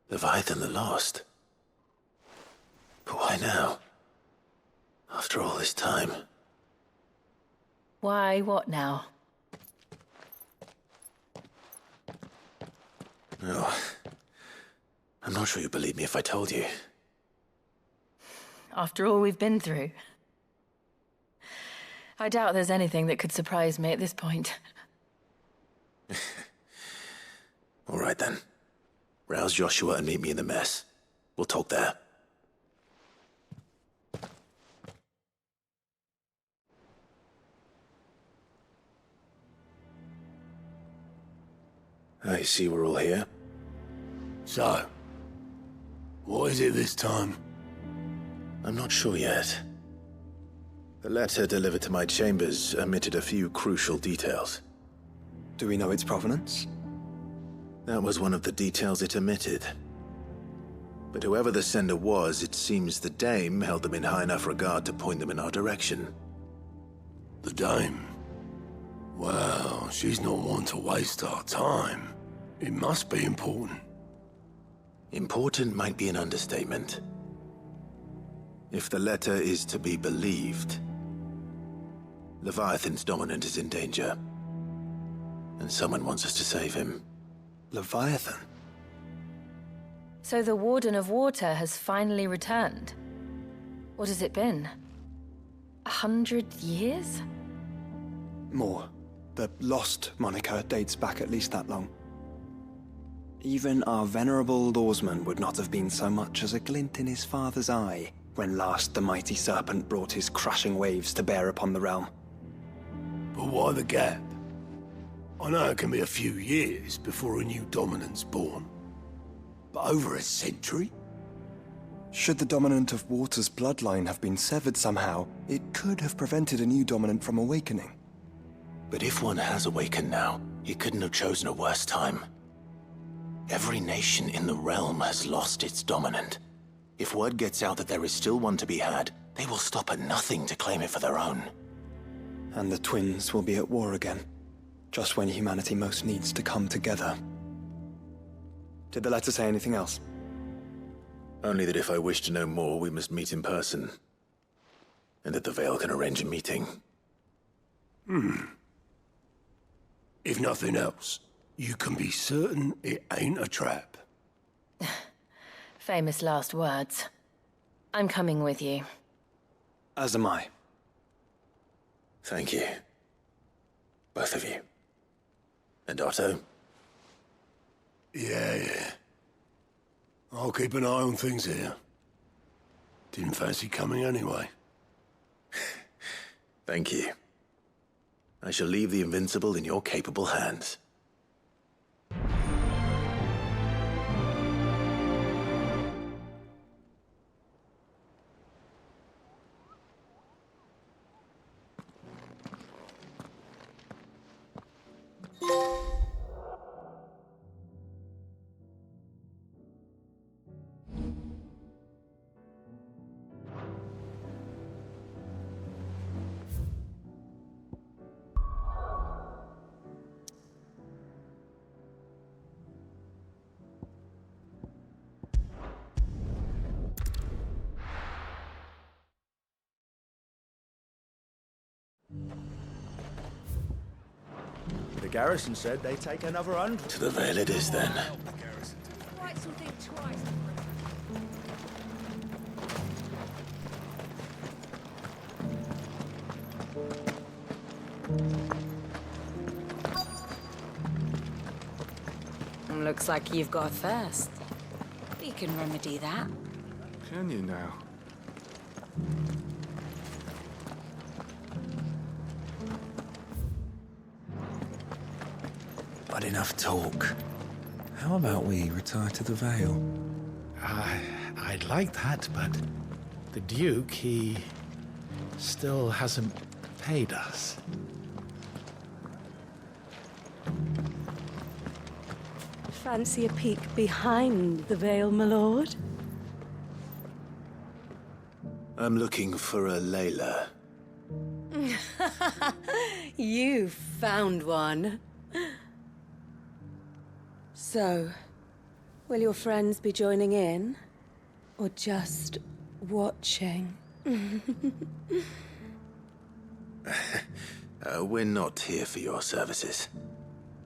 Leviathan the Lost. But why now? After all this time. Why, what now? No. I'm not sure you'd believe me if I told you. After all we've been through. I doubt there's anything that could surprise me at this point. All right then. Rouse Joshua and meet me in the mess. We'll talk there. I see we're all here. So, what is it this time? I'm not sure yet. The letter delivered to my chambers omitted a few crucial details. Do we know its provenance? That was one of the details it omitted. But whoever the sender was, it seems the dame held them in high enough regard to point them in our direction. The dame? Well, she's not one to waste our time. It must be important. Important might be an understatement. If the letter is to be believed, Leviathan's dominant is in danger. And someone wants us to save him. Leviathan? So the Warden of Water has finally returned. What has it been? 100 years? More. The Lost moniker dates back at least that long. Even our venerable lawsman would not have been so much as a glint in his father's eye when last the mighty serpent brought his crushing waves to bear upon the realm. But why the gap? I know it can be a few years before a new dominant's born. But over a century? Should the dominant of Water's bloodline have been severed somehow, it could have prevented a new dominant from awakening. But if one has awakened now, he couldn't have chosen a worse time. Every nation in the realm has lost its dominant. If word gets out that there is still one to be had, they will stop at nothing to claim it for their own. And the twins will be at war again, just when humanity most needs to come together. Did the letter say anything else? Only that if I wish to know more, we must meet in person. And that the Veil can arrange a meeting. If nothing else, you can be certain it ain't a trap. Famous last words. I'm coming with you. As am I. Thank you. Both of you. And Otto? Yeah. I'll keep an eye on things here. Didn't fancy coming anyway. Thank you. I shall leave the Invincible in your capable hands. The garrison said they'd take another 100. To the Veil it is, then. Looks like you've got a thirst. We can remedy that. Can you now? But enough talk. How about we retire to the Vale? I'd like that, but the Duke, he still hasn't paid us. Fancy a peek behind the veil, my lord? I'm looking for a Layla. You found one. So, Will your friends be joining in? Or just watching? We're not here for your services.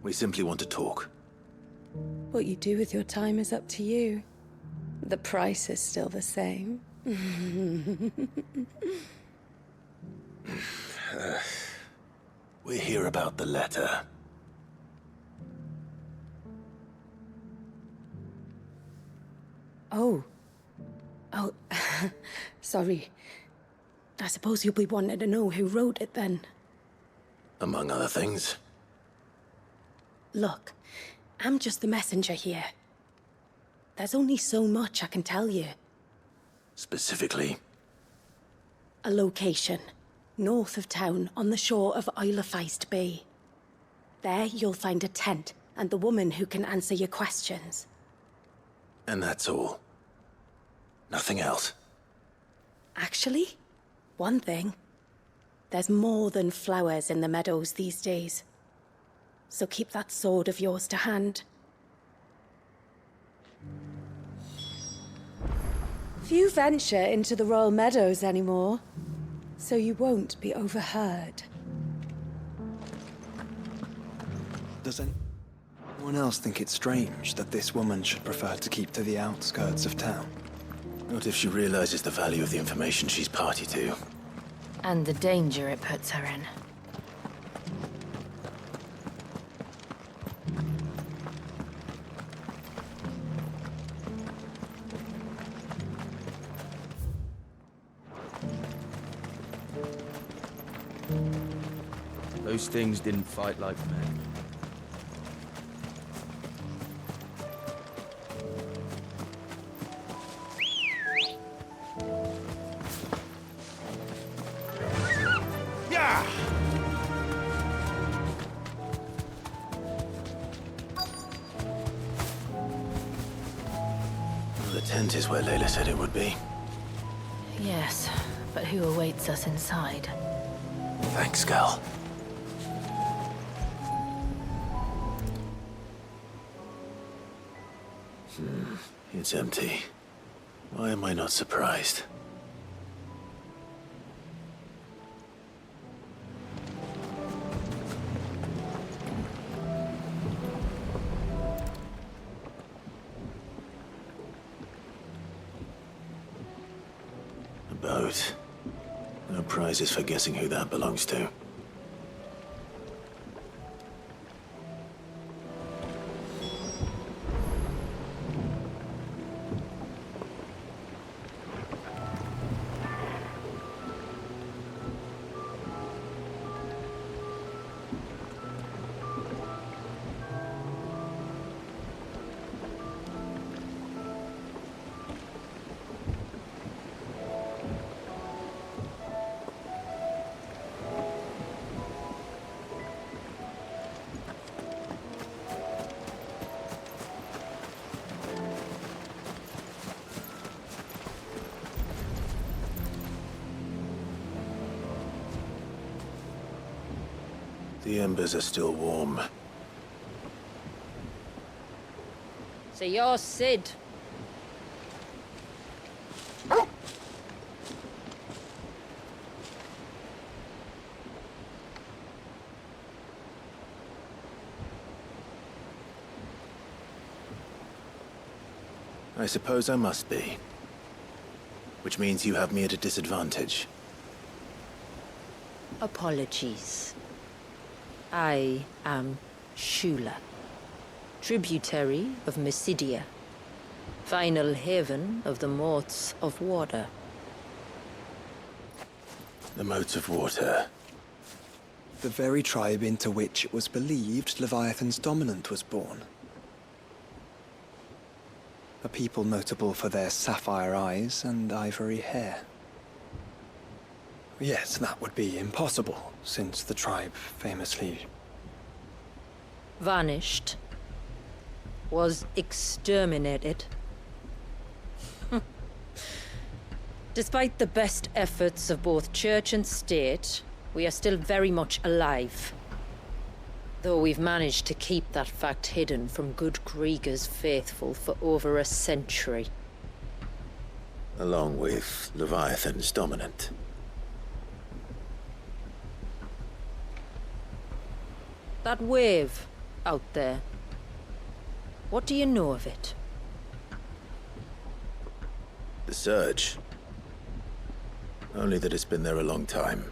We simply want to talk. What you do with your time is up to you. The price is still the same. We're here about the letter. Oh. Sorry. I suppose you'll be wanting to know who wrote it then. Among other things. Look, I'm just the messenger here. There's only so much I can tell you. Specifically? A location, north of town, on the shore of Isle of Feist Bay. There you'll find a tent and the woman who can answer your questions. And that's all? Nothing else? Actually, one thing. There's more than flowers in the meadows these days. So keep that sword of yours to hand. Few venture into the Royal Meadows anymore, so you won't be overheard. Does anyone else think it's strange that this woman should prefer to keep to the outskirts of town? Not if she realizes the value of the information she's party to. And the danger it puts her in. Those things didn't fight like men. Yeah! The tent is where Layla said it would be. Yes, but who awaits us inside? Thanks, Gal. It's empty. Why am I not surprised? A boat. No prizes for guessing who that belongs to. The embers are still warm. So you're Sid. I suppose I must be. Which means you have me at a disadvantage. Apologies. I am Shula, tributary of Mysidia, final haven of the Motes of Water. The Motes of Water. The very tribe into which it was believed Leviathan's dominant was born. A people notable for their sapphire eyes and ivory hair. Yes, that would be impossible, since the tribe famously Vanished. Was exterminated. Despite the best efforts of both church and state, we are still very much alive. Though we've managed to keep that fact hidden from good Grieger's faithful for over a century. Along with Leviathan's dominant. That wave out there. What do you know of it? The surge. Only that it's been there a long time.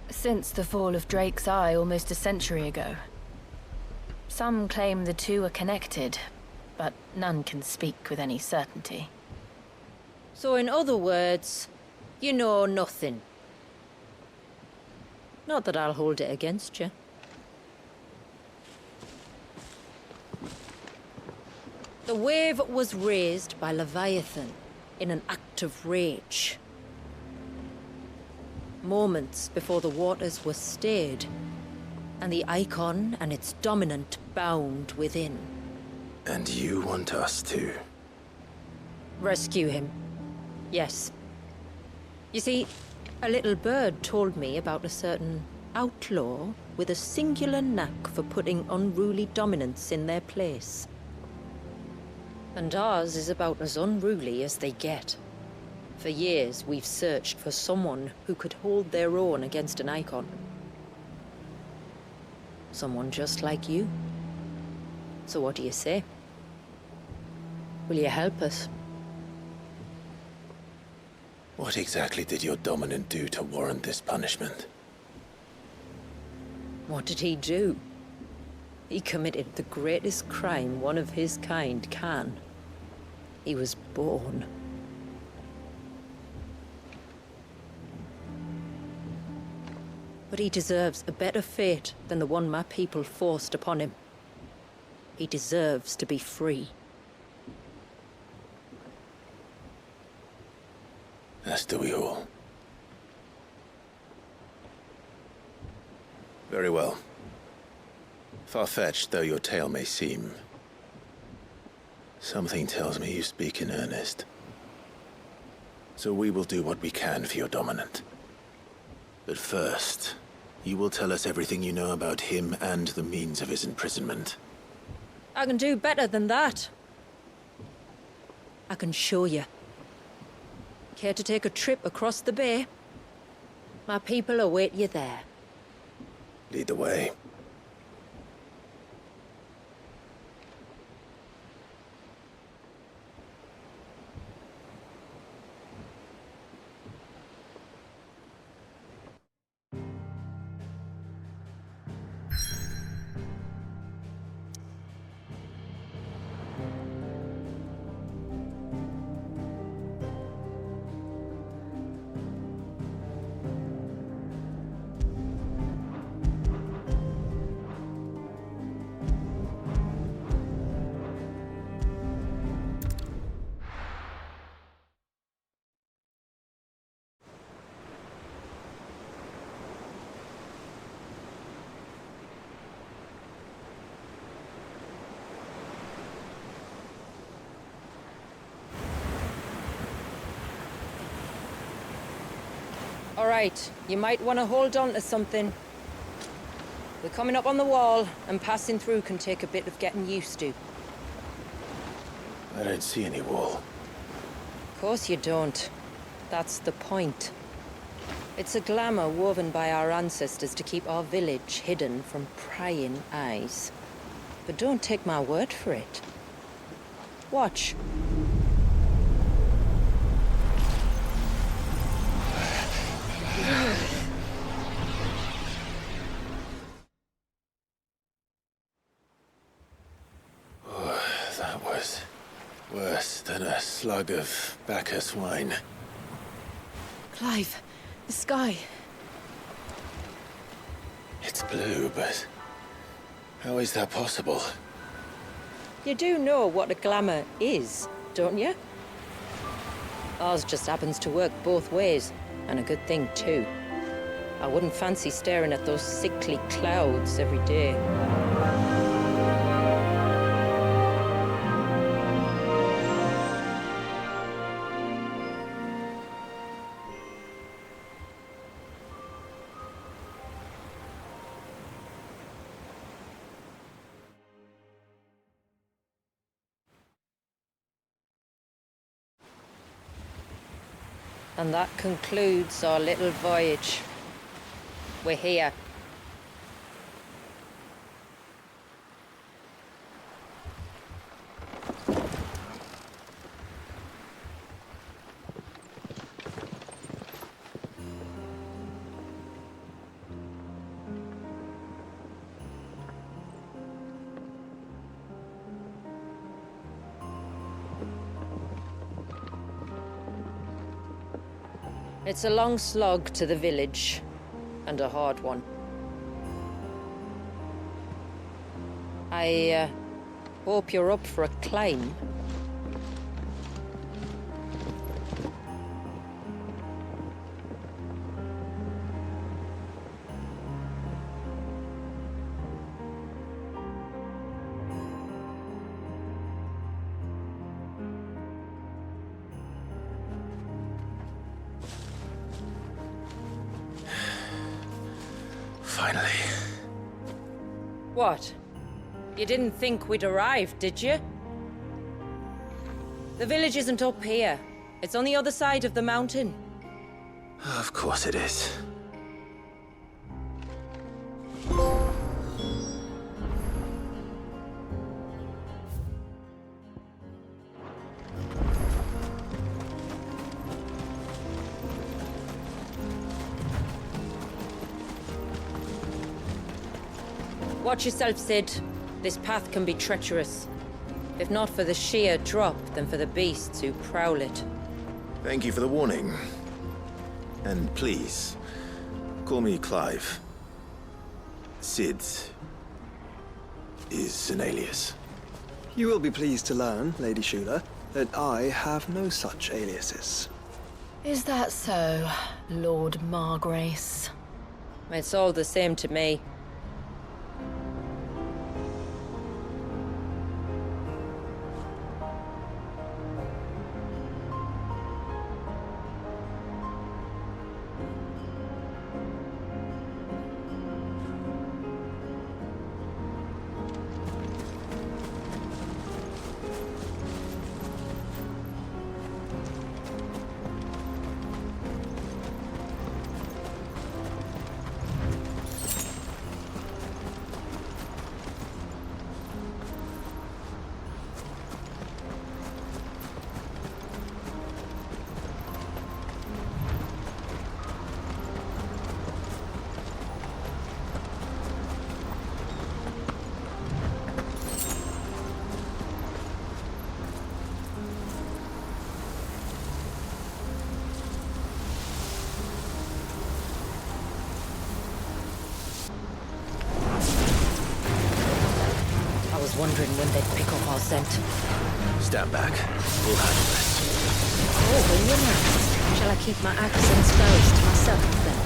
Since the fall of Drake's Eye almost a century ago. Some claim the two are connected, but none can speak with any certainty. So in other words, you know nothing. Not that I'll hold it against you. The wave was raised by Leviathan in an act of rage. Moments before the waters were stayed, and the icon and its dominant bound within. And you want us to? Rescue him. Yes. You see, a little bird told me about a certain outlaw with a singular knack for putting unruly dominants in their place. And ours is about as unruly as they get. For years, we've searched for someone who could hold their own against an icon. Someone just like you. So what do you say? Will you help us? What exactly did your dominant do to warrant this punishment? What did he do? He committed the greatest crime one of his kind can. He was born. But he deserves a better fate than the one my people forced upon him. He deserves to be free. As do we all. Very well. Far-fetched though your tale may seem, something tells me you speak in earnest. So we will do what we can for your dominant. But first, you will tell us everything you know about him and the means of his imprisonment. I can do better than that. I can show you. Care to take a trip across the bay? My people await you there. Lead the way. All right, you might want to hold on to something. We're coming up on the wall, and passing through can take a bit of getting used to. I don't see any wall. Of course you don't. That's the point. It's a glamour woven by our ancestors to keep our village hidden from prying eyes. But don't take my word for it. Watch. That was worse than a slug of Bacchus wine. Clive, the sky. It's blue, but how is that possible? You do know what a glamour is, don't you? Ours just happens to work both ways, and a good thing too. I wouldn't fancy staring at those sickly clouds every day. And that concludes our little voyage. We're here. It's a long slog to the village, and a hard one. I hope you're up for a climb. Finally. What? You didn't think we'd arrived, did you? The village isn't up here. It's on the other side of the mountain. Of course it is. Watch yourself, Sid. This path can be treacherous. If not for the sheer drop, then for the beasts who prowl it. Thank you for the warning. And please, call me Clive. Sid is an alias. You will be pleased to learn, Lady Shula, that I have no such aliases. Is that so, Lord Margrace? It's all the same to me. Wondering when they'd pick up our scent. Stand back. We'll handle this. Oh, will you now? Shall I keep my axe and spells to myself then?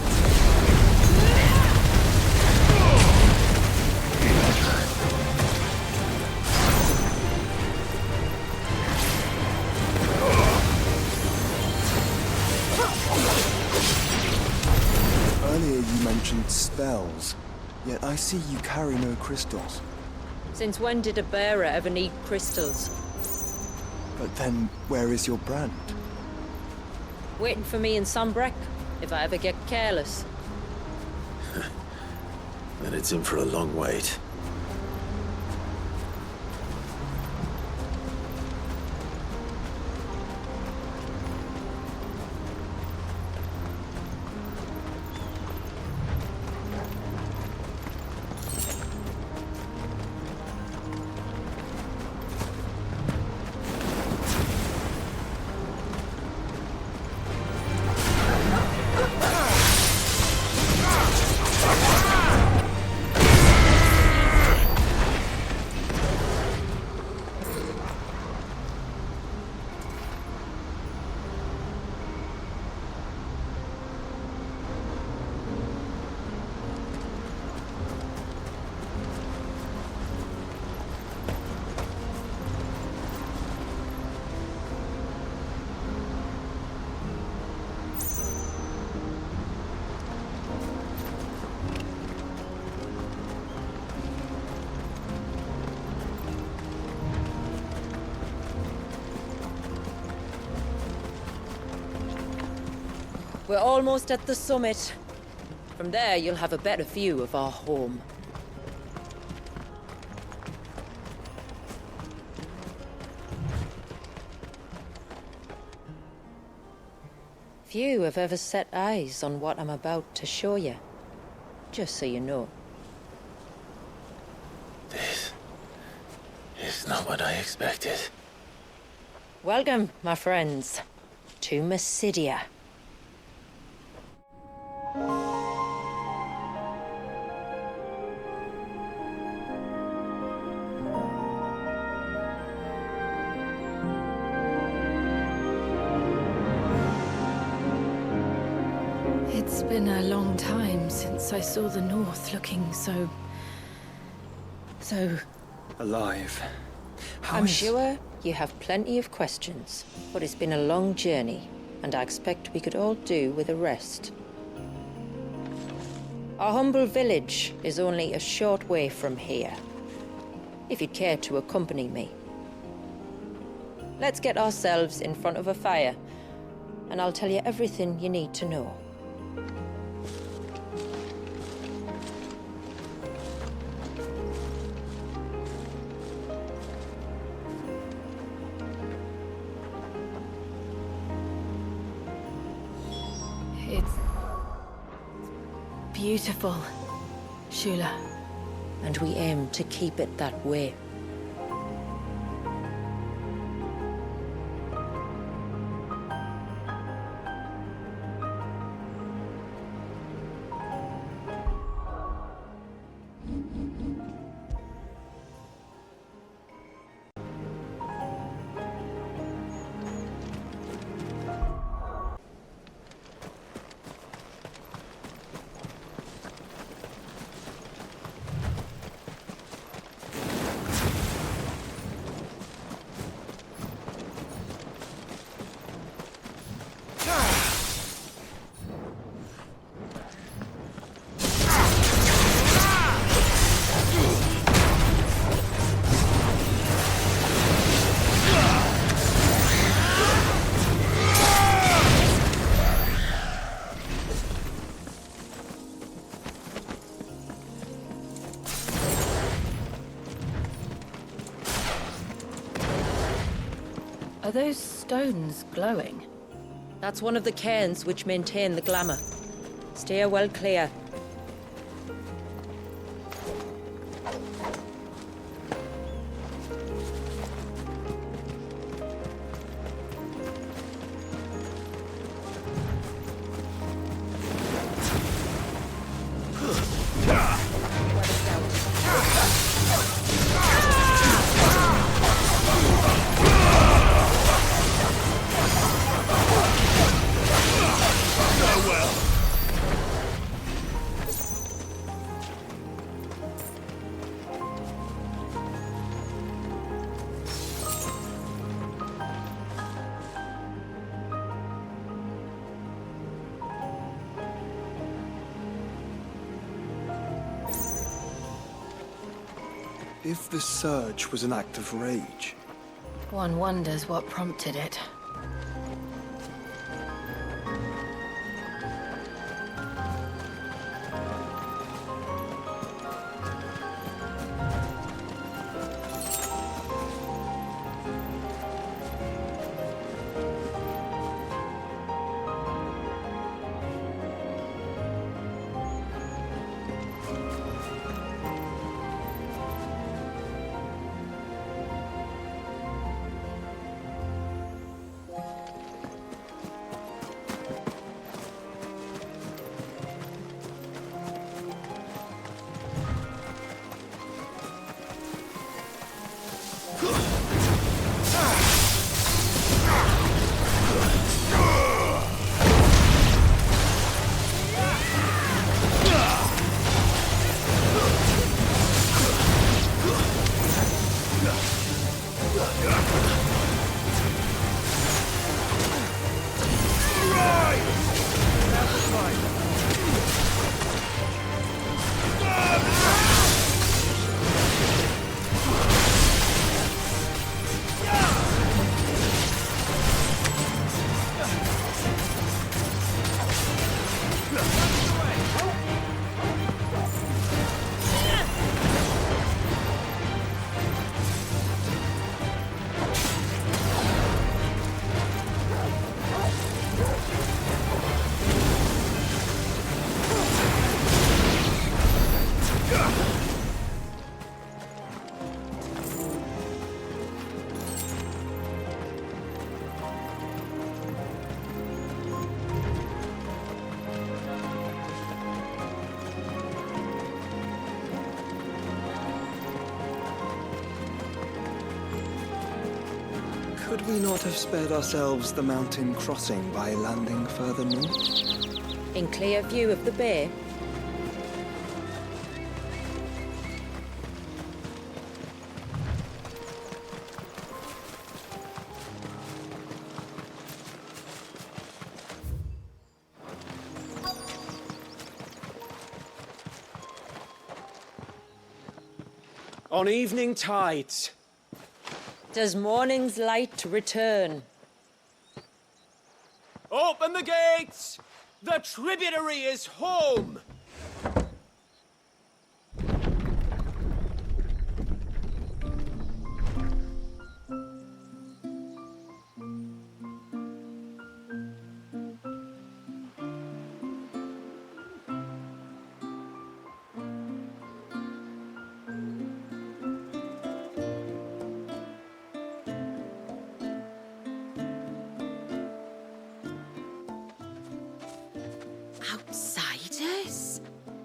Earlier you mentioned spells, yet I see you carry no crystals. Since when did a bearer ever need crystals? But then, where is your brand? Waiting for me in Sunbreck, if I ever get careless. Then it's in for a long wait. We're almost at the summit. From there, you'll have a better view of our home. Few have ever set eyes on what I'm about to show you. Just so you know. This is not what I expected. Welcome, my friends, to Mysidia. It's been a long time since I saw the North looking so Alive. I'm sure you have plenty of questions, but it's been a long journey, and I expect we could all do with a rest. Our humble village is only a short way from here, if you'd care to accompany me. Let's get ourselves in front of a fire, and I'll tell you everything you need to know. It's beautiful, Shula. And we aim to keep it that way. Are those stones glowing? That's one of the cairns which maintain the glamour. Steer well clear. If the surge was an act of rage, One wonders what prompted it. Could we not have spared ourselves the mountain crossing by landing further north? In clear view of the bay? On evening tides. Does morning's light return? Open the gates! The tributary is home! Outsiders?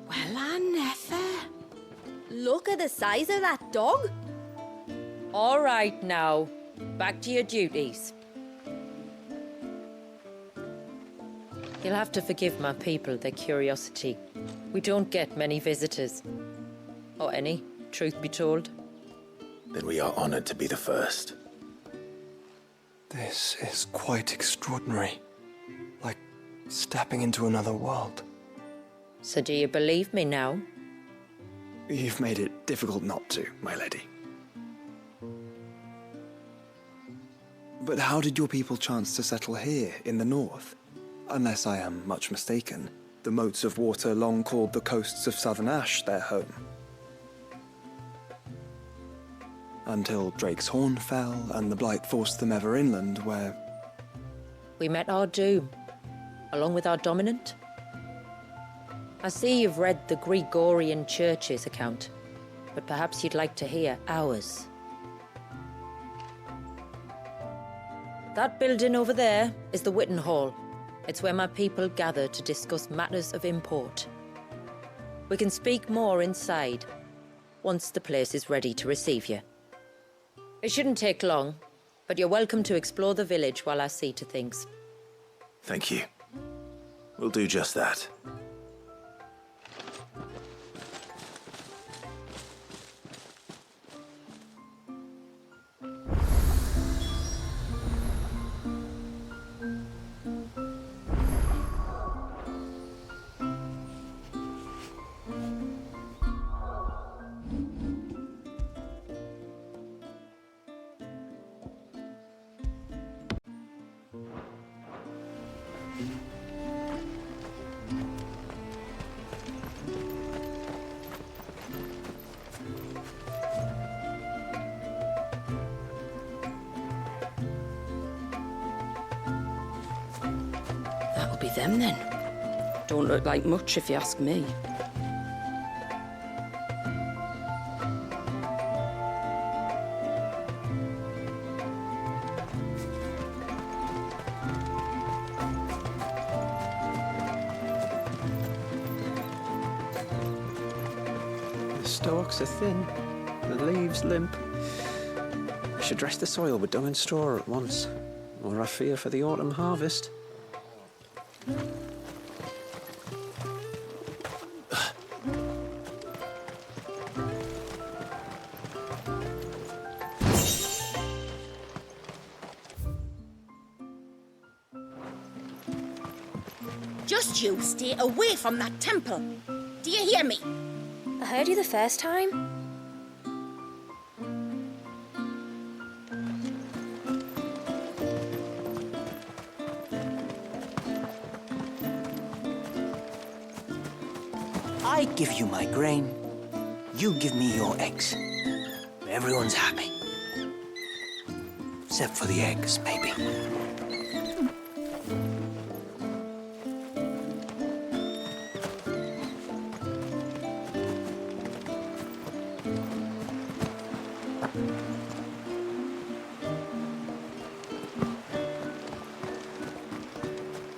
Well, I never. Look at the size of that dog. All right now, back to your duties. You'll have to forgive my people their curiosity. We don't get many visitors. Or any, truth be told. Then we are honored to be the first. This is quite extraordinary. Like stepping into another world. So do you believe me now? You've made it difficult not to, my lady. But how did your people chance to settle here in the north? Unless I am much mistaken, the moats of water long called the coasts of southern Ash their home. Until Drake's Horn fell and the Blight forced them ever inland, where... We met our doom, along with our dominant. I see you've read the Gregorian Church's account, but perhaps you'd like to hear ours. That building over there is the Witten Hall. It's where my people gather to discuss matters of import. We can speak more inside, once the place is ready to receive you. It shouldn't take long, but you're welcome to explore the village while I see to things. Thank you. We'll do just that. That'll be them then. Don't look like much if you ask me. The stalks are thin, the leaves limp. I should dress the soil with dung and straw at once, or I fear for the autumn harvest. Just you stay away from that temple. Do you hear me? I heard you the first time. I give you my grain, you give me your eggs. Everyone's happy. Except for the eggs, maybe.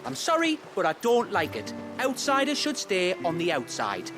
I'm sorry, but I don't like it. Outsiders should stay on the outside.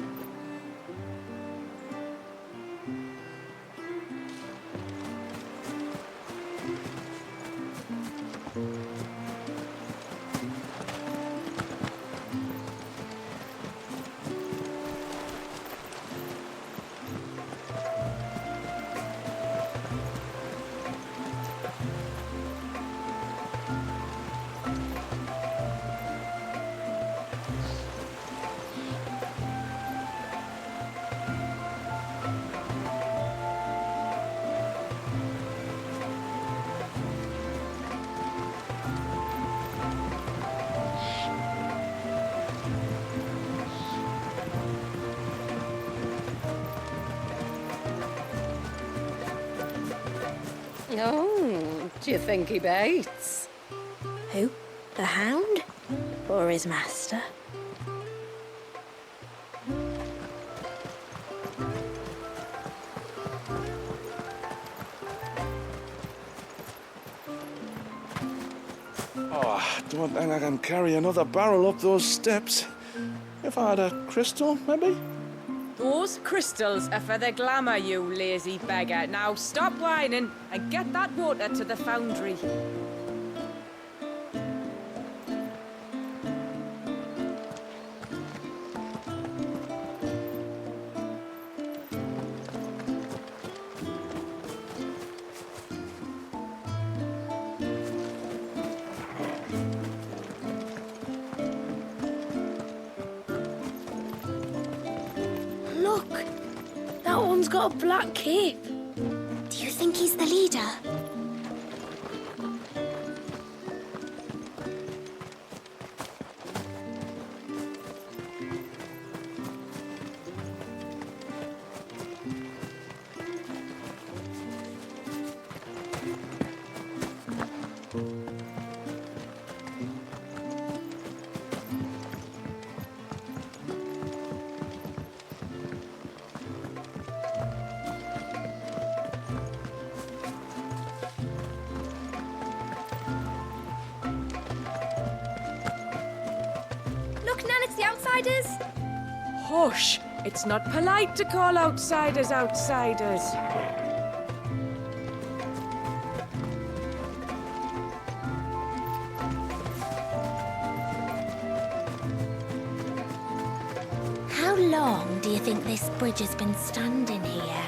Oh, do you think he bites? Who? The hound? Or his master? Oh, I don't think I can carry another barrel up those steps. If I had a crystal, maybe? Those crystals are for the glamour, you lazy beggar. Now stop whining and get that water to the foundry. Look! That one's got a black cape. Do you think he's the leader? Look, Nan, it's the outsiders. Hush! It's not polite to call outsiders outsiders. How long do you think this bridge has been standing here?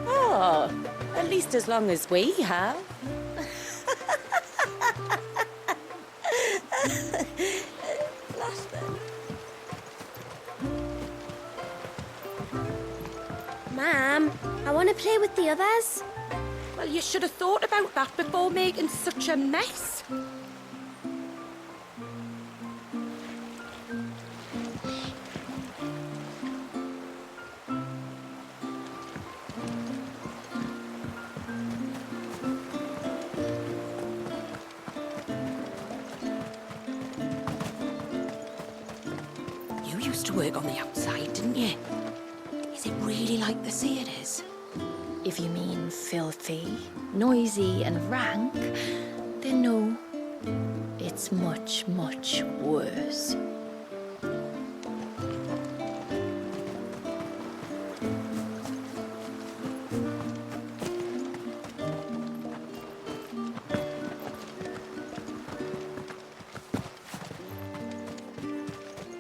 Oh, at least as long as we have. Ma'am, I want to play with the others. Well, you should have thought about that before making such a mess. You used to work on the outside, didn't you? Is it really like the say it is? If you mean filthy, noisy, and rank, then no. It's much, much worse.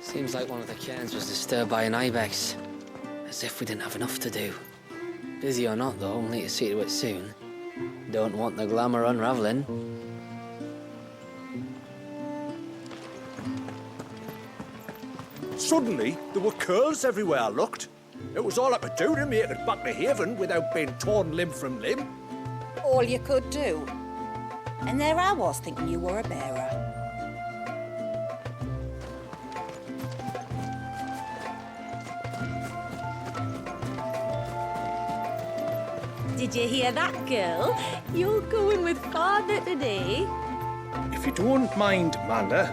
Seems like one of the cairns was disturbed by an ibex. As if we didn't have enough to do. Busy or not, though, we'll need to see to it soon. Don't want the glamour unravelling. Suddenly, there were curls everywhere I looked. It was all I could do to make it back to Haven without being torn limb from limb. All you could do. And there I was thinking you were a bearer. Did you hear that, girl? You're going with father today. If you don't mind, Manda,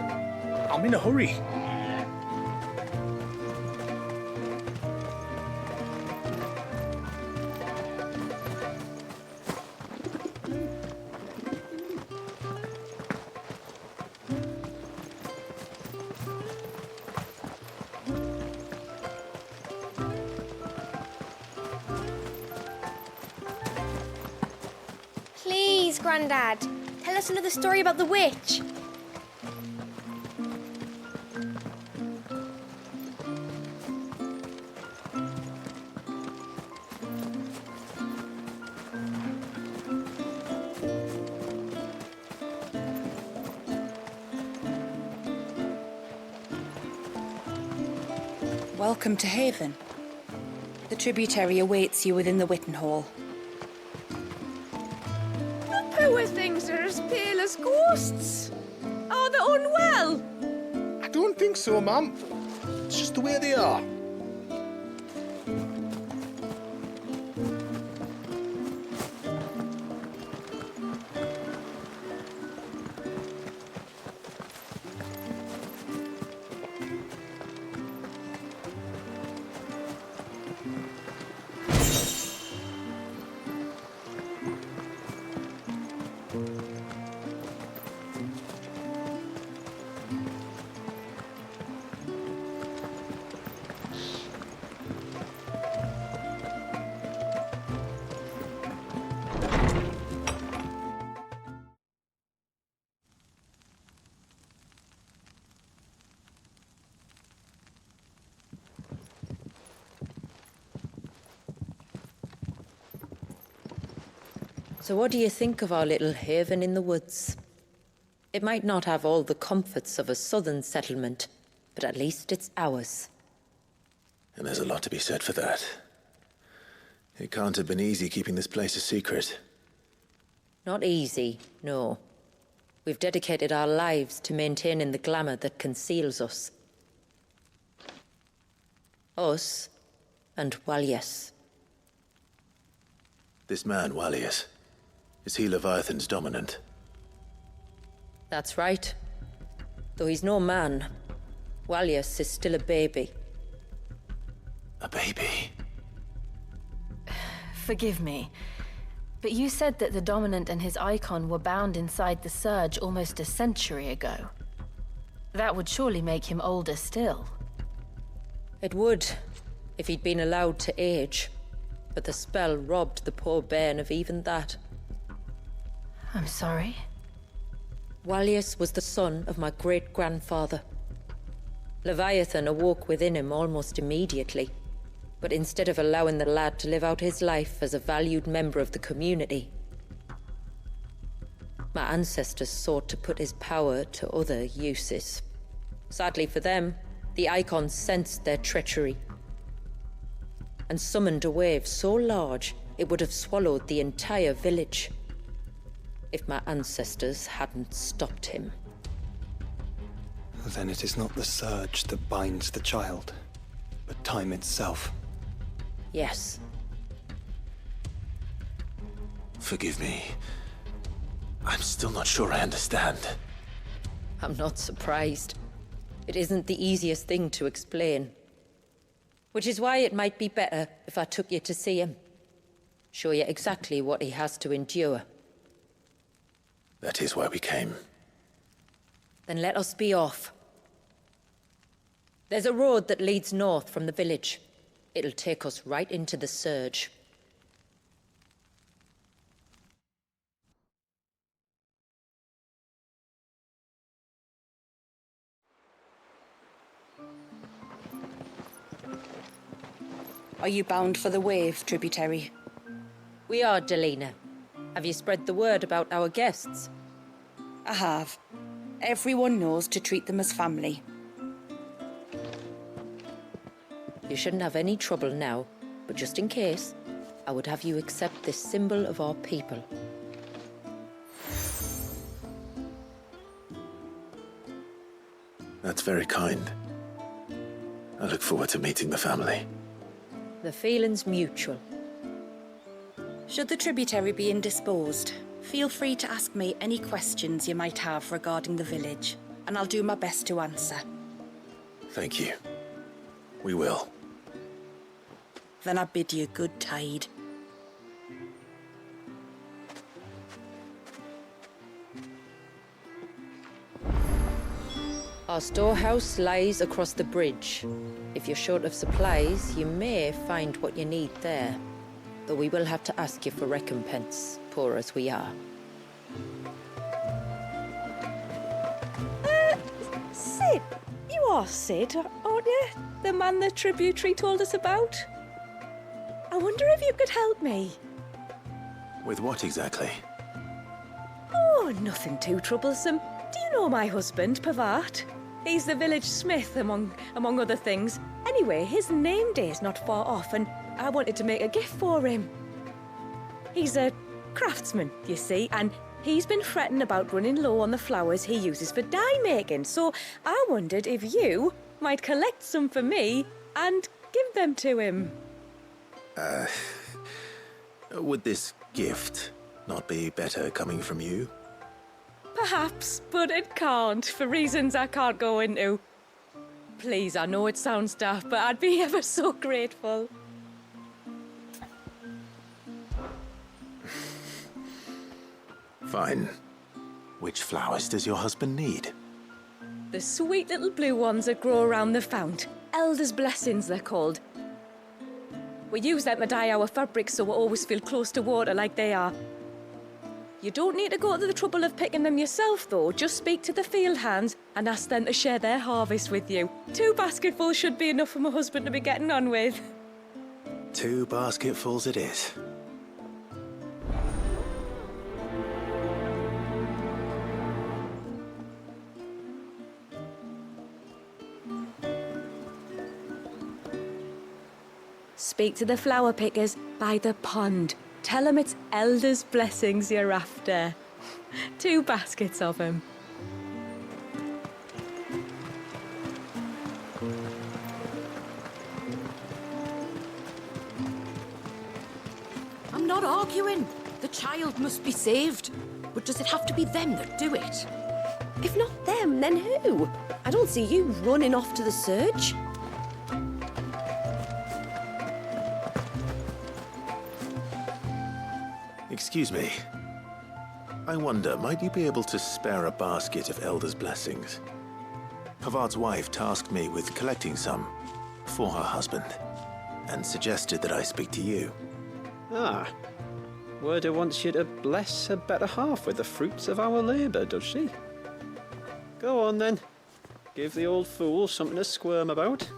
I'm in a hurry. Please, Grandad, tell us another story about the witch. Welcome to Haven. The tributary awaits you within the Witten Hall. The poor things are as pale as ghosts. Are they unwell? I don't think so, ma'am. It's just the way they are. So what do you think of our little haven in the woods? It might not have all the comforts of a southern settlement, but at least it's ours. And there's a lot to be said for that. It can't have been easy keeping this place a secret. Not easy, no. We've dedicated our lives to maintaining the glamour that conceals us. Us and Walius. This man, Walius, is he Leviathan's dominant? That's right. Though he's no man, Walius is still a baby. A baby? Forgive me, but you said that the Dominant and his icon were bound inside the Surge almost a century ago. That would surely make him older still. It would, if he'd been allowed to age. But the spell robbed the poor bairn of even that. I'm sorry? Walius was the son of my great-grandfather. Leviathan awoke within him almost immediately. But instead of allowing the lad to live out his life as a valued member of the community, my ancestors sought to put his power to other uses. Sadly for them, the icons sensed their treachery and summoned a wave so large it would have swallowed the entire village if my ancestors hadn't stopped him. Then it is not the surge that binds the child, but time itself. Yes. Forgive me. I'm still not sure I understand. I'm not surprised. It isn't the easiest thing to explain. Which is why it might be better if I took you to see him. Show you exactly what he has to endure. That is why we came. Then let us be off. There's a road that leads north from the village. It'll take us right into the Surge. Are you bound for the Wave, tributary? We are, Delina. Have you spread the word about our guests? I have. Everyone knows to treat them as family. You shouldn't have any trouble now, but just in case, I would have you accept this symbol of our people. That's very kind. I look forward to meeting the family. The feeling's mutual. Should the tributary be indisposed, feel free to ask me any questions you might have regarding the village, and I'll do my best to answer. Thank you. We will. Then I bid you good tide. Our storehouse lies across the bridge. If you're short of supplies, you may find what you need there. Though we will have to ask you for recompense, poor as we are. Sid! You are Sid, aren't you? The man the tributary told us about? I wonder if you could help me. With what exactly? Oh, nothing too troublesome. Do you know my husband, Pavat? He's the village smith, among other things. Anyway, his name day's not far off, and I wanted to make a gift for him. He's a craftsman, you see, and he's been fretting about running low on the flowers he uses for dye making, so I wondered if you might collect some for me and give them to him. Would this gift not be better coming from you? Perhaps, but it can't, for reasons I can't go into. Please, I know it sounds daft, but I'd be ever so grateful. Fine. Which flowers does your husband need? The sweet little blue ones that grow around the fount. Elder's blessings, they're called. We use them to dye our fabrics so we always feel close to water like they are. You don't need to go to the trouble of picking them yourself, though. Just speak to the field hands and ask them to share their harvest with you. 2 basketfuls should be enough for my husband to be getting on with. 2 basketfuls it is. Speak to the flower pickers by the pond. Tell them it's Elder's blessings you're after. 2 baskets of them. I'm not arguing. The child must be saved. But does it have to be them that do it? If not them, then who? I don't see you running off to the surge. Excuse me. I wonder, might you be able to spare a basket of Elder's blessings? Pavard's wife tasked me with collecting some for her husband, and suggested that I speak to you. Ah. Werda wants you to bless her better half with the fruits of our labour, does she? Go on then. Give the old fool something to squirm about.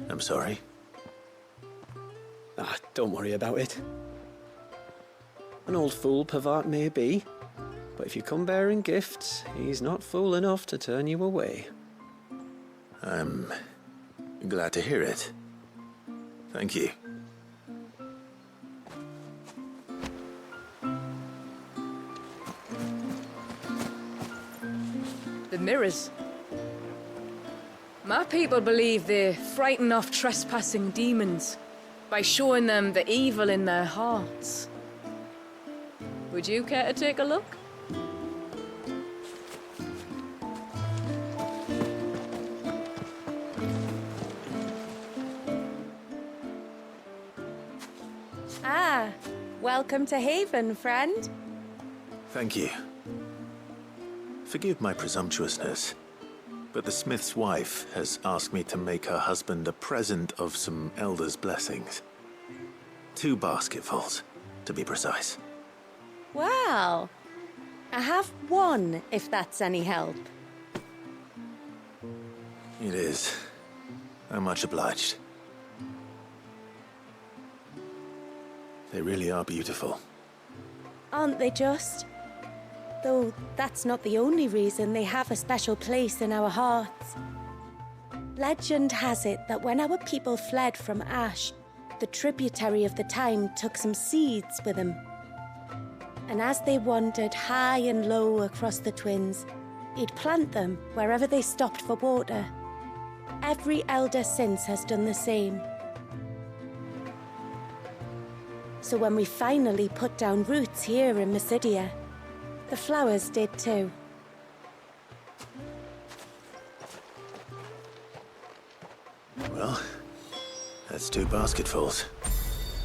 I'm sorry. Ah, don't worry about it. An old fool Pavard may be, but if you come bearing gifts, he's not fool enough to turn you away. I'm glad to hear it. Thank you. The mirrors. My people believe they frighten off trespassing demons by showing them the evil in their hearts. Would you care to take a look? Ah, welcome to Haven, friend. Thank you. Forgive my presumptuousness, but the smith's wife has asked me to make her husband a present of some Elder's blessings. 2 basketfuls, to be precise. Well, I have 1, if that's any help. It is. I'm much obliged. They really are beautiful. Aren't they just? Though that's not the only reason they have a special place in our hearts. Legend has it that when our people fled from Ash, the tributary of the time took some seeds with them. And as they wandered high and low across the Twins, he'd plant them wherever they stopped for water. Every elder since has done the same. So when we finally put down roots here in Mysidia, the flowers did too. Well, that's 2 basketfuls.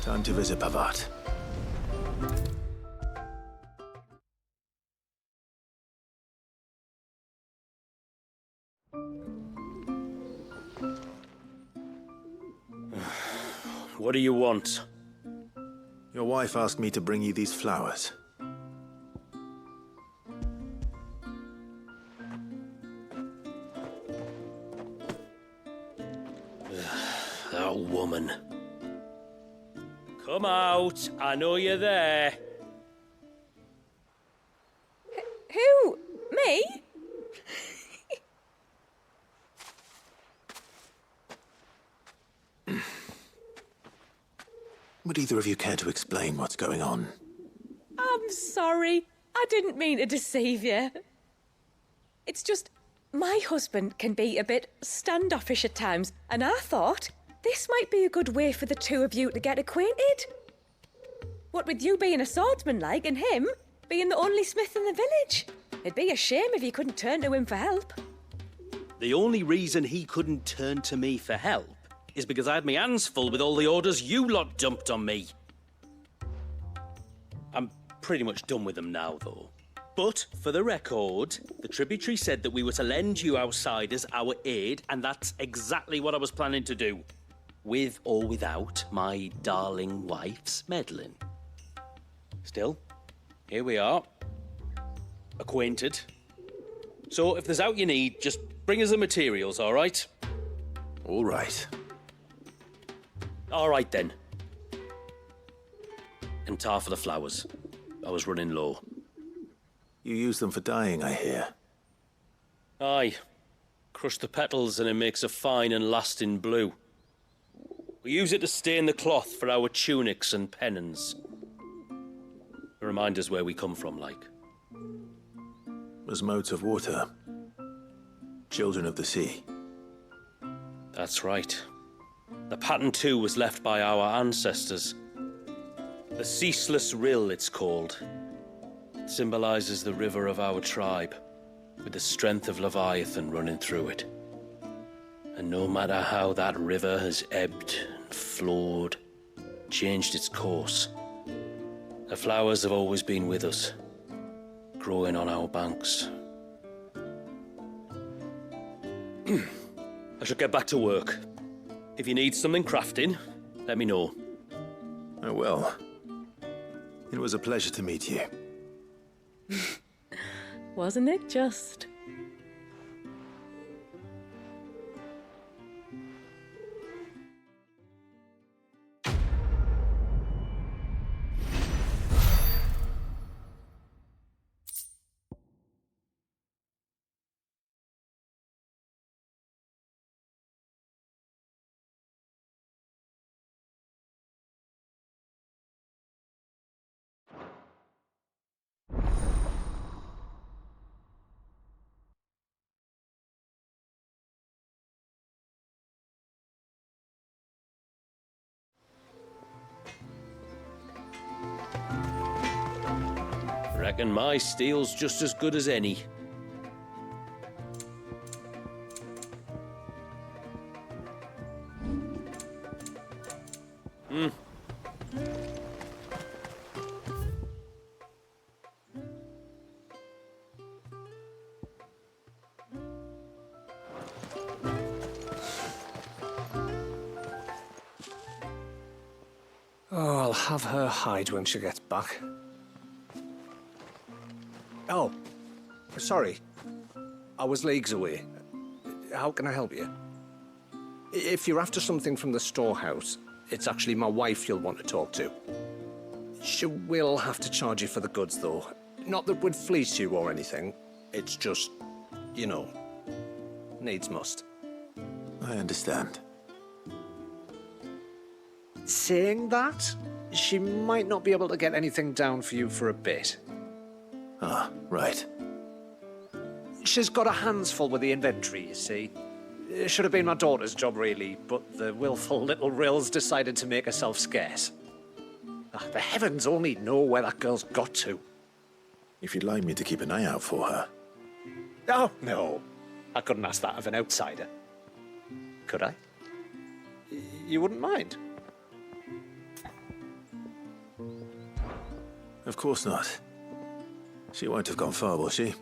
Time to visit Pavard. What do you want? Your wife asked me to bring you these flowers. That woman. Come out. I know you're there. Who? Me? Would either of you care to explain what's going on? I'm sorry. I didn't mean to deceive you. It's just, my husband can be a bit standoffish at times, and I thought this might be a good way for the 2 of you to get acquainted. What with you being a swordsman like, and him being the only smith in the village. It'd be a shame if you couldn't turn to him for help. The only reason he couldn't turn to me for help is because I had my hands full with all the orders you lot dumped on me. I'm pretty much done with them now, though. But, for the record, the tributary said that we were to lend you outsiders our aid, and that's exactly what I was planning to do. With or without my darling wife's meddling. Still, here we are. Acquainted. So, if there's out you need, just bring us the materials, all right? All right. All right, then. And tar for the flowers. I was running low. You use them for dyeing, I hear. Aye. Crush the petals and it makes a fine and lasting blue. We use it to stain the cloth for our tunics and pennons. To remind us where we come from, like. As modes of water. Children of the sea. That's right. The pattern too was left by our ancestors. The Ceaseless Rill, it's called. It symbolizes the river of our tribe, with the strength of Leviathan running through it. And no matter how that river has ebbed and flowed, changed its course, the flowers have always been with us, growing on our banks. I should get back to work. If you need something crafting, let me know. I will. It was a pleasure to meet you. Wasn't it just? Reckon my steel's just as good as any. Oh, I'll have her hide when she gets back. Oh, sorry. I was leagues away. How can I help you? If you're after something from the storehouse, it's actually my wife you'll want to talk to. She will have to charge you for the goods, though. Not that we'd fleece you or anything. It's just, you know, needs must. I understand. Saying that, she might not be able to get anything down for you for a bit. Ah, right. She's got her hands full with the inventory, you see. It should have been my daughter's job, really, but the willful little Rills decided to make herself scarce. The heavens only know where that girl's got to. If you'd like me to keep an eye out for her. Oh, no. I couldn't ask that of an outsider. Could I? You wouldn't mind? Of course not. She won't have gone far, will she?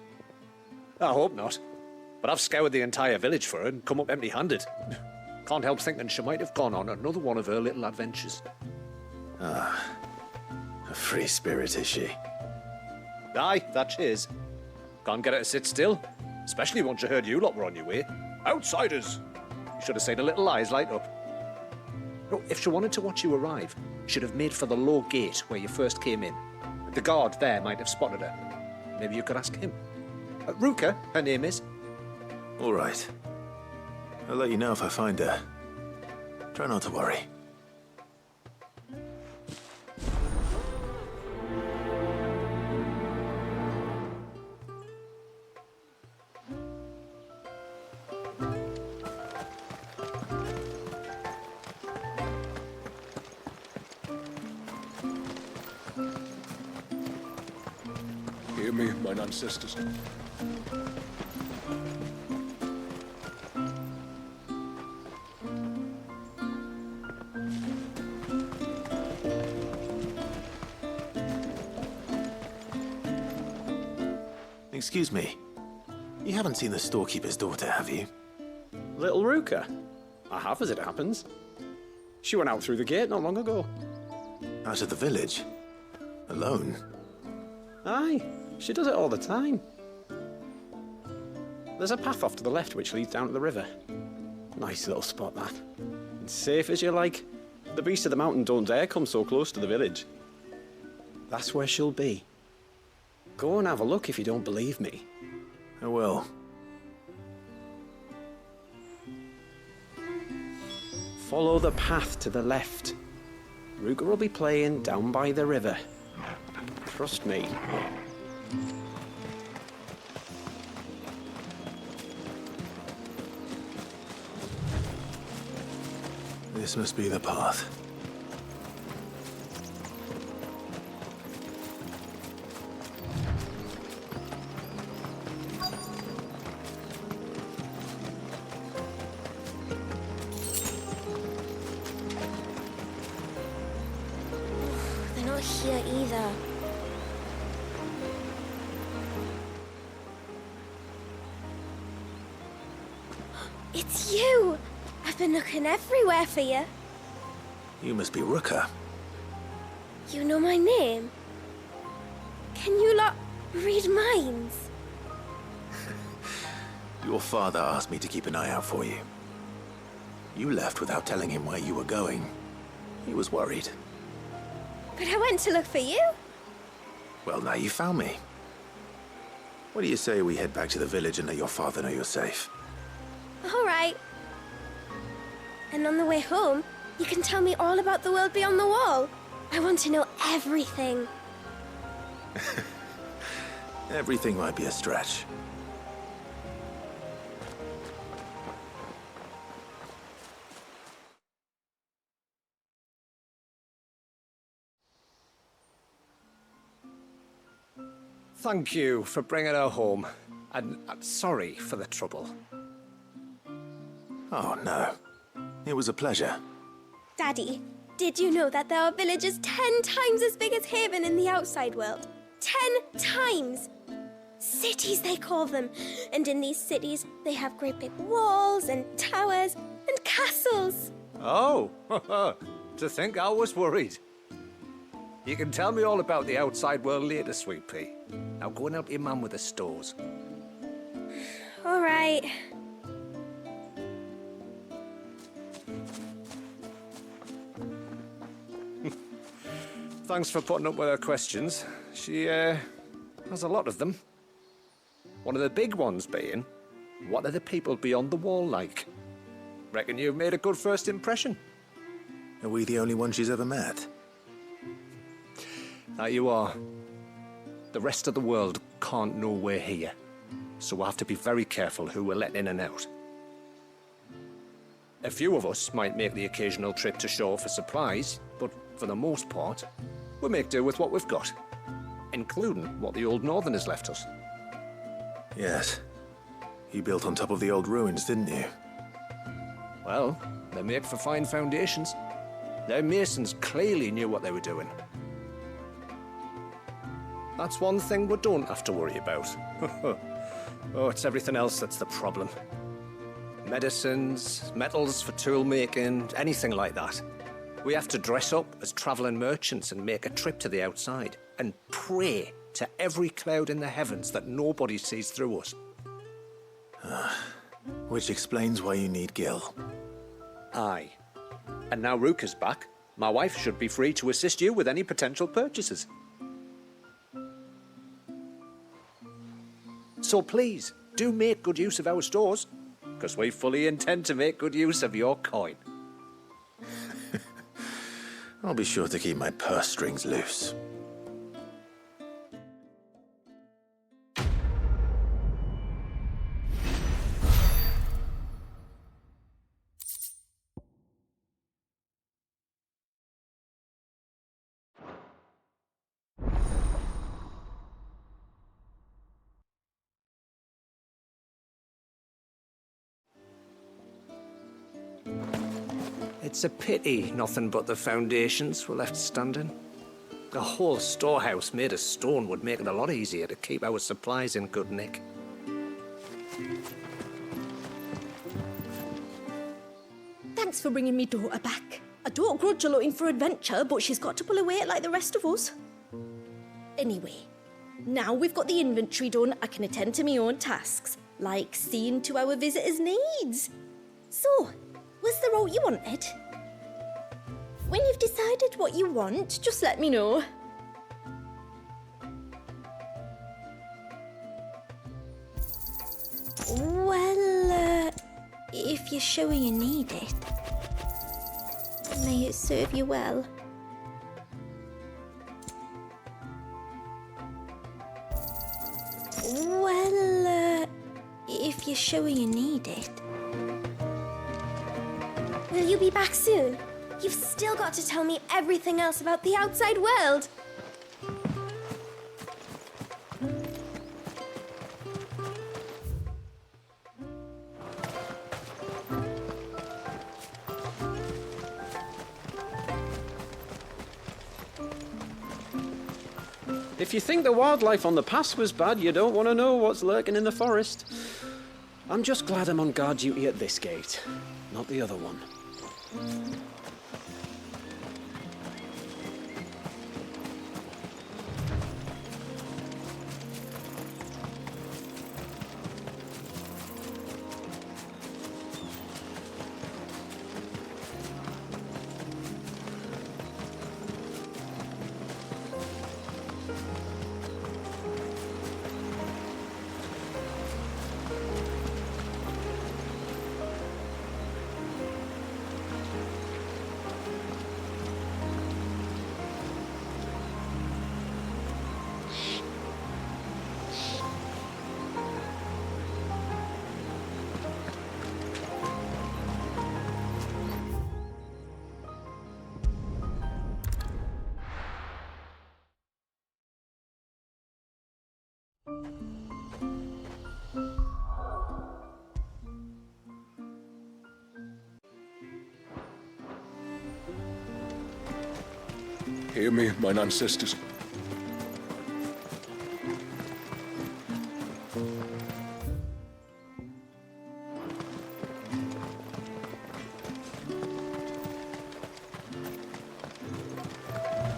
I hope not. But I've scoured the entire village for her and come up empty-handed. Can't help thinking she might have gone on another one of her little adventures. Ah, a free spirit, is she? Aye, that she is. Can't get her to sit still, especially once you heard you lot were on your way. Outsiders! You should have seen her little eyes light up. No, if she wanted to watch you arrive, she'd have made for the low gate where you first came in. The guard there might have spotted her. Maybe you could ask him. Ruka, her name is. All right. I'll let you know if I find her. Try not to worry. Hear me, mine ancestors. Excuse me. You haven't seen the storekeeper's daughter, have you? Little Ruka? I have, as it happens. She went out through the gate not long ago. Out of the village? Alone? Aye, she does it all the time. There's a path off to the left which leads down to the river. Nice little spot, that. And safe as you like. The beasts of the mountain don't dare come so close to the village. That's where she'll be. Go and have a look if you don't believe me. I will. Follow the path to the left. Ruka will be playing down by the river. Trust me. This must be the path. They're not here either. It's you! I've been looking everywhere for you. You must be Ruka. You know my name? Can you lot read minds? Your father asked me to keep an eye out for you. You left without telling him where you were going. He was worried. But I went to look for you. Well, now you found me. What do you say we head back to the village and let your father know you're safe? All right. And on the way home, you can tell me all about the world beyond the wall. I want to know everything. Everything might be a stretch. Thank you for bringing her home. And I'm sorry for the trouble. Oh, no. It was a pleasure. Daddy, did you know that there are villages 10 times as big as Haven in the outside world? 10 times! Cities, they call them. And in these cities, they have great big walls and towers and castles. Oh, to think I was worried. You can tell me all about the outside world later, Sweet Pea. Now go and help your mum with the stores. All right. Thanks for putting up with her questions. She, has a lot of them. One of the big ones being, what are the people beyond the wall like? Reckon you've made a good first impression. Are we the only ones she's ever met? That you are. The rest of the world can't know we're here, so we'll have to be very careful who we're letting in and out. A few of us might make the occasional trip to shore for supplies, but for the most part, we make do with what we've got, including what the old Northerners left us. Yes. You built on top of the old ruins, didn't you? Well, they make for fine foundations. Their masons clearly knew what they were doing. That's one thing we don't have to worry about. Oh, it's everything else that's the problem. Medicines, metals for tool making, anything like that. We have to dress up as travelling merchants and make a trip to the outside and pray to every cloud in the heavens that nobody sees through us. Which explains why you need Gil. Aye. And now Ruka's back, my wife should be free to assist you with any potential purchases. So please, do make good use of our stores, because we fully intend to make good use of your coin. I'll be sure to keep my purse strings loose. It's a pity nothing but the foundations were left standing. A whole storehouse made of stone would make it a lot easier to keep our supplies in good nick. Thanks for bringing me daughter back. I don't grudge her looking for adventure, but she's got to pull her weight like the rest of us. Anyway, now we've got the inventory done, I can attend to my own tasks, like seeing to our visitors' needs. So, was the route you wanted? When you've decided what you want, just let me know. Well, if you're sure you need it. May it serve you well. Well, if you're sure you need it. Will you be back soon? You've still got to tell me everything else about the outside world. If you think the wildlife on the pass was bad, you don't want to know what's lurking in the forest. I'm just glad I'm on guard duty at this gate, not the other one. Hear me, mine ancestors.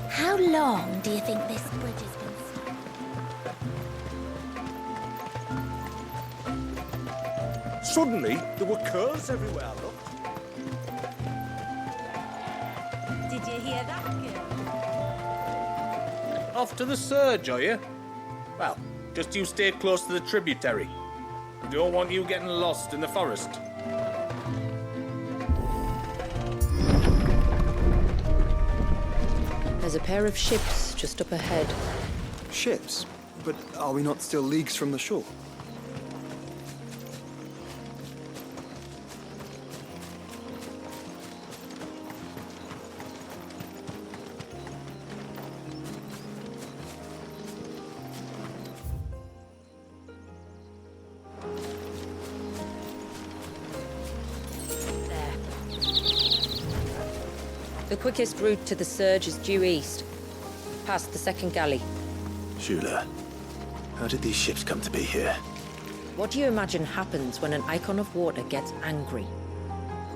How long do you think this bridge has been stuck? Suddenly, there were curves everywhere, look. Did you hear that, girl? Off to the surge, are you? Well, just you stay close to the tributary. We don't want you getting lost in the forest. There's a pair of ships just up ahead. Ships? But are we not still leagues from the shore? The quickest route to the surge is due east, past the second galley. Shula, how did these ships come to be here? What do you imagine happens when an icon of water gets angry?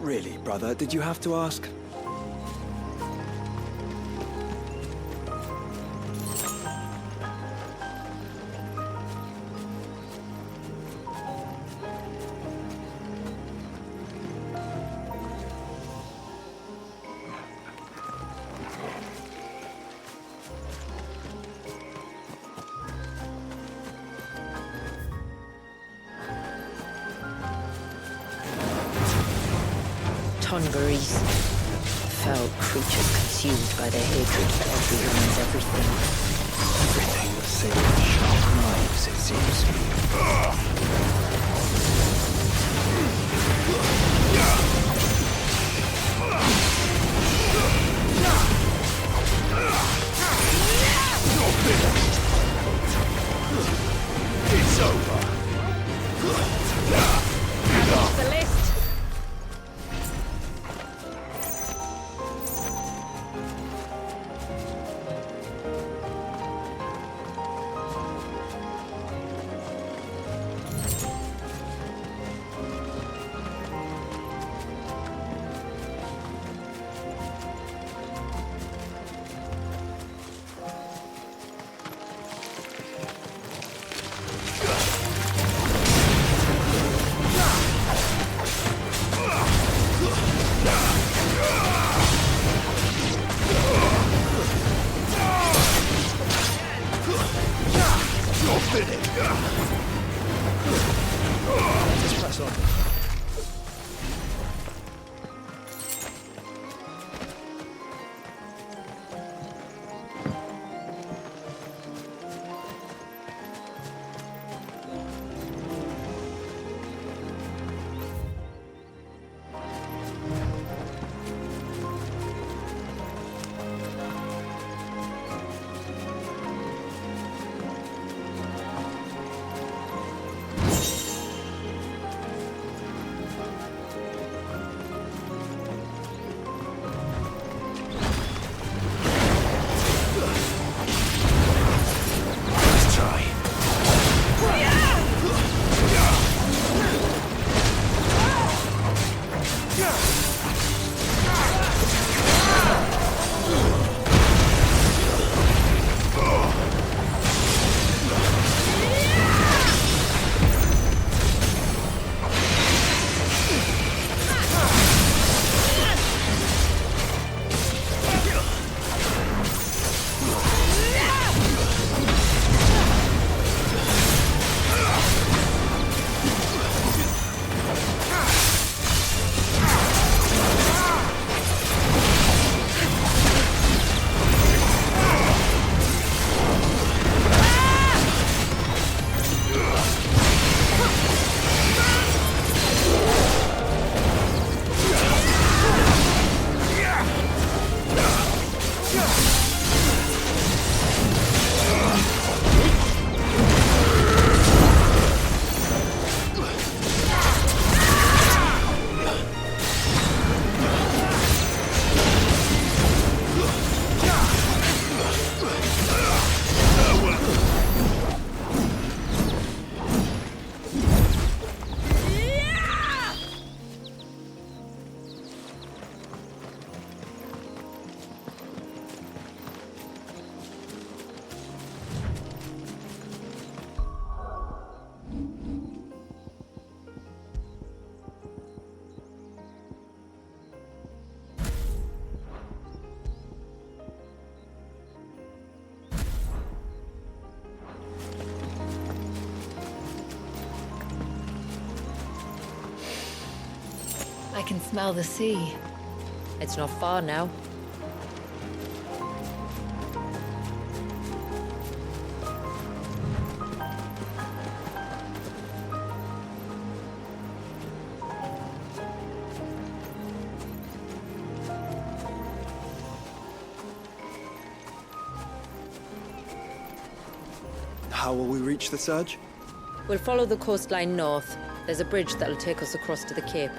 Really, brother, did you have to ask? Tongarees. Foul creatures consumed by their hatred for everyone and everything. Everything that seems sharp knives, it seems. You're finished. It's over. That's the list. Let's press on. I can smell the sea. It's not far now. How will we reach the surge? We'll follow the coastline north. There's a bridge that'll take us across to the cape.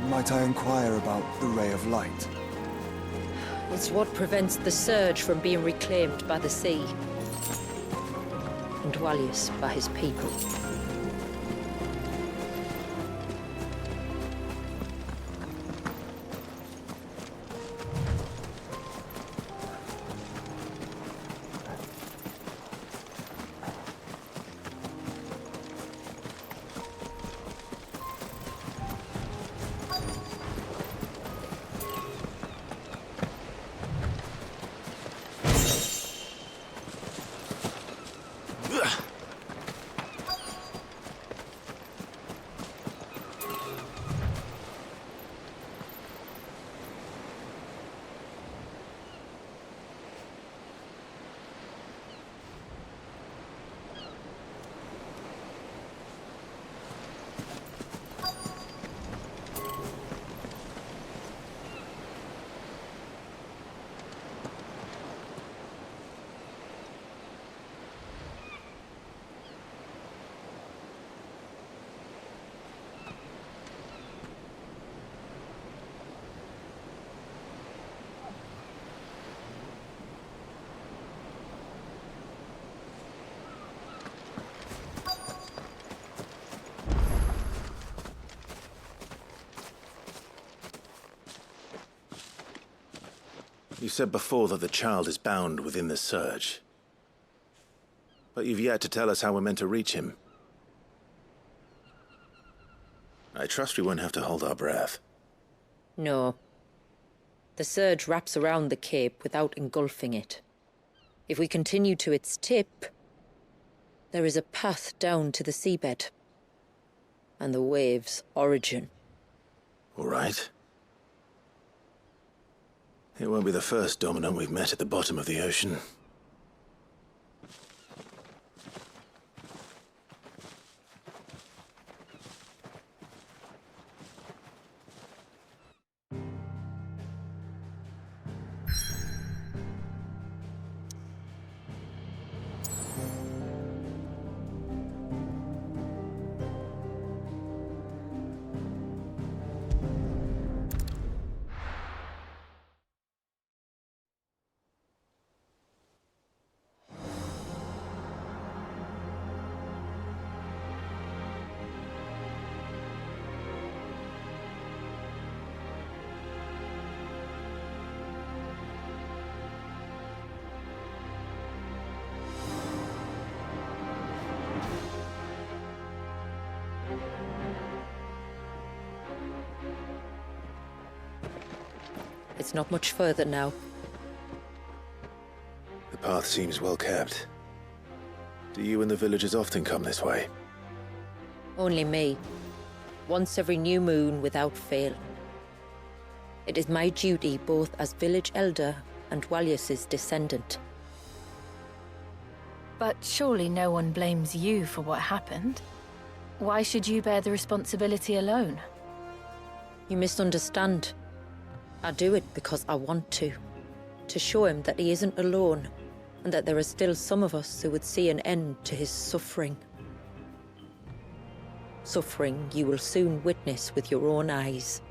Might I inquire about the ray of light? It's what prevents the surge from being reclaimed by the sea. And Dwalius by his people. You said before that the child is bound within the surge. But you've yet to tell us how we're meant to reach him. I trust we won't have to hold our breath. No. The surge wraps around the cape without engulfing it. If we continue to its tip, there is a path down to the seabed. And the wave's origin. All right. It won't be the first dominant we've met at the bottom of the ocean. It's not much further now. The path seems well kept. Do you and the villagers often come this way? Only me. Once every new moon without fail. It is my duty both as village elder and Dwalius's descendant. But surely no one blames you for what happened. Why should you bear the responsibility alone? You misunderstand. I do it because I want to. to show him that he isn't alone, and that there are still some of us who would see an end to his suffering. Suffering you will soon witness with your own eyes.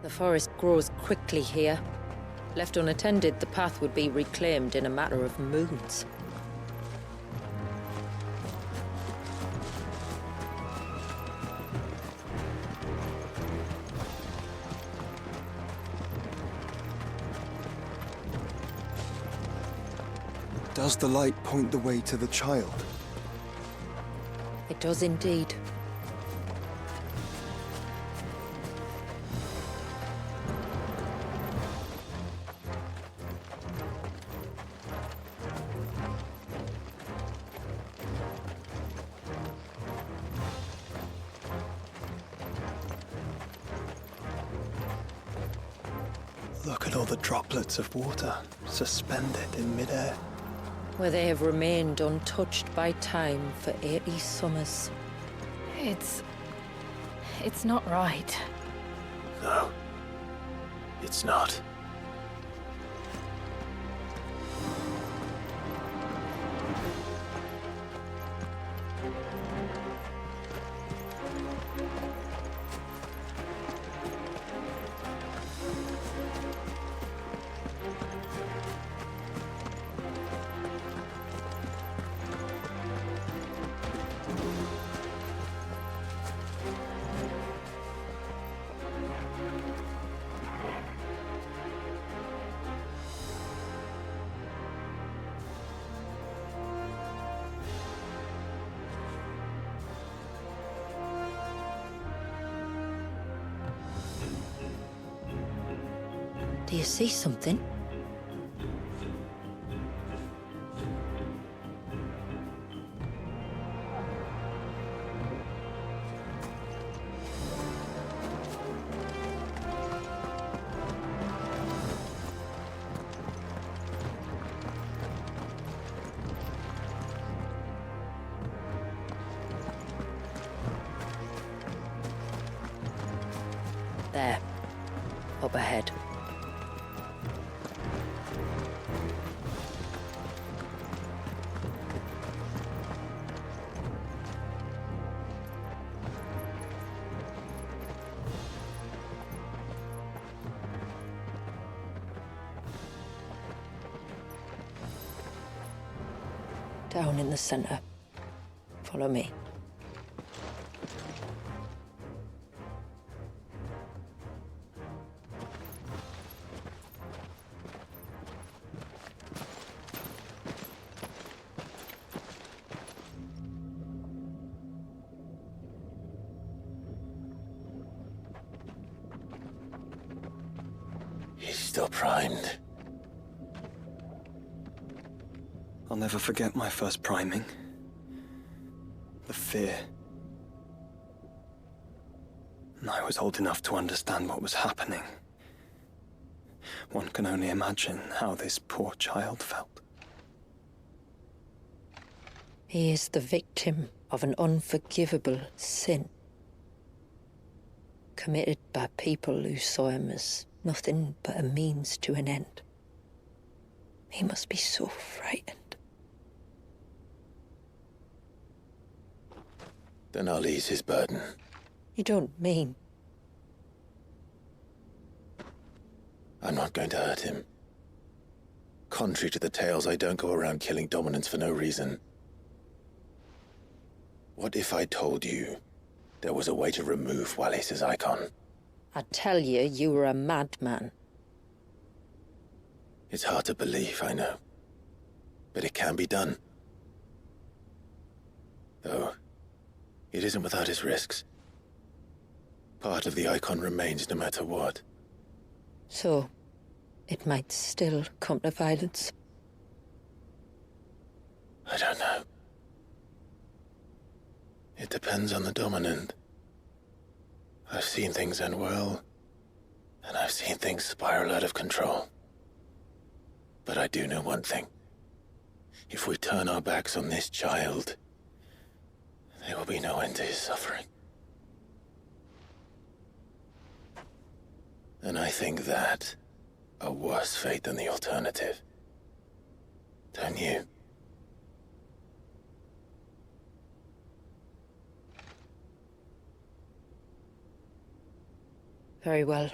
The forest grows quickly here. Left unattended, the path would be reclaimed in a matter of moons. Does the light point the way to the child? It does indeed. Look at all the droplets of water suspended in midair. Where they have remained untouched by time for 80 summers. It's not right. No. It's not. Do you see something? There, up ahead. Down in the center. Follow me. He's still primed. I'll never forget my first priming. The fear. And I was old enough to understand what was happening. One can only imagine how this poor child felt. He is the victim of an unforgivable sin, committed by people who saw him as nothing but a means to an end. He must be so frightened. Then I'll ease his burden. You don't mean? I'm not going to hurt him. Contrary to the tales, I don't go around killing dominants for no reason. What if I told you there was a way to remove Wallis's icon? I tell you, you were a madman. It's hard to believe, I know. But it can be done. Though, it isn't without its risks. Part of the icon remains no matter what. So, it might still come to violence. I don't know. It depends on the dominant. I've seen things end well, and I've seen things spiral out of control. But I do know one thing. If we turn our backs on this child, there will be no end to his suffering. And I think that a worse fate than the alternative. Don't you? Very well.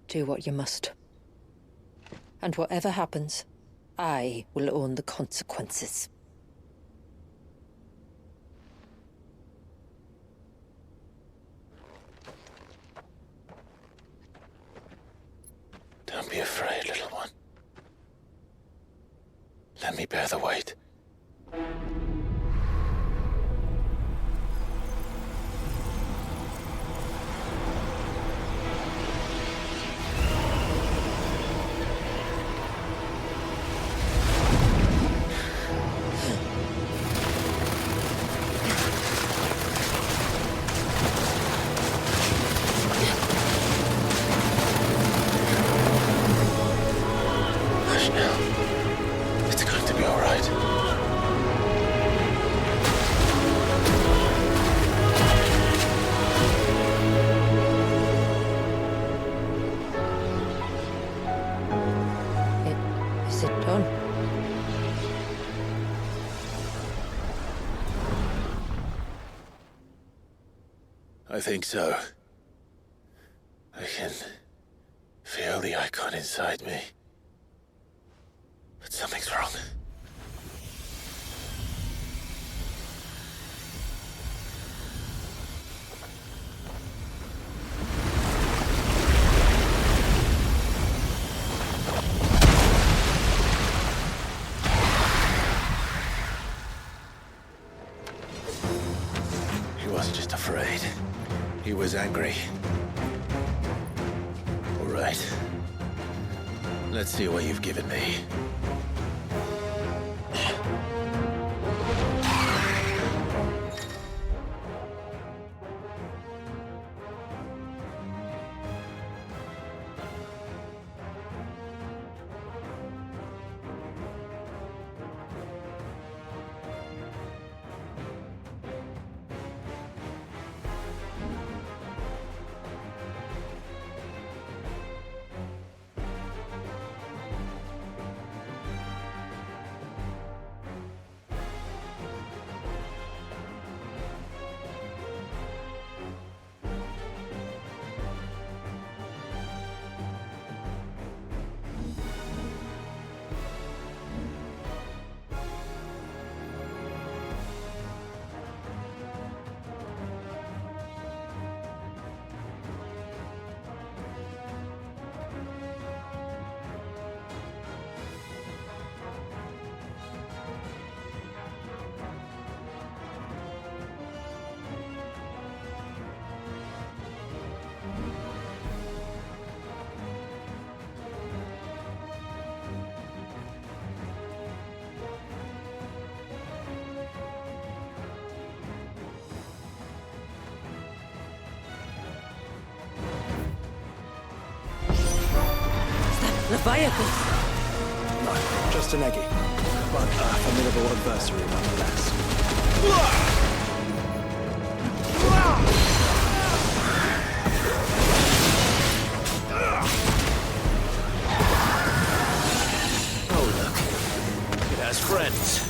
Do what you must. And whatever happens, I will own the consequences. Don't be afraid, little one. Let me bear the weight. Is it done? I think so. I can feel the icon inside me. But something's wrong. He wasn't just afraid. He was angry. All right. Let's see what you've given me. Leviathan! No, just an eggy. But a formidable adversary nonetheless. Oh, look. It has friends.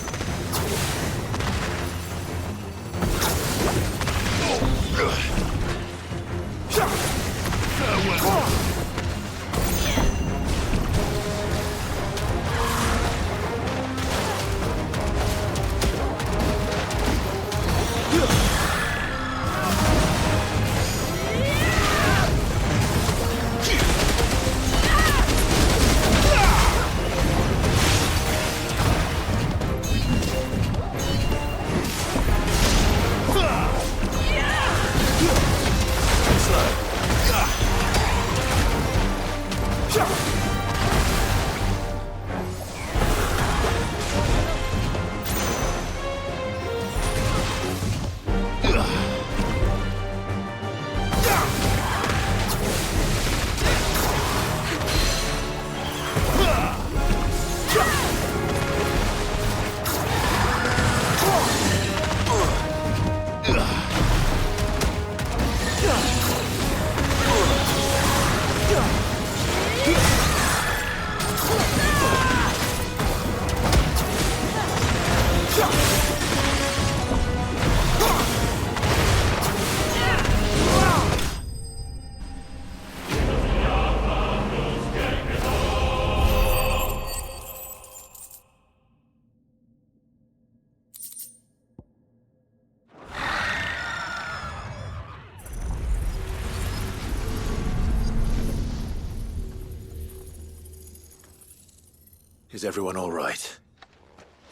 Is everyone all right?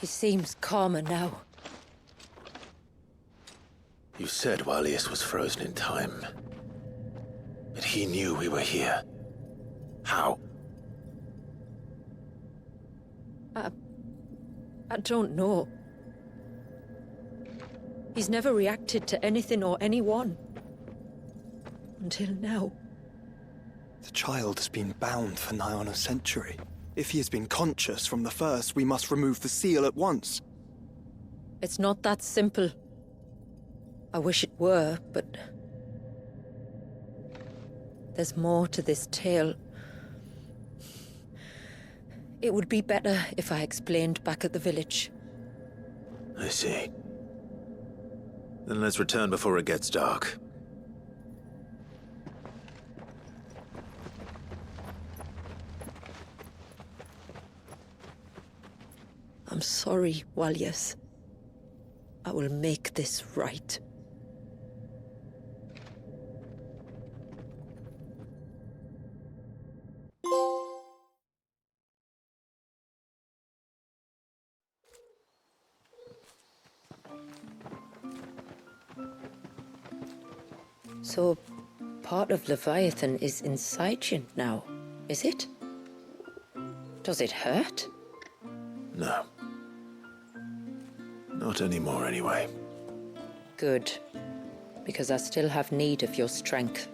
He seems calmer now. You said Walius was frozen in time. But he knew we were here. How? I don't know. He's never reacted to anything or anyone. Until now. The child has been bound for nigh on a century. If he has been conscious from the first, we must remove the seal at once. It's not that simple. I wish it were, but... there's more to this tale. It would be better if I explained back at the village. I see. Then let's return before it gets dark. I'm sorry, Walius. I will make this right. So, part of Leviathan is inside you now, is it? Does it hurt? No. Not anymore, anyway. Good. Because I still have need of your strength.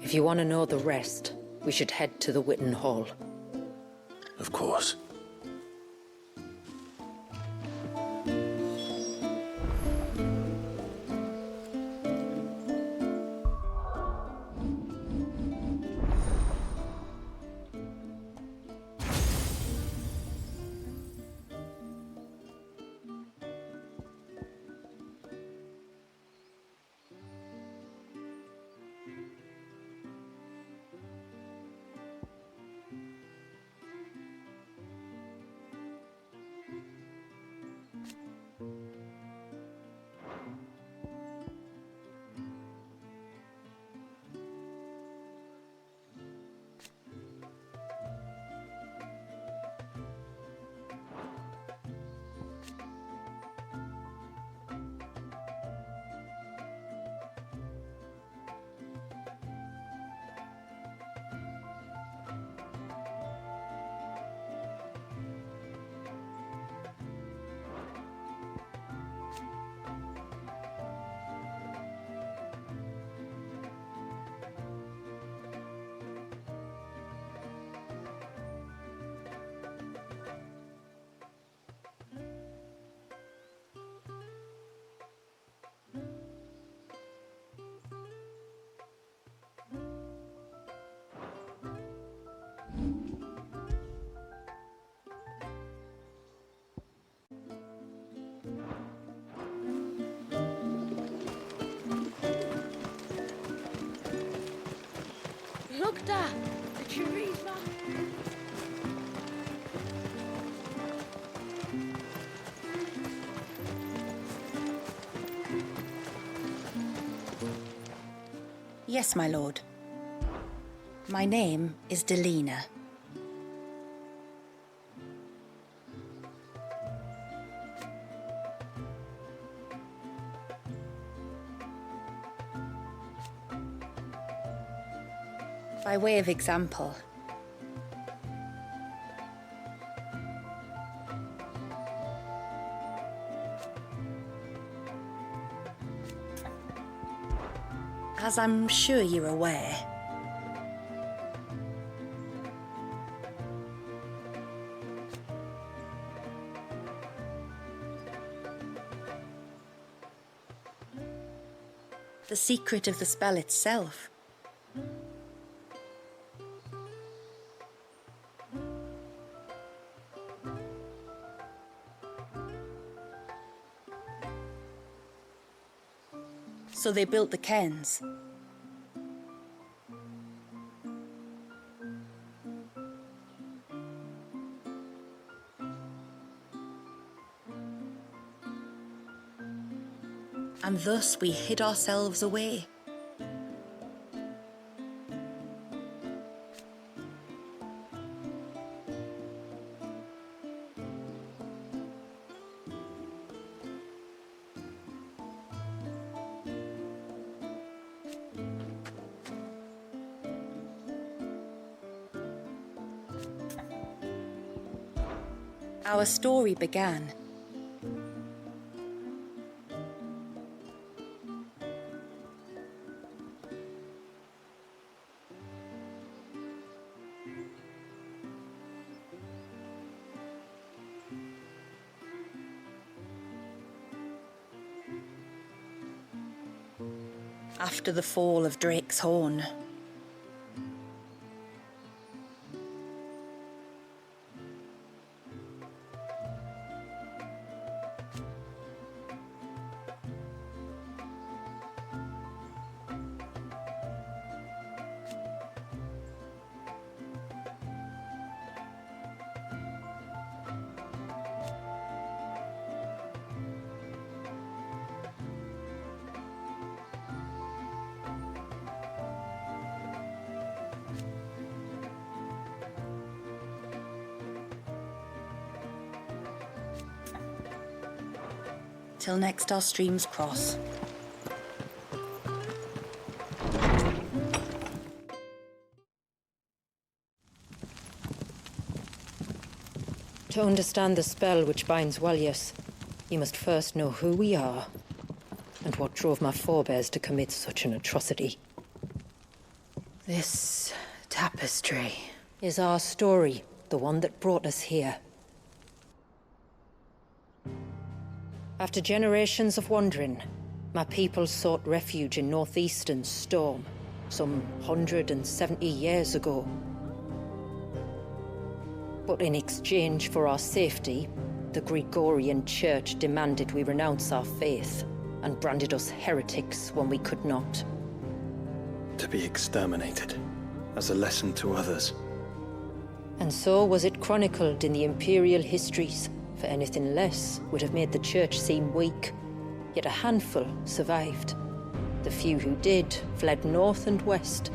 If you want to know the rest, we should head to the Witten Hall. Of course. Look, Dad! The trees are... Yes, my lord. My name is Delina. By way of example, as I'm sure you're aware, the secret of the spell itself so they built the cairns. And thus we hid ourselves away. Our story began. After the fall of Drake's Horn. Till next our streams cross. To understand the spell which binds Walyas, you must first know who we are, and what drove my forebears to commit such an atrocity. This tapestry is our story, the one that brought us here. After generations of wandering, my people sought refuge in northeastern Storm, some 170 years ago. But in exchange for our safety, the Gregorian Church demanded we renounce our faith and branded us heretics when we could not. To be exterminated, as a lesson to others. And so was it chronicled in the imperial histories, for anything less would have made the Church seem weak. Yet a handful survived. The few who did fled north and west,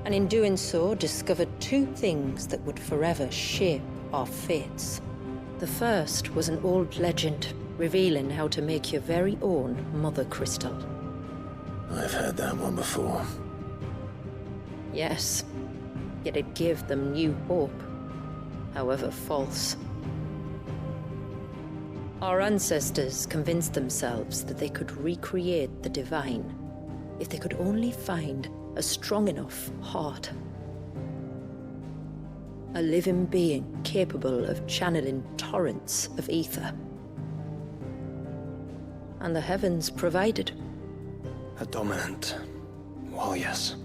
and in doing so discovered two things that would forever shape our fates. The first was an old legend, revealing how to make your very own Mother Crystal. I've heard that one before. Yes, yet it gave them new hope, however false. Our ancestors convinced themselves that they could recreate the divine if they could only find a strong enough heart. A living being capable of channeling torrents of ether. And the heavens provided. A dominant Walyas.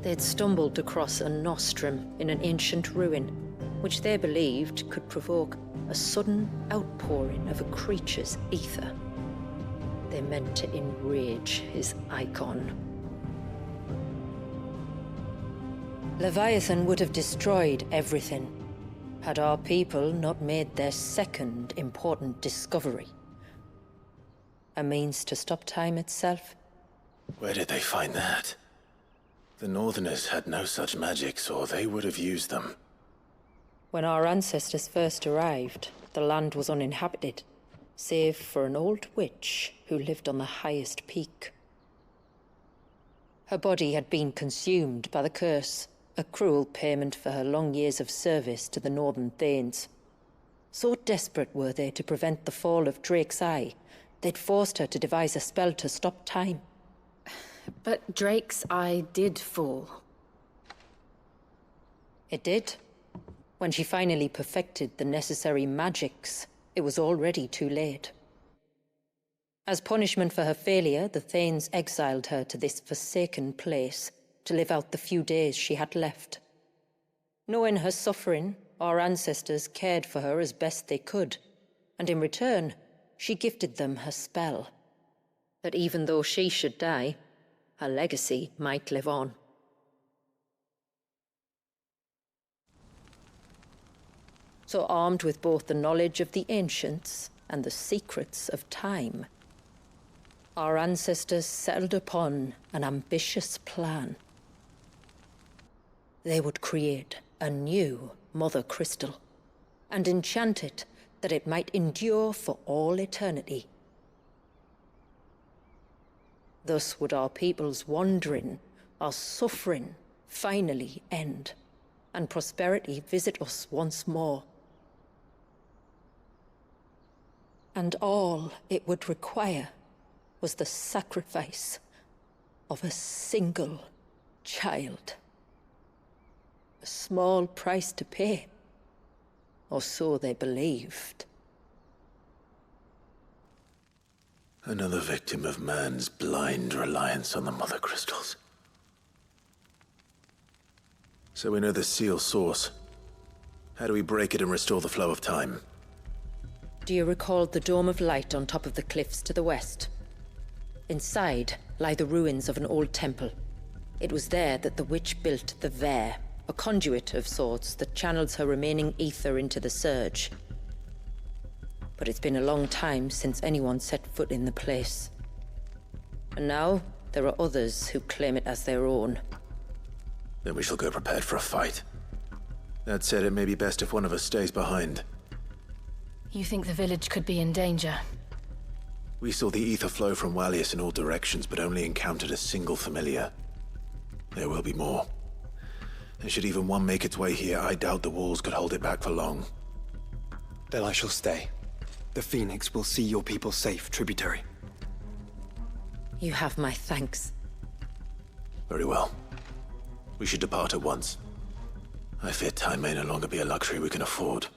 They'd stumbled across a nostrum in an ancient ruin, which they believed could provoke a sudden outpouring of a creature's ether. They meant to enrage his icon. Leviathan would have destroyed everything, had our people not made their second important discovery. A means to stop time itself. Where did they find that? The Northerners had no such magics, or they would have used them. When our ancestors first arrived, the land was uninhabited, save for an old witch who lived on the highest peak. Her body had been consumed by the curse, a cruel payment for her long years of service to the Northern Thanes. So desperate were they to prevent the fall of Drake's Eye, they'd forced her to devise a spell to stop time. But Drake's Eye did fall. It did. When she finally perfected the necessary magics, it was already too late. As punishment for her failure, the Thanes exiled her to this forsaken place to live out the few days she had left. Knowing her suffering, our ancestors cared for her as best they could, and in return, she gifted them her spell. That even though she should die, her legacy might live on. So armed with both the knowledge of the ancients and the secrets of time, our ancestors settled upon an ambitious plan. They would create a new Mother Crystal and enchant it that it might endure for all eternity. Thus would our people's wandering, our suffering, finally end, and prosperity visit us once more. And all it would require was the sacrifice of a single child. A small price to pay, or so they believed. Another victim of man's blind reliance on the Mother Crystals. So we know the seal's source. How do we break it and restore the flow of time? Do you recall the dome of light on top of the cliffs to the west? Inside lie the ruins of an old temple. It was there that the witch built the Vare, a conduit of sorts that channels her remaining ether into the surge. But it's been a long time since anyone set foot in the place. And now there are others who claim it as their own. Then we shall go prepared for a fight. That said, it may be best if one of us stays behind. You think the village could be in danger? We saw the ether flow from Wallius in all directions, but only encountered a single familiar. There will be more. And should even one make its way here, I doubt the walls could hold it back for long. Then I shall stay. The Phoenix will see your people safe, tributary. You have my thanks. Very well. We should depart at once. I fear time may no longer be a luxury we can afford.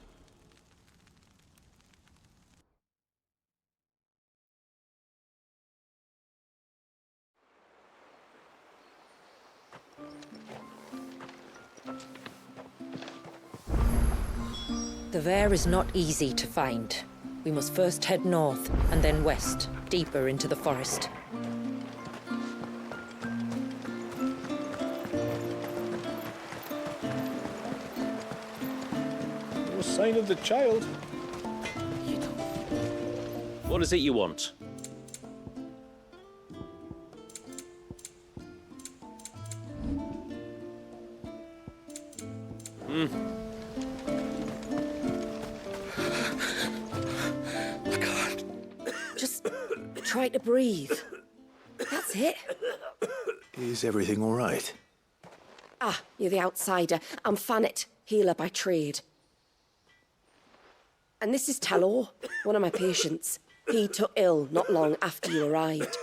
The Vare is not easy to find. We must first head north, and then west, deeper into the forest. No sign of the child. What is it you want? Just try to breathe. That's it. Is everything all right? Ah, you're the outsider. I'm Fannet, healer by trade. And this is Talor, one of my patients. He took ill not long after you arrived.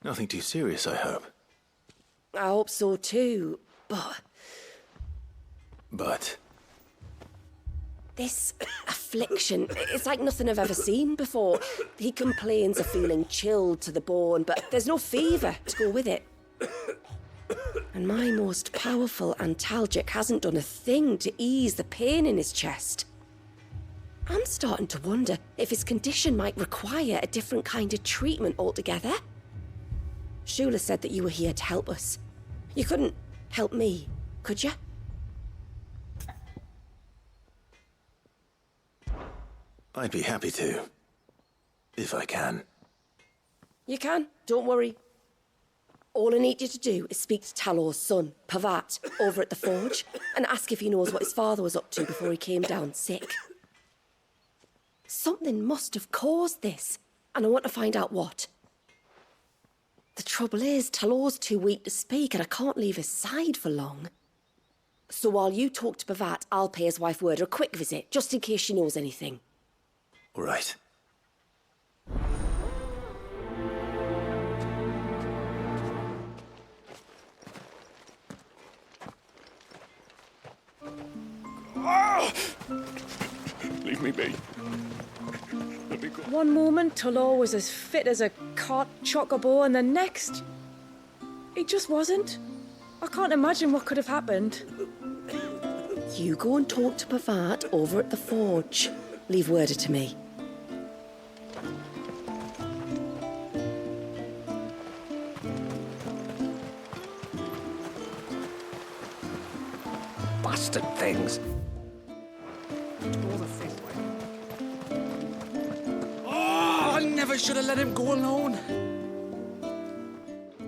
Nothing too serious, I hope. I hope so too, but... But? This affliction, it's like nothing I've ever seen before. He complains of feeling chilled to the bone, but there's no fever to go with it. And my most powerful antalgic hasn't done a thing to ease the pain in his chest. I'm starting to wonder if his condition might require a different kind of treatment altogether. Shula said that you were here to help us. You couldn't help me, could you? I'd be happy to. If I can. You can, don't worry. All I need you to do is speak to Talor's son, Pavat, over at the forge, and ask if he knows what his father was up to before he came down sick. Something must have caused this, and I want to find out what. The trouble is, Talor's too weak to speak, and I can't leave his side for long. So while you talk to Pavat, I'll pay his wife word a quick visit, just in case she knows anything. All right. Leave me be. Let me go. One moment, Talor was as fit as a caught chocobo, and the next, he just wasn't. I can't imagine what could have happened. You go and talk to Pavat over at the forge. Leave word to me. Bastard things. Oh, I never should have let him go alone.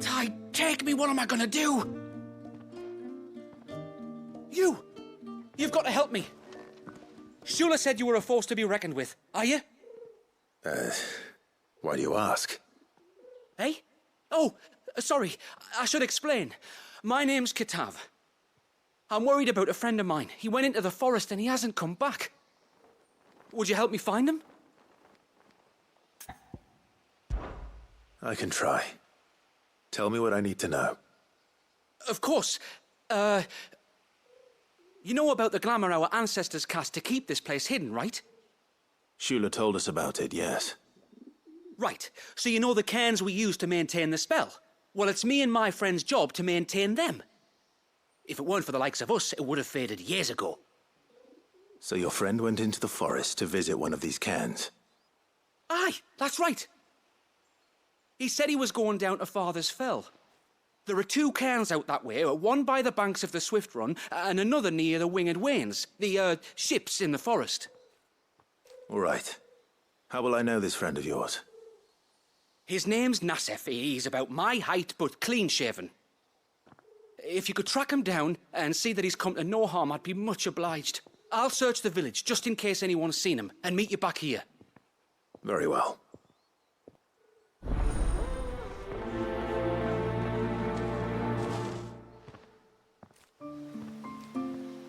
Ty, take me. What am I gonna do? You've got to help me. Shula said you were a force to be reckoned with. Are you? Why do you ask? Eh? Oh, sorry. I should explain. My name's Kitav. I'm worried about a friend of mine. He went into the forest and he hasn't come back. Would you help me find him? I can try. Tell me what I need to know. Of course. You know about the glamour our ancestors cast to keep this place hidden, right? Shula told us about it, yes. Right. So you know the cairns we use to maintain the spell? Well, it's me and my friend's job to maintain them. If it weren't for the likes of us, it would have faded years ago. So your friend went into the forest to visit one of these cairns? Aye, that's right. He said he was going down to Father's Fell. There are 2 cairns out that way, one by the banks of the Swift Run, and another near the Winged Wains, the ships in the forest. All right. How will I know this friend of yours? His name's Nassef. He's about my height, but clean-shaven. If you could track him down and see that he's come to no harm, I'd be much obliged. I'll search the village, just in case anyone's seen him, and meet you back here. Very well.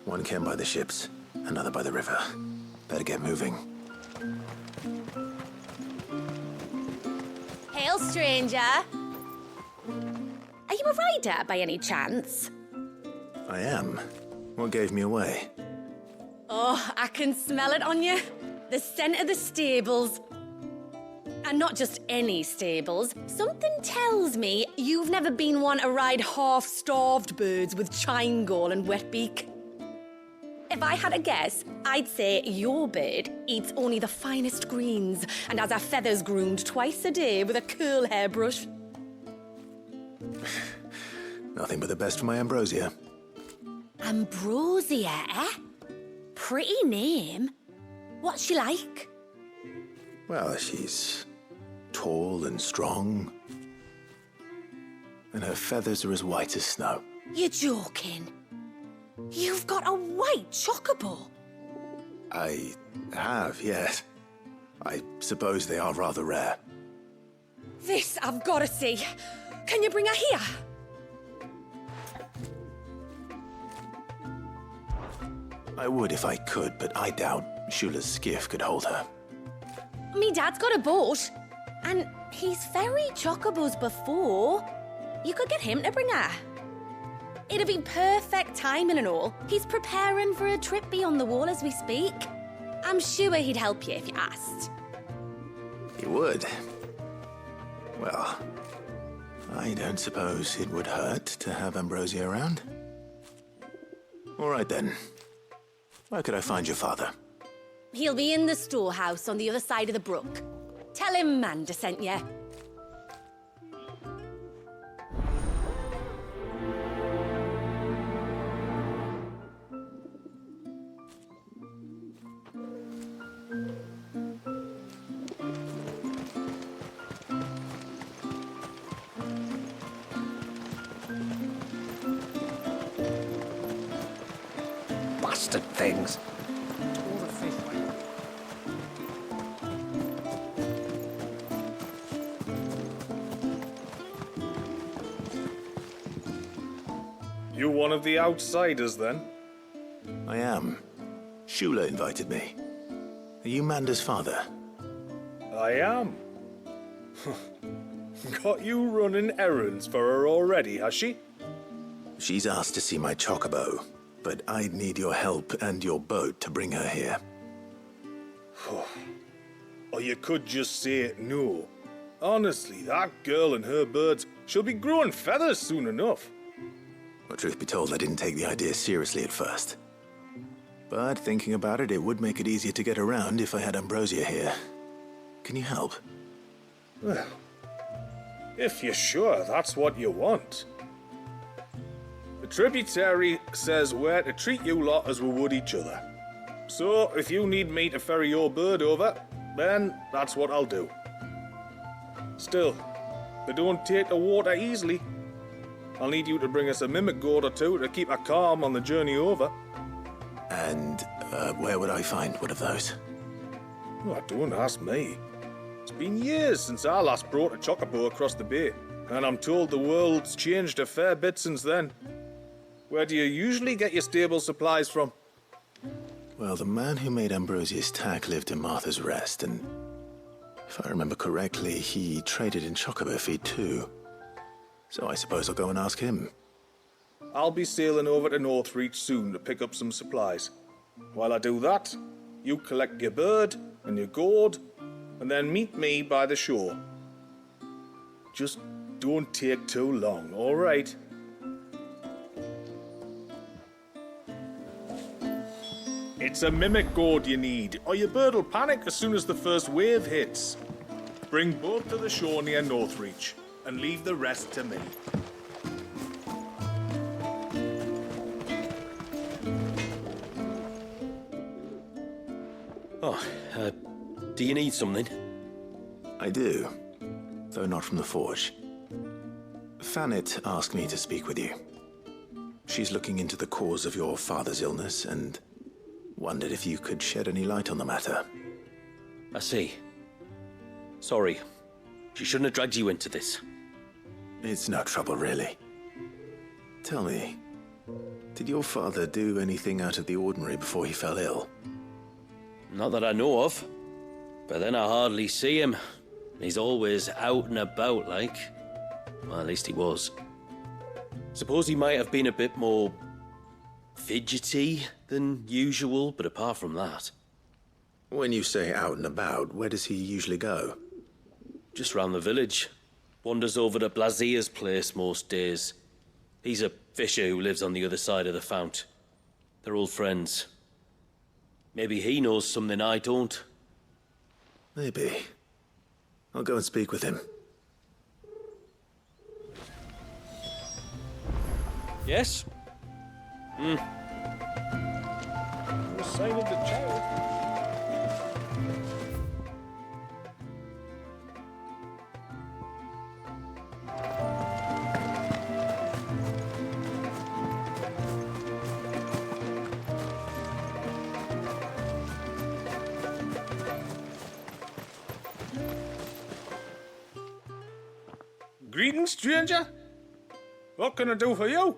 One cairn by the ships, another by the river. Better get moving. Hail, stranger. Are you a rider by any chance? I am. What gave me away? Oh, I can smell it on you. The scent of the stables. And not just any stables. Something tells me you've never been one to ride half-starved birds with chine gall and wet beak. If I had a guess, I'd say your bird eats only the finest greens and has her feathers groomed twice a day with a curl hairbrush. Nothing but the best for my Ambrosia. Ambrosia, eh? Pretty name. What's she like? Well, she's tall and strong. And her feathers are as white as snow. You're joking. You've got a white chocobo. I have, yes. I suppose they are rather rare. This I've got to see. Can you bring her here? I would if I could, but I doubt Shula's skiff could hold her. Me dad's got a boat. And he's ferried chocobos before. You could get him to bring her. It'd be perfect timing and all. He's preparing for a trip beyond the wall as we speak. I'm sure he'd help you if you asked. He would. Well, I don't suppose it would hurt to have Ambrosia around. All right then. Where could I find your father? He'll be in the storehouse on the other side of the brook. Tell him Manda sent you. Bastard things. You one of the outsiders, then? I am. Shula invited me. Are you Manda's father? I am. Got you running errands for her already, has she? She's asked to see my chocobo, but I'd need your help and your boat to bring her here. Or you could just say no. Honestly, that girl and her birds, she'll be growing feathers soon enough. Well, truth be told, I didn't take the idea seriously at first. But thinking about it, it would make it easier to get around if I had Ambrosia here. Can you help? Well, if you're sure that's what you want. The tributary says we're to treat you lot as we would each other. So, if you need me to ferry your bird over, then that's what I'll do. Still, they don't take the water easily. I'll need you to bring us a mimic gourd or two to keep her calm on the journey over. And where would I find one of those? Oh, don't ask me. It's been years since I last brought a chocobo across the bay, and I'm told the world's changed a fair bit since then. Where do you usually get your stable supplies from? Well, the man who made Ambrosia's tack lived in Martha's Rest, and If I remember correctly, he traded in chocobo feed too. So I suppose I'll go and ask him. I'll be sailing over to Northreach soon to pick up some supplies. While I do that, you collect your bird and your gourd, and then meet me by the shore. Just don't take too long, all right? It's a mimic gourd you need, or your bird will panic as soon as the first wave hits. Bring both to the shore near Northreach, and leave the rest to me. Oh, do you need something? I do, though not from the forge. Fanit asked me to speak with you. She's looking into the cause of your father's illness and wondered if you could shed any light on the matter. I see. Sorry. She shouldn't have dragged you into this. It's no trouble, really. Tell me, did your father do anything out of the ordinary before he fell ill? Not that I know of. But then I hardly see him. He's always out and about, like. Well, at least he was. Suppose he might have been a bit more fidgety than usual, but apart from that... When you say out and about, where does he usually go? Just round the village. Wanders over to Blazier's place most days. He's a fisher who lives on the other side of the fount. They're old friends. Maybe he knows something I don't. Maybe. I'll go and speak with him. Yes? The sign of the child. Greetings, stranger. What can I do for you?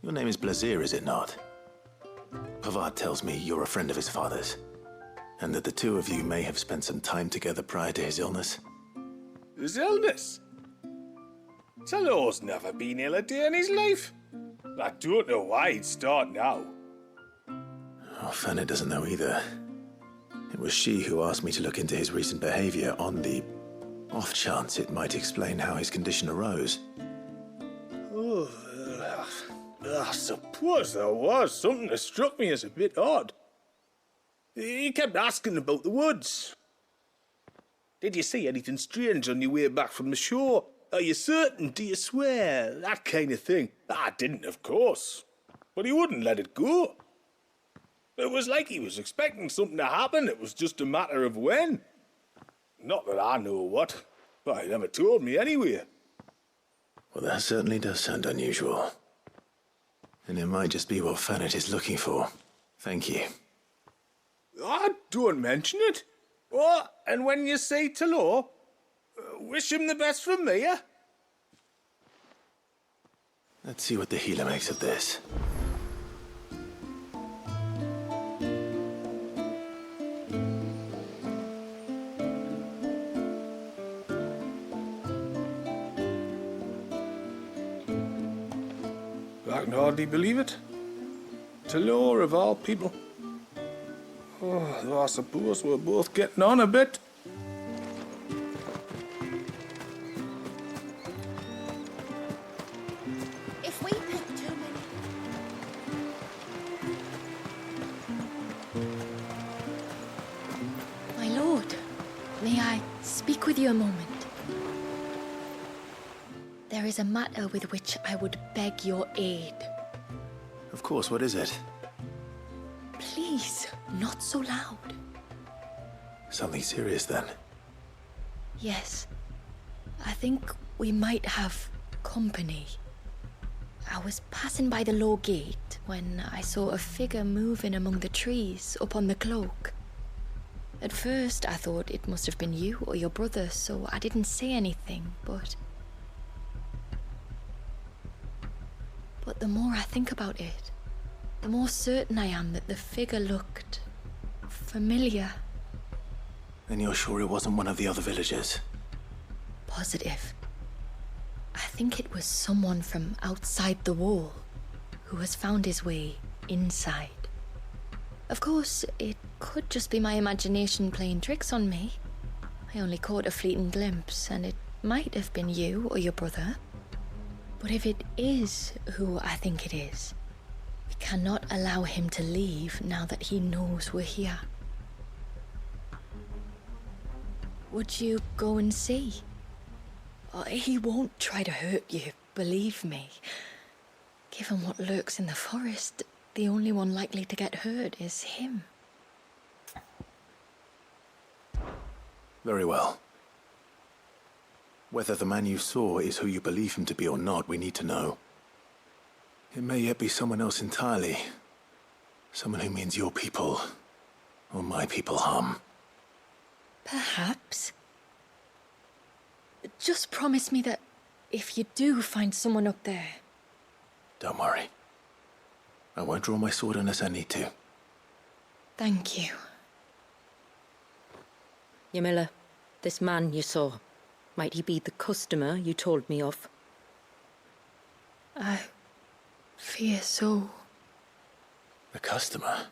Your name is Blazier, is it not? Pavad tells me you're a friend of his father's, and that the two of you may have spent some time together prior to his illness. His illness? Talor's never been ill a day in his life. I don't know why he'd start now. Oh, Fanny doesn't know either. It was she who asked me to look into his recent behavior on the off chance it might explain how his condition arose. Oh, I suppose there was something that struck me as a bit odd. He kept asking about the woods. Did you see anything strange on your way back from the shore? Are you certain? Do you swear? That kind of thing. I didn't, of course. But he wouldn't let it go. It was like he was expecting something to happen. It was just a matter of when. Not that I know what. But he never told me anyway. Well, that certainly does sound unusual. And it might just be what Fanit is looking for. Thank you. I don't mention it. Oh, and when you say Talor, wish him the best from me, eh? Let's see what the healer makes of this. I can hardly believe it. Talor of all people. Oh, though I suppose we're both getting on a bit. If we pick too many... My lord, may I speak with you a moment? There is a matter with which I would beg your aid. Of course, what is it? Please, not so loud. Something serious, then? Yes. I think we might have company. I was passing by the low gate when I saw a figure moving among the trees up on the cloak. At first, I thought it must have been you or your brother, so I didn't say anything, But the more I think about it, the more certain I am that the figure looked familiar. And you're sure it wasn't one of the other villagers? Positive. I think it was someone from outside the wall who has found his way inside. Of course, it could just be my imagination playing tricks on me. I only caught a fleeting glimpse, and it might have been you or your brother. But if it is who I think it is, we cannot allow him to leave now that he knows we're here. Would you go and see? He won't try to hurt you, believe me. Given what lurks in the forest, the only one likely to get hurt is him. Very well. Whether the man you saw is who you believe him to be or not, we need to know. It may yet be someone else entirely. Someone who means your people, or my people, harm. Perhaps. Just promise me that if you do find someone up there... Don't worry. I won't draw my sword unless I need to. Thank you. Yamila, this man you saw, might he be the customer you told me of? I fear so. The customer?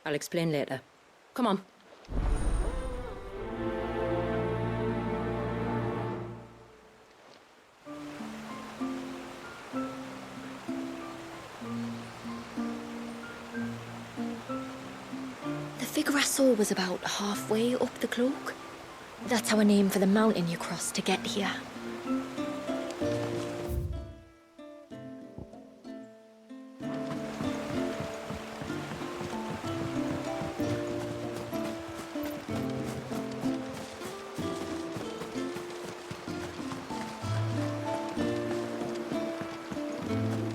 I'll explain later. Come on. The figure I saw was about halfway up the cloak. That's our name for the mountain you crossed to get here.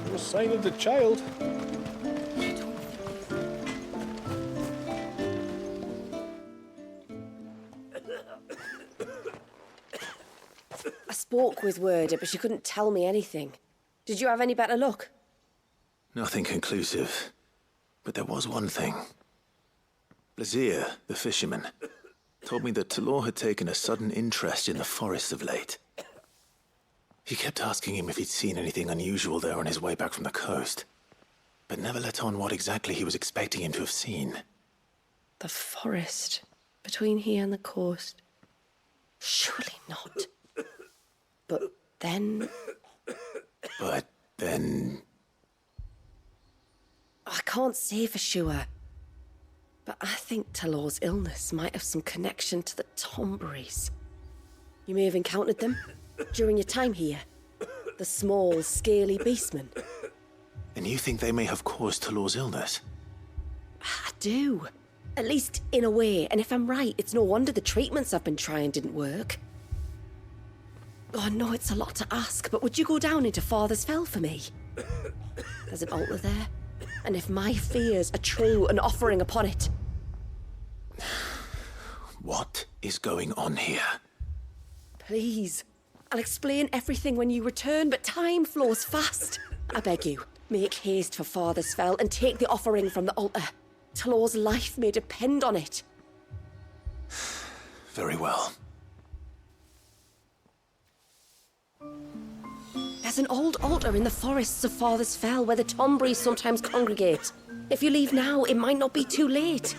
No sign of the child. I spoke with Werder, but she couldn't tell me anything. Did you have any better luck? Nothing conclusive. But there was one thing. Blazier, the fisherman, told me that Talor had taken a sudden interest in the forest of late. He kept asking him if he'd seen anything unusual there on his way back from the coast, but never let on what exactly he was expecting him to have seen. The forest between here and the coast. Surely not. But then... I can't say for sure. But I think Talor's illness might have some connection to the Tomberries. You may have encountered them during your time here. The small, scaly beastmen. And you think they may have caused Talor's illness? I do. At least in a way. And if I'm right, it's no wonder the treatments I've been trying didn't work. Oh, I know it's a lot to ask, but would you go down into Father's Fell for me? There's an altar there. And if my fears are true, an offering upon it. What is going on here? Please. I'll explain everything when you return, but time flows fast. I beg you, make haste for Father's Fell and take the offering from the altar. Talor's life may depend on it. Very well. There's an old altar in the forests of Father's Fell where the Tomberries sometimes congregate. If you leave now, it might not be too late.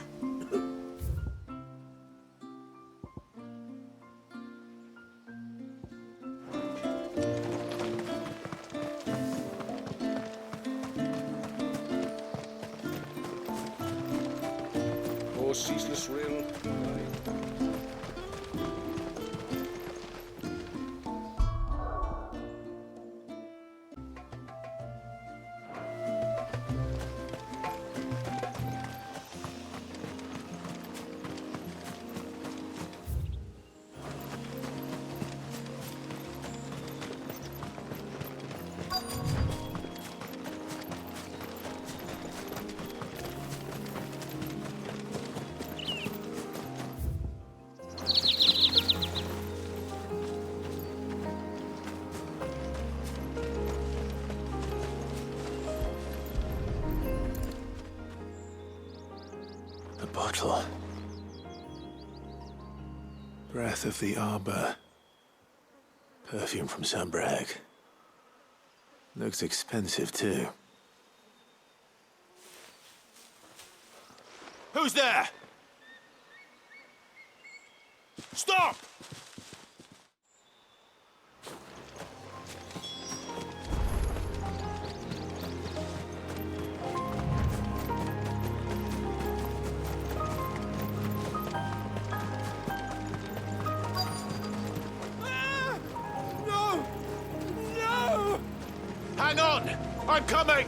Oh, ceaseless rail. A bottle. Breath of the arbor. Perfume from Sunbrag. Looks expensive, too. Who's there? Stop! No! No! Hang on! I'm coming!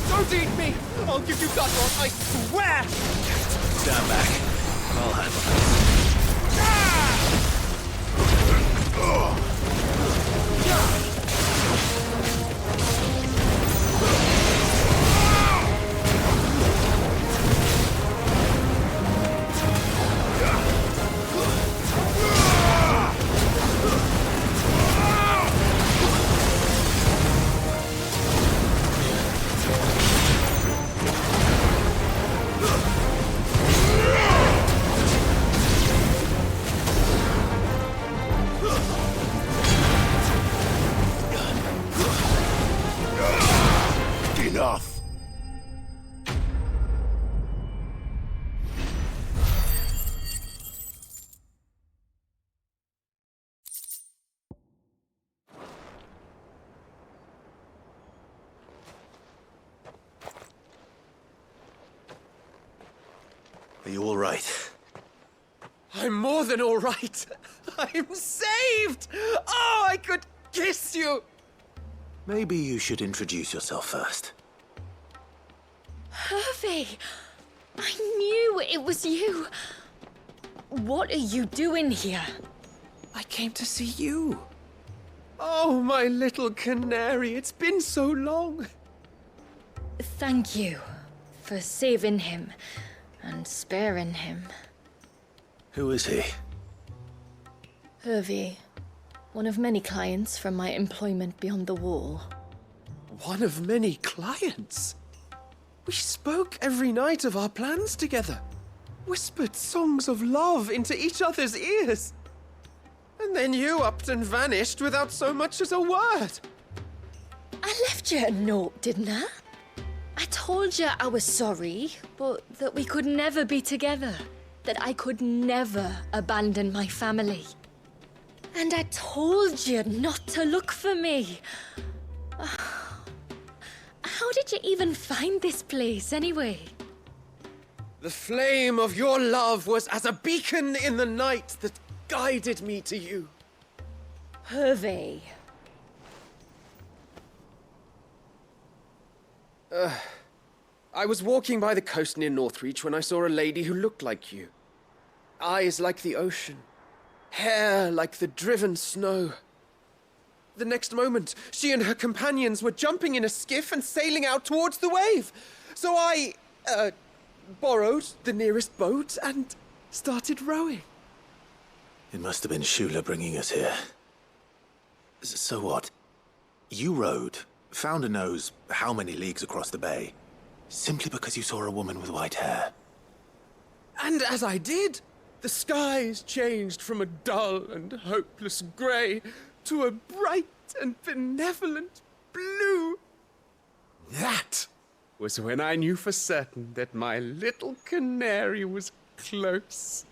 Don't eat me! I'll give you that one, I swear! Stand back. I'll handle this. Enough! Are you all right? I'm more than all right. I'm saved! Oh, I could kiss you! Maybe you should introduce yourself first. Hervey! I knew it was you. What are you doing here? I came to see you. Oh, my little canary, it's been so long. Thank you for saving him and sparing him. Who is he? Hervey, one of many clients from my employment beyond the wall. One of many clients? We spoke every night of our plans together. Whispered songs of love into each other's ears. And then you upped and vanished without so much as a word. I left you a note, didn't I? I told you I was sorry, but that we could never be together. That I could never abandon my family. And I told you not to look for me. How did you even find this place, anyway? The flame of your love was as a beacon in the night that guided me to you. Hervey. I was walking by the coast near Northreach when I saw a lady who looked like you. Eyes like the ocean. Hair like the driven snow. The next moment, she and her companions were jumping in a skiff and sailing out towards the wave. So I, borrowed the nearest boat and started rowing. It must have been Shula bringing us here. So what? You rowed, found a nose how many leagues across the bay, simply because you saw a woman with white hair. And as I did, the skies changed from a dull and hopeless grey to a bright and benevolent blue. That was when I knew for certain that my little canary was close.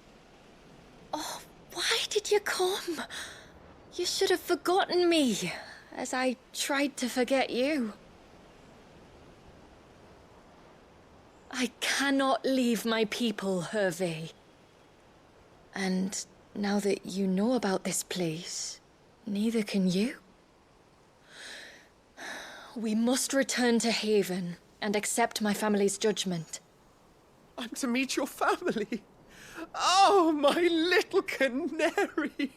Oh, why did you come? You should have forgotten me, as I tried to forget you. I cannot leave my people, Hervey. And now that you know about this place, neither can you. We must return to Haven and accept my family's judgment. I'm to meet your family. Oh, my little canary.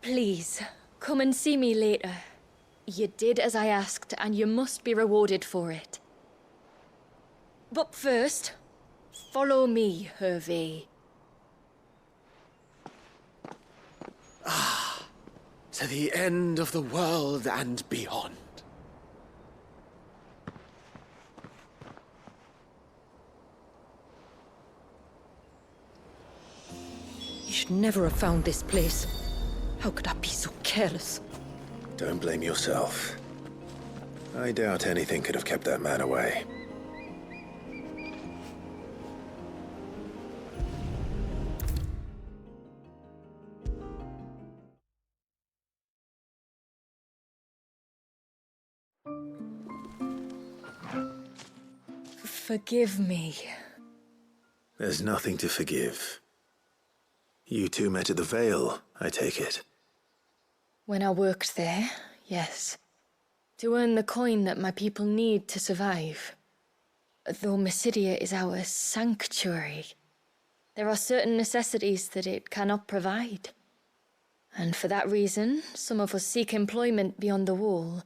Please, come and see me later. You did as I asked, and you must be rewarded for it. But first, follow me, Hervey. to the end of the world and beyond. You should never have found this place. How could I be so careless? Don't blame yourself. I doubt anything could have kept that man away. Forgive me. There's nothing to forgive. You two met at the Vale, I take it. When I worked there, yes. To earn the coin that my people need to survive. Though Mysidia is our sanctuary, there are certain necessities that it cannot provide. And for that reason, some of us seek employment beyond the wall.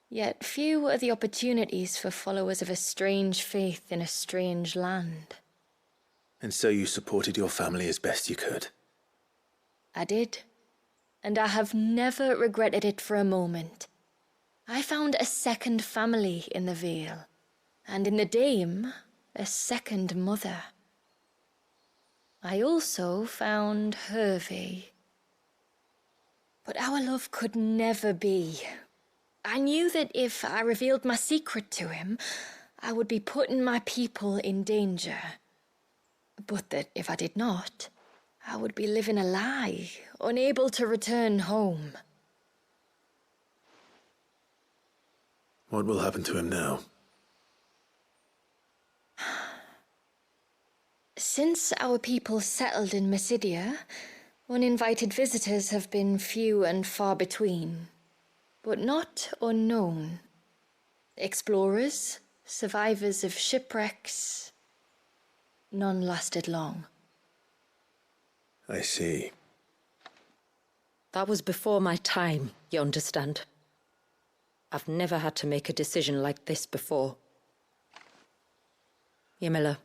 Yet few are the opportunities for followers of a strange faith in a strange land. And so you supported your family as best you could? I did. And I have never regretted it for a moment. I found a second family in the Vale, and in the Dame, a second mother. I also found Hervey. But our love could never be. I knew that if I revealed my secret to him, I would be putting my people in danger. But that if I did not, I would be living a lie, unable to return home. What will happen to him now? Since our people settled in Mysidia, uninvited visitors have been few and far between. But not unknown. Explorers, survivors of shipwrecks. None lasted long. I see. That was before my time, you understand? I've never had to make a decision like this before. Ymila,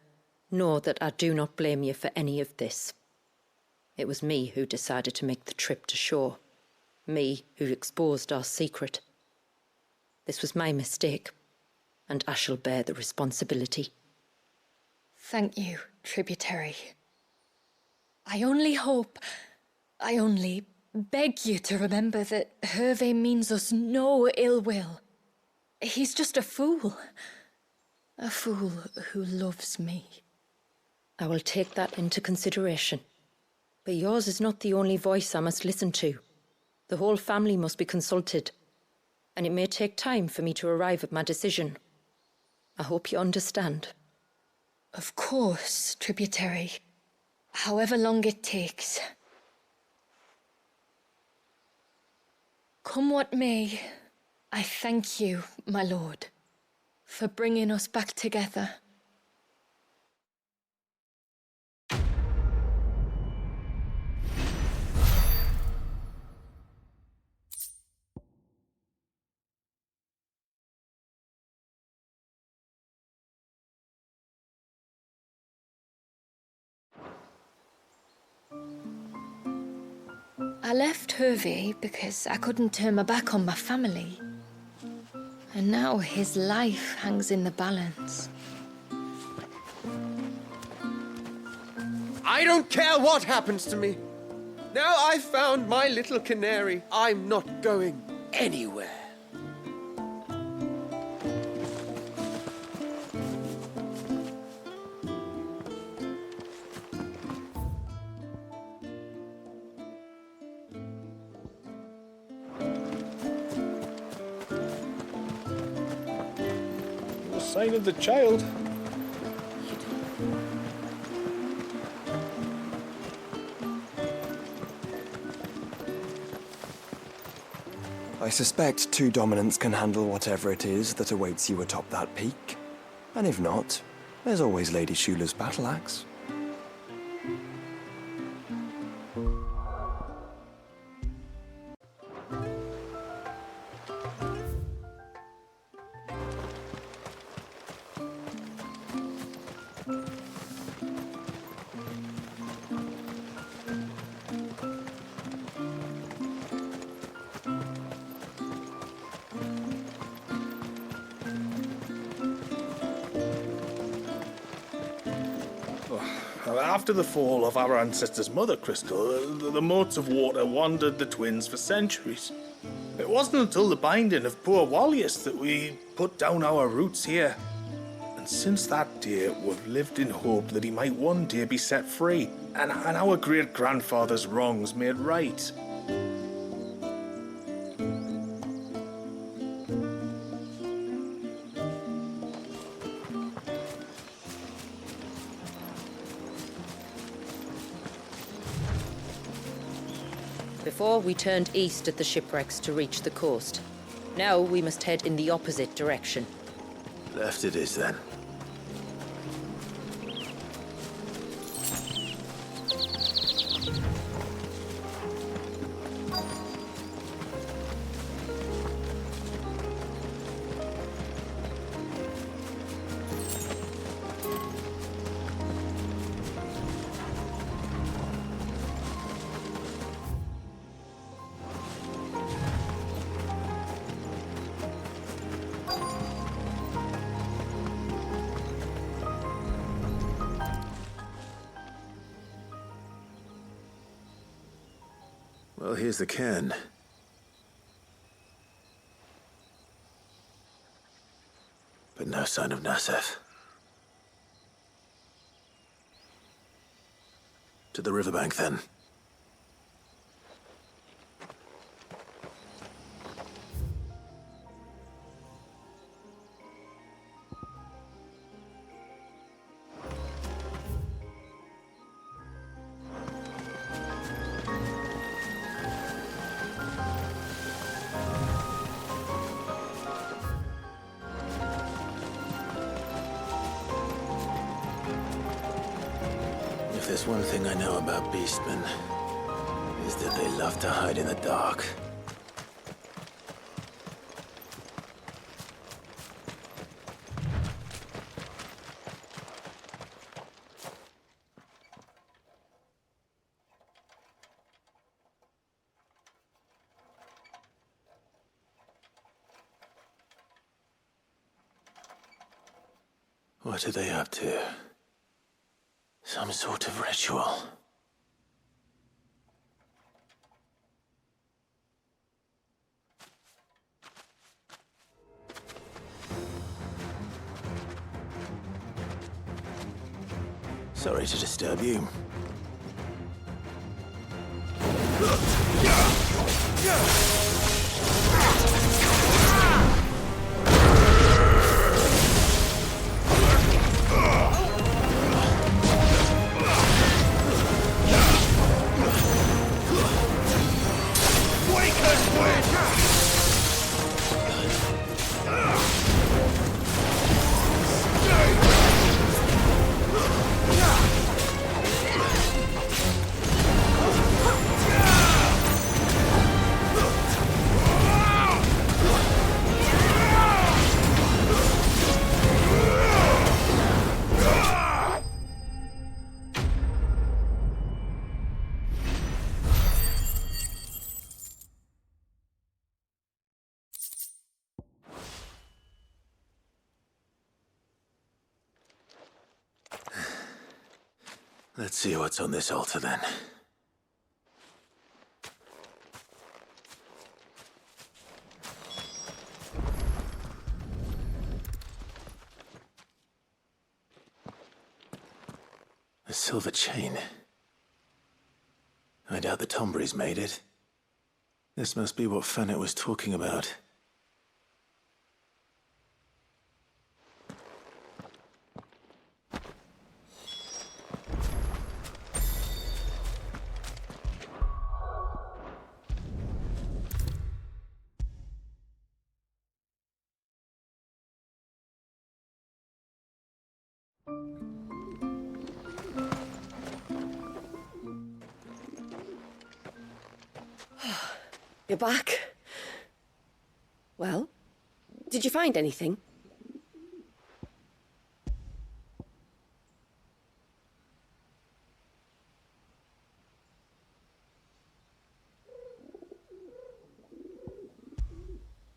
know that I do not blame you for any of this. It was me who decided to make the trip to shore. Me who exposed our secret. This was my mistake, and I shall bear the responsibility. Thank you, tributary. I only beg you to remember that Hervey means us no ill will. He's just a fool. A fool who loves me. I will take that into consideration. But yours is not the only voice I must listen to. The whole family must be consulted, and it may take time for me to arrive at my decision. I hope you understand. Of course, tributary. However long it takes. Come what may, I thank you, my lord, for bringing us back together. I left Hervey because I couldn't turn my back on my family. And now his life hangs in the balance. I don't care what happens to me. Now I've found my little canary, I'm not going anywhere. No sign of the child. I suspect two dominants can handle whatever it is that awaits you atop that peak. And if not, there's always Lady Shula's battle axe. after the fall of our ancestor's mother crystal, the motes of water wandered the twins for centuries. It wasn't until the binding of poor Wallius that we put down our roots here. And since that day, we've lived in hope that he might one day be set free, and our great-grandfather's wrongs made right. Before, we turned east at the shipwrecks to reach the coast. Now we must head in the opposite direction. Left it is, then. Well, here's the cairn. But no sign of Nassef. To the riverbank, then. If there's one thing I know about beastmen, is that they love to hide in the dark. What are they up to? Some sort of ritual. Sorry to disturb you. Let's see what's on this altar, then. A silver chain. I doubt the Tombries made it. This must be what Fennec was talking about. You're back. Well, did you find anything?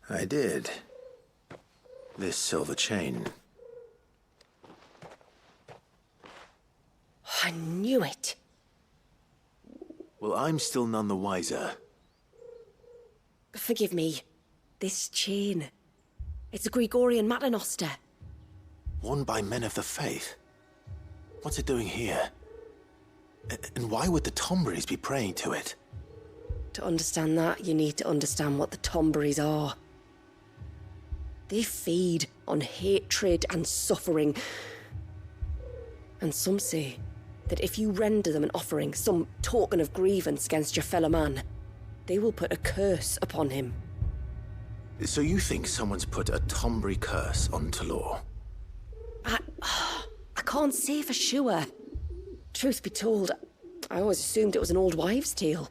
I did. This silver chain. I knew it. Well, I'm still none the wiser. Forgive me. This chain. It's a Gregorian Maternoster. Worn by men of the faith. What's it doing here? And why would the Tomberries be praying to it? To understand that, you need to understand what the Tomberries are. They feed on hatred and suffering. And some say that if you render them an offering, some token of grievance against your fellow man, they will put a curse upon him. So you think someone's put a Tomberry curse on Talor? I can't say for sure. Truth be told, I always assumed it was an old wives' tale.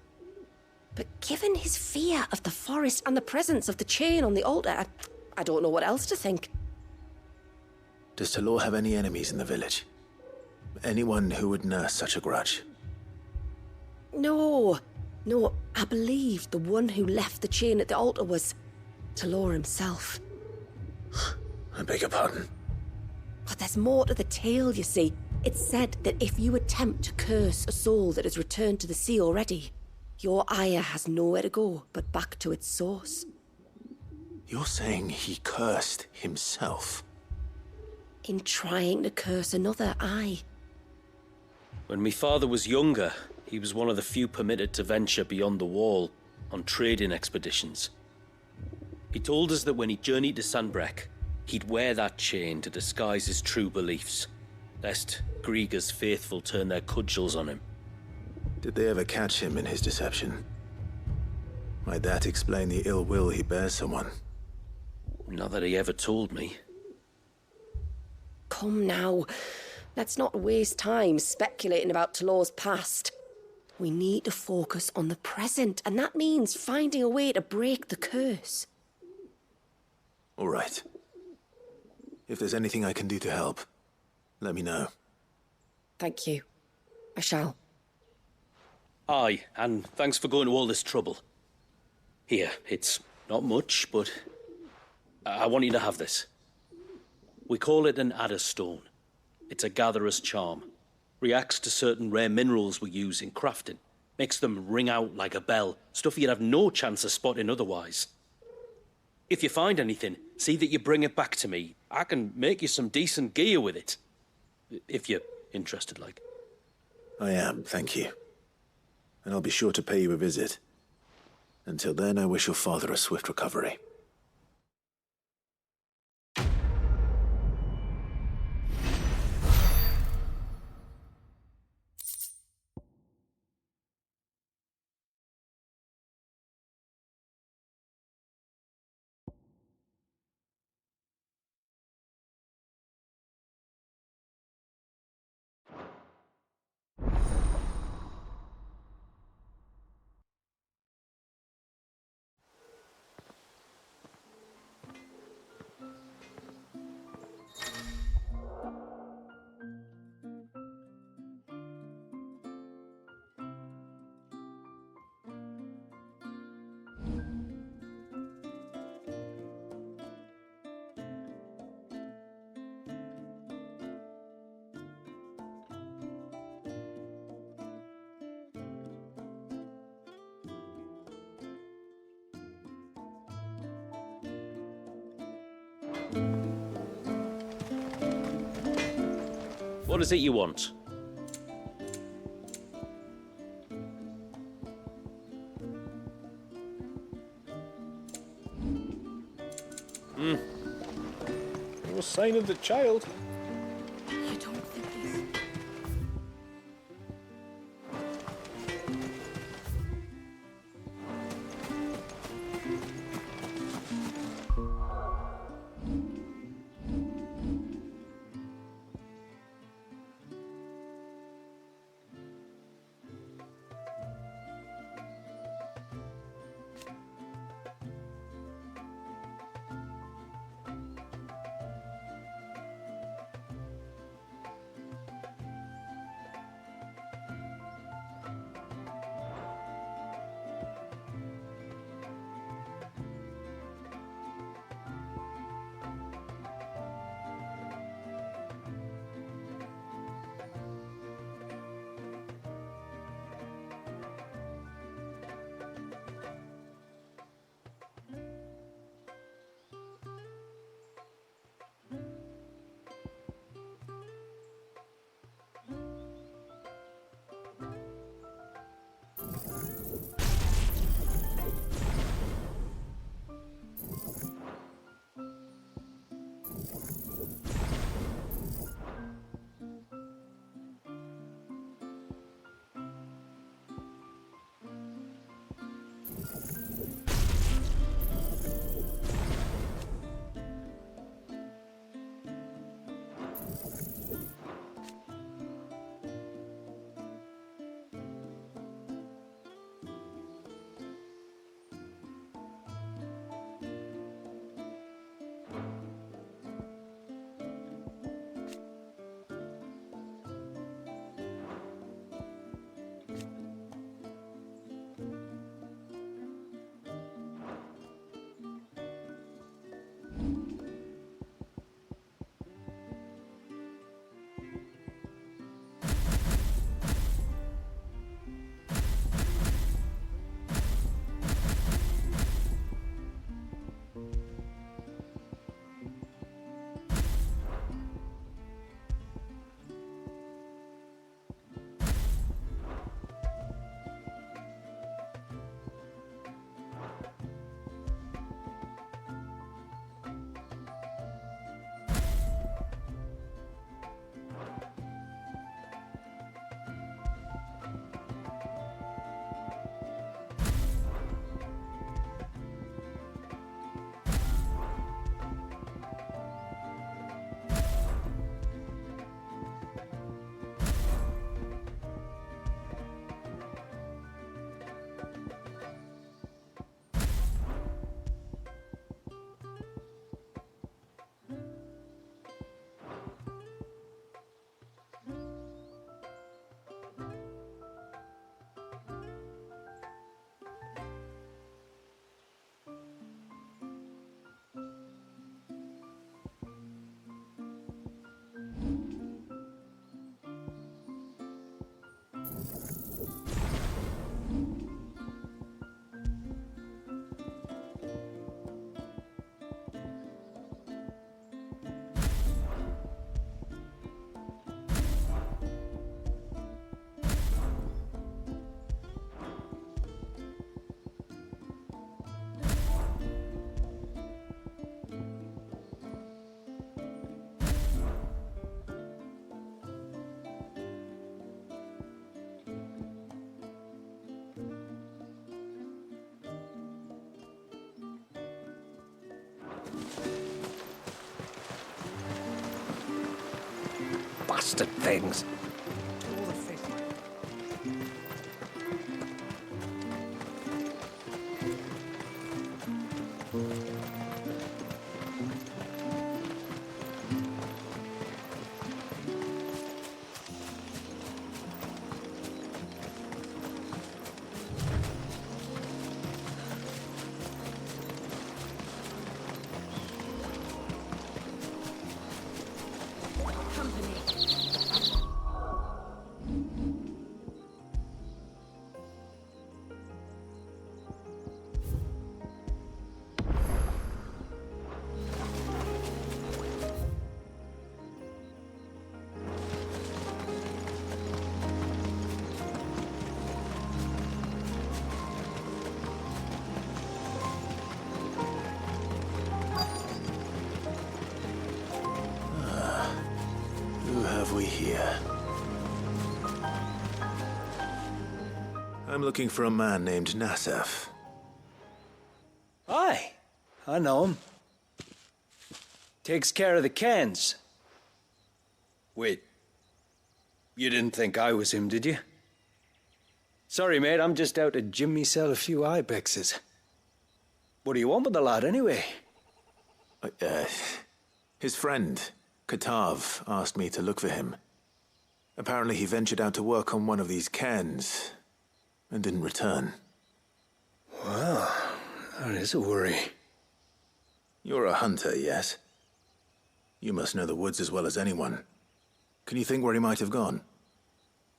But given his fear of the forest and the presence of the chain on the altar, I don't know what else to think. Does Talor have any enemies in the village? Anyone who would nurse such a grudge? No, I believe the one who left the chain at the altar was Talor himself. I beg your pardon? But there's more to the tale, you see. It's said that if you attempt to curse a soul that has returned to the sea already, your ire has nowhere to go but back to its source. You're saying he cursed himself? In trying to curse another, aye. When my father was younger, he was one of the few permitted to venture beyond the wall on trading expeditions. He told us that when he journeyed to Sanbreque, he'd wear that chain to disguise his true beliefs, lest Griega's faithful turn their cudgels on him. Did they ever catch him in his deception? Might that explain the ill will he bears someone? Not that he ever told me. Come now, let's not waste time speculating about Talor's past. We need to focus on the present, and that means finding a way to break the curse. All right. If there's anything I can do to help, let me know. Thank you. I shall. Aye, and thanks for going to all this trouble. Here, it's not much, but I want you to have this. We call it an adder stone. It's a gatherer's charm. Reacts to certain rare minerals we use in crafting. Makes them ring out like a bell, stuff you'd have no chance of spotting otherwise. If you find anything, see that you bring it back to me. I can make you some decent gear with it. If you're interested, like. I am, thank you. And I'll be sure to pay you a visit. Until then, I wish your father a swift recovery. What is it you want? No sign of the child. You don't think he's... bastard things. We here? I'm looking for a man named Nassef. Aye, I know him. Takes care of the cans. Wait, you didn't think I was him, did you? Sorry, mate, I'm just out to gym myself a few ibexes. What do you want with the lad, anyway? His friend, Katav, asked me to look for him. Apparently he ventured out to work on one of these cans and didn't return. Well, that is a worry. You're a hunter, yes? You must know the woods as well as anyone. Can you think where he might have gone?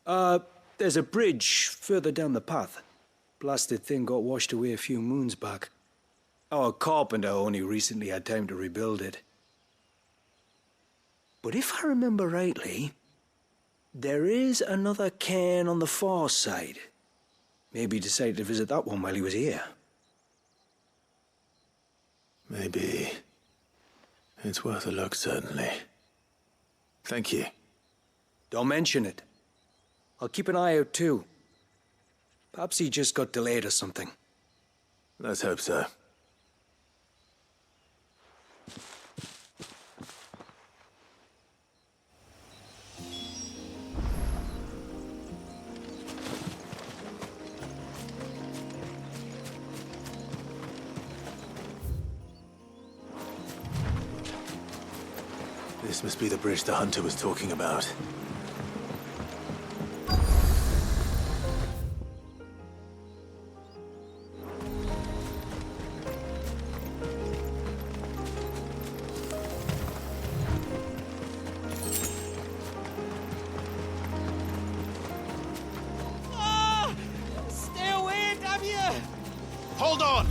There's a bridge further down the path. Blasted thing got washed away a few moons back. Our carpenter only recently had time to rebuild it. But if I remember rightly, there is another cairn on the far side. Maybe he decided to visit that one while he was here. Maybe. It's worth a look, certainly. Thank you. Don't mention it. I'll keep an eye out too. Perhaps he just got delayed or something. Let's hope so. This must be the bridge the hunter was talking about. Stay away, damn you! Hold on!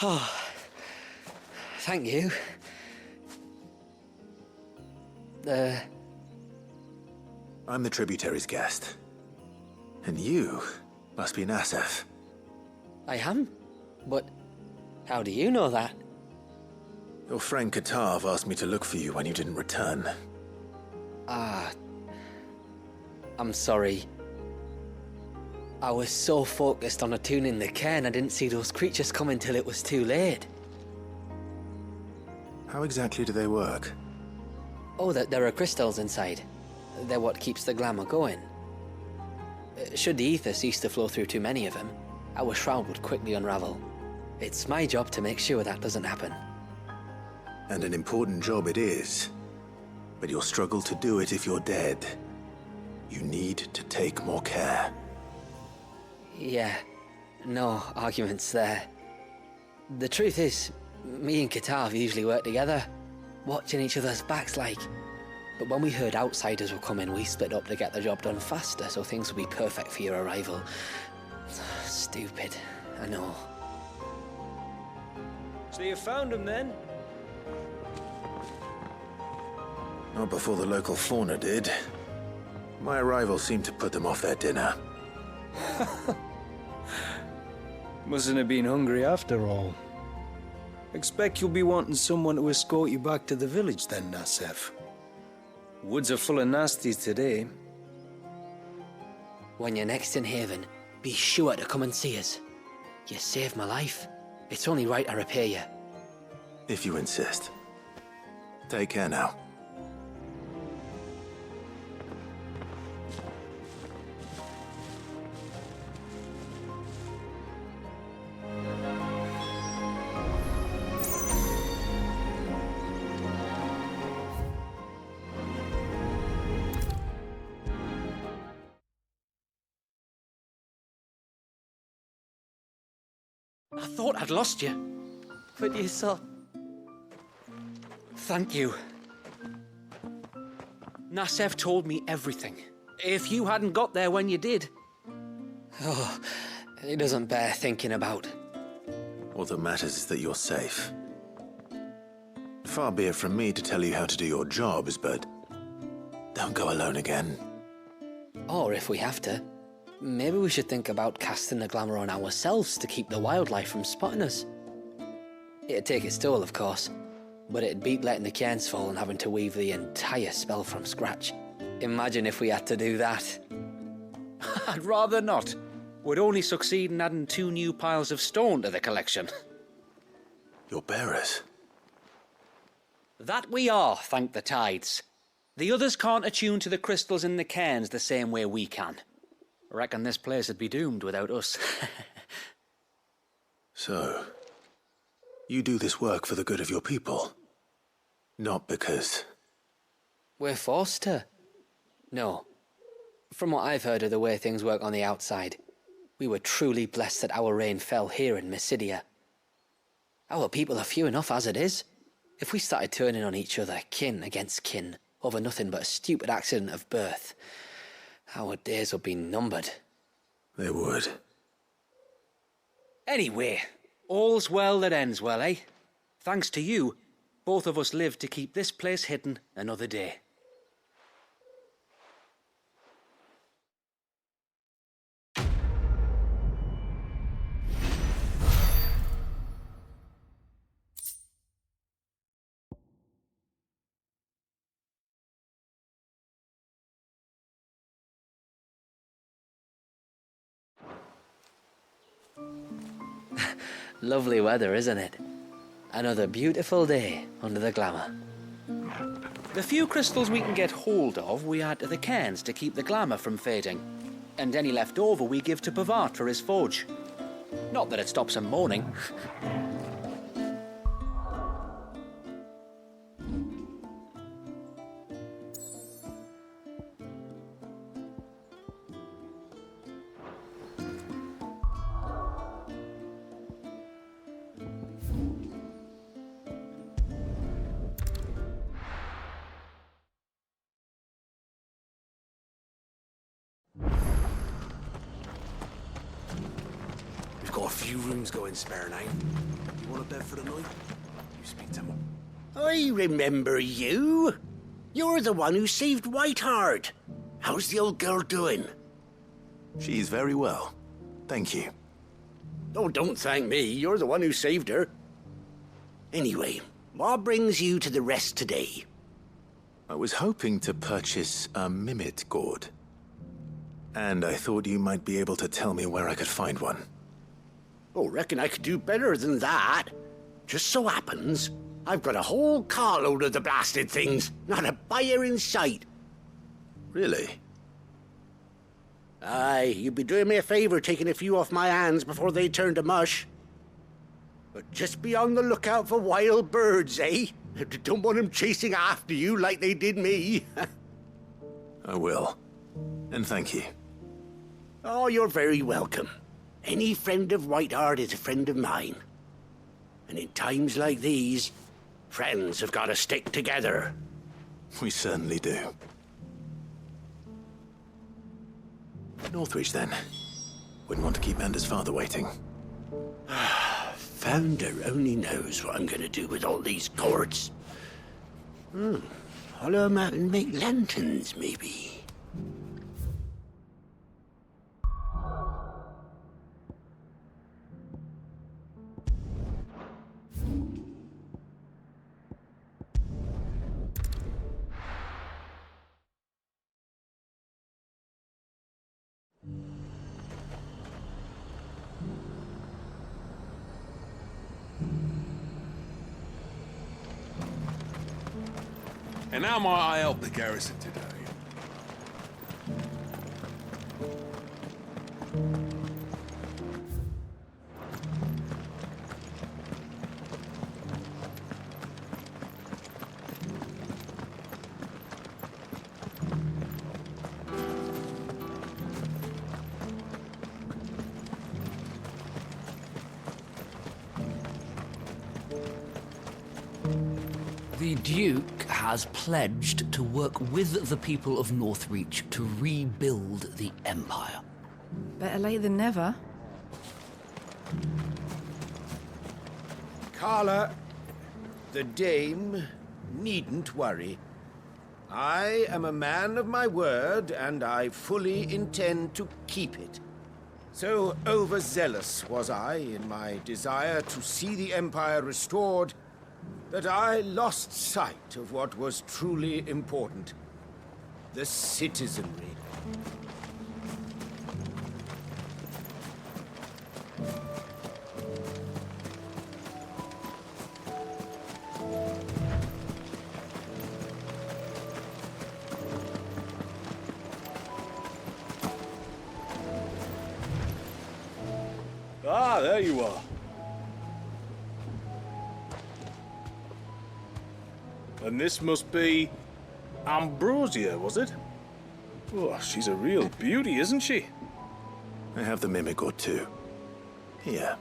Oh, thank you. I'm the tributary's guest. And you must be Nassef. I am? But how do you know that? Your friend Katav asked me to look for you when you didn't return. Ah, I'm sorry. I was so focused on attuning the cairn I didn't see those creatures coming till it was too late. How exactly do they work? Oh, there are crystals inside. They're what keeps the glamour going. Should the ether cease to flow through too many of them, our shroud would quickly unravel. It's my job to make sure that doesn't happen. And an important job it is. But you'll struggle to do it if you're dead. You need to take more care. Yeah, no arguments there. The truth is, me and Katav usually work together, watching each other's backs like. But when we heard outsiders were coming, we split up to get the job done faster so things would be perfect for your arrival. Stupid, I know. So you found him then? Not before the local fauna did. My arrival seemed to put them off their dinner. Mustn't have been hungry after all. Expect you'll be wanting someone to escort you back to the village then, Nassef. Woods are full of nasties today. When you're next in Haven, be sure to come and see us. You saved my life. It's only right I repay you. If you insist. Take care now. I thought I'd lost you. But you saw... Thank you. Nassef told me everything. If you hadn't got there when you did... Oh, it doesn't bear thinking about. All that matters is that you're safe. Far be it from me to tell you how to do your jobs, but don't go alone again. Or if we have to, maybe we should think about casting the glamour on ourselves to keep the wildlife from spotting us. It'd take its toll, of course, but it'd beat letting the cairns fall and having to weave the entire spell from scratch. Imagine if we had to do that. I'd rather not. We'd only succeed in adding 2 new piles of stone to the collection. Your bearers? That we are, thank the tides. The others can't attune to the crystals in the cairns the same way we can. Reckon this place would be doomed without us. So, you do this work for the good of your people? Not because... We're forced to. No. From what I've heard of the way things work on the outside, we were truly blessed that our rain fell here in Mysidia. Our people are few enough as it is. If we started turning on each other, kin against kin, over nothing but a stupid accident of birth, our days would be numbered. They would. Anyway, all's well that ends well, eh? Thanks to you, both of us lived to keep this place hidden another day. Lovely weather, isn't it? Another beautiful day under the glamour. The few crystals we can get hold of, we add to the cairns to keep the glamour from fading. And any left over we give to Pavart for his forge. Not that it stops him mourning. We've got a few rooms going spare now. You want a bed for the night? You speak to him. I remember you. You're the one who saved Whiteheart. How's the old girl doing? She's very well. Thank you. Oh, don't thank me. You're the one who saved her. Anyway, what brings you to the rest today? I was hoping to purchase a mimit gourd. And I thought you might be able to tell me where I could find one. Oh, reckon I could do better than that. Just so happens, I've got a whole carload of the blasted things. Not a buyer in sight. Really? Aye, you'd be doing me a favor taking a few off my hands before they turn to mush. But just be on the lookout for wild birds, eh? Don't want them chasing after you like they did me. I will. And thank you. Oh, you're very welcome. Any friend of Whiteheart is a friend of mine. And in times like these, friends have got to stick together. We certainly do. Northreach, then. Wouldn't want to keep Mander's father waiting. Founder only knows what I'm going to do with all these gourds. Hollow 'em out and make lanterns, maybe. And how might I help the garrison today? The Duke has pledged to work with the people of Northreach to rebuild the Empire. Better late than never. Carla, the dame needn't worry. I am a man of my word, and I fully intend to keep it. So overzealous was I in my desire to see the Empire restored that I lost sight of what was truly important: the citizenry. Ah, there you are. And this must be Ambrosia, was it? Oh, she's a real beauty, isn't she? I have the mimic or two. Here.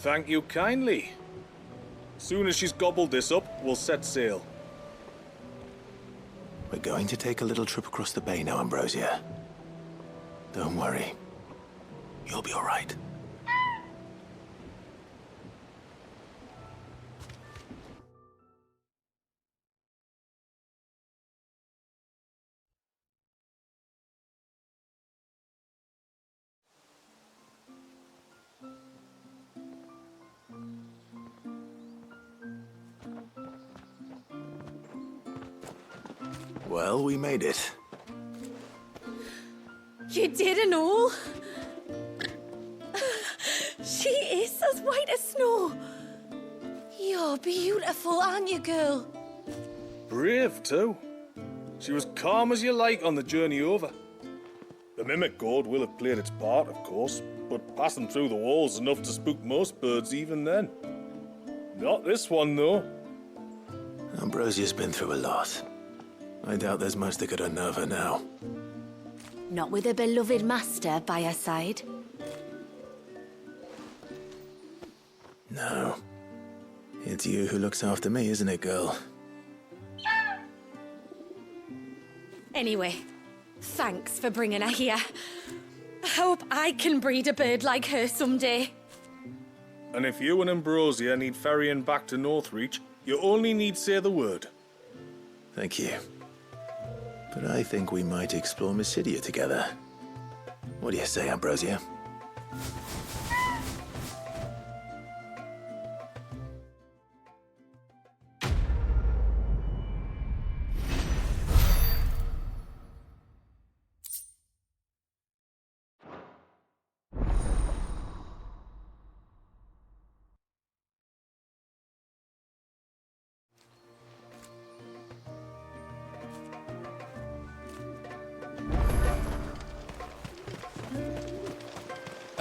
Thank you kindly. Soon as she's gobbled this up, we'll set sail. We're going to take a little trip across the bay now, Ambrosia. Don't worry. You'll be all right. Well, we made it. You didn't all? She is as white as snow. You're beautiful, aren't you, girl? Brave, too. She was calm as you like on the journey over. The mimic gourd will have played its part, of course, but passing through the walls enough to spook most birds even then. Not this one, though. Ambrosia's been through a lot. I doubt there's much that could unnerve her now. Not with a beloved master by her side. No. It's you who looks after me, isn't it, girl? Anyway, thanks for bringing her here. I hope I can breed a bird like her someday. And if you and Ambrosia need ferrying back to Northreach, you only need say the word. Thank you. But I think we might explore Mysidia together. What do you say, Ambrosia?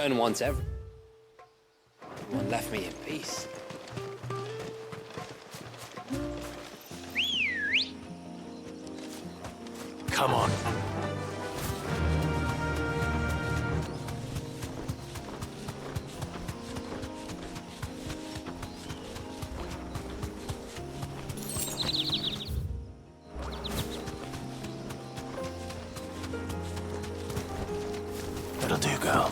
And once everyone left me in peace. Come on. That'll do, girl.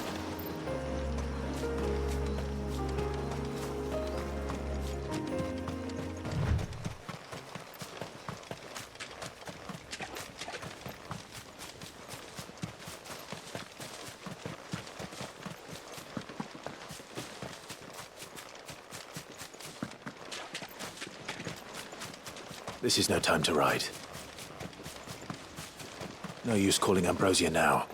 This is no time to ride. No use calling Ambrosia now.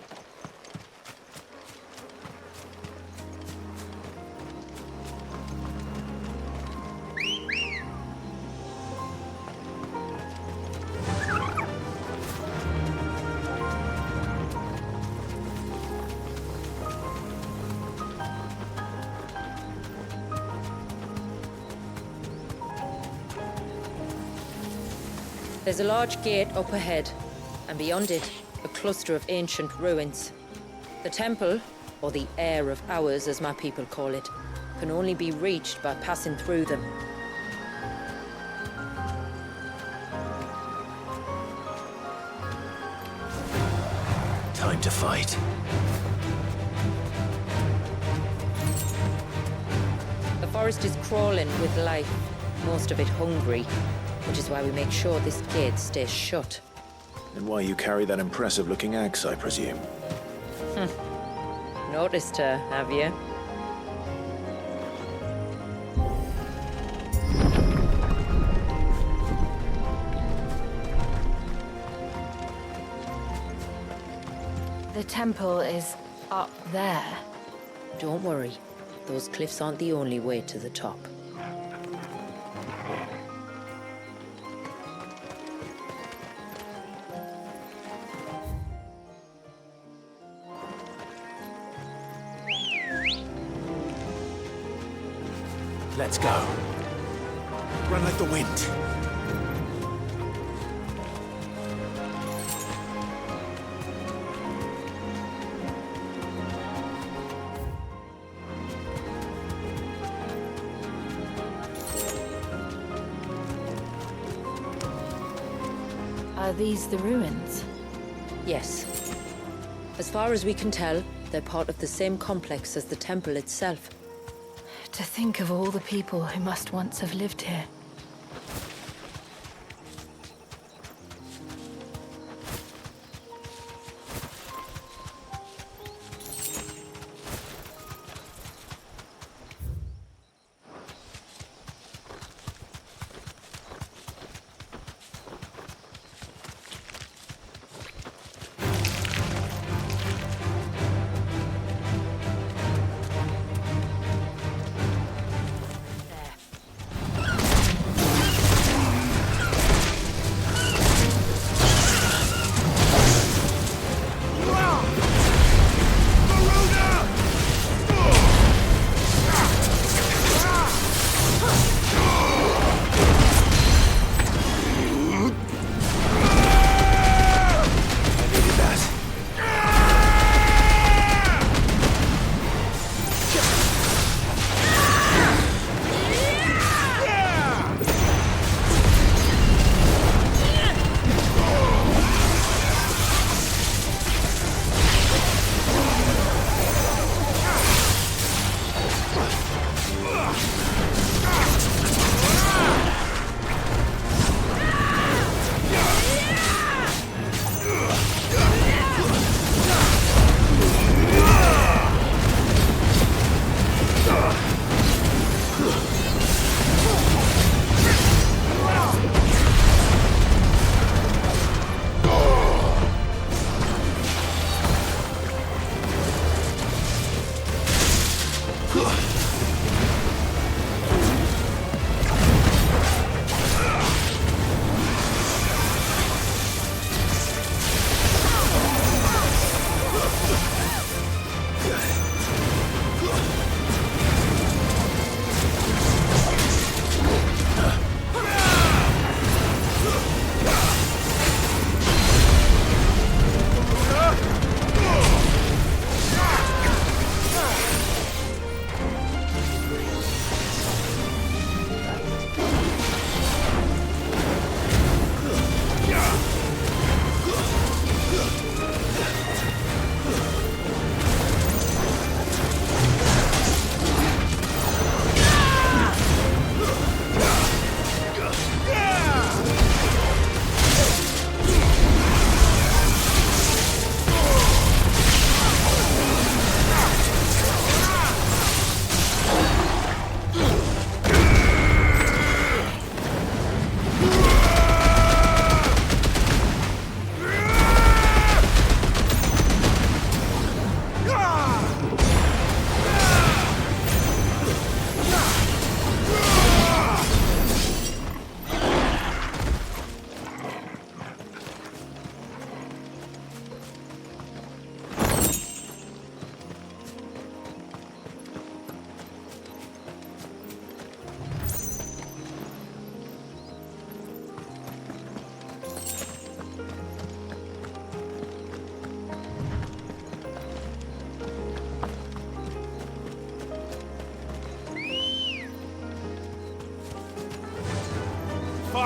There's a large gate up ahead, and beyond it, a cluster of ancient ruins. The temple, or the Heir of Hours as my people call it, can only be reached by passing through them. Time to fight. The forest is crawling with life, most of it hungry, which is why we make sure this gate stays shut. And why you carry that impressive-looking axe, I presume. Noticed her, have you? The temple is up there. Don't worry. Those cliffs aren't the only way to the top. Let's go. Run like the wind. Are these the ruins? Yes. As far as we can tell, they're part of the same complex as the temple itself. To think of all the people who must once have lived here.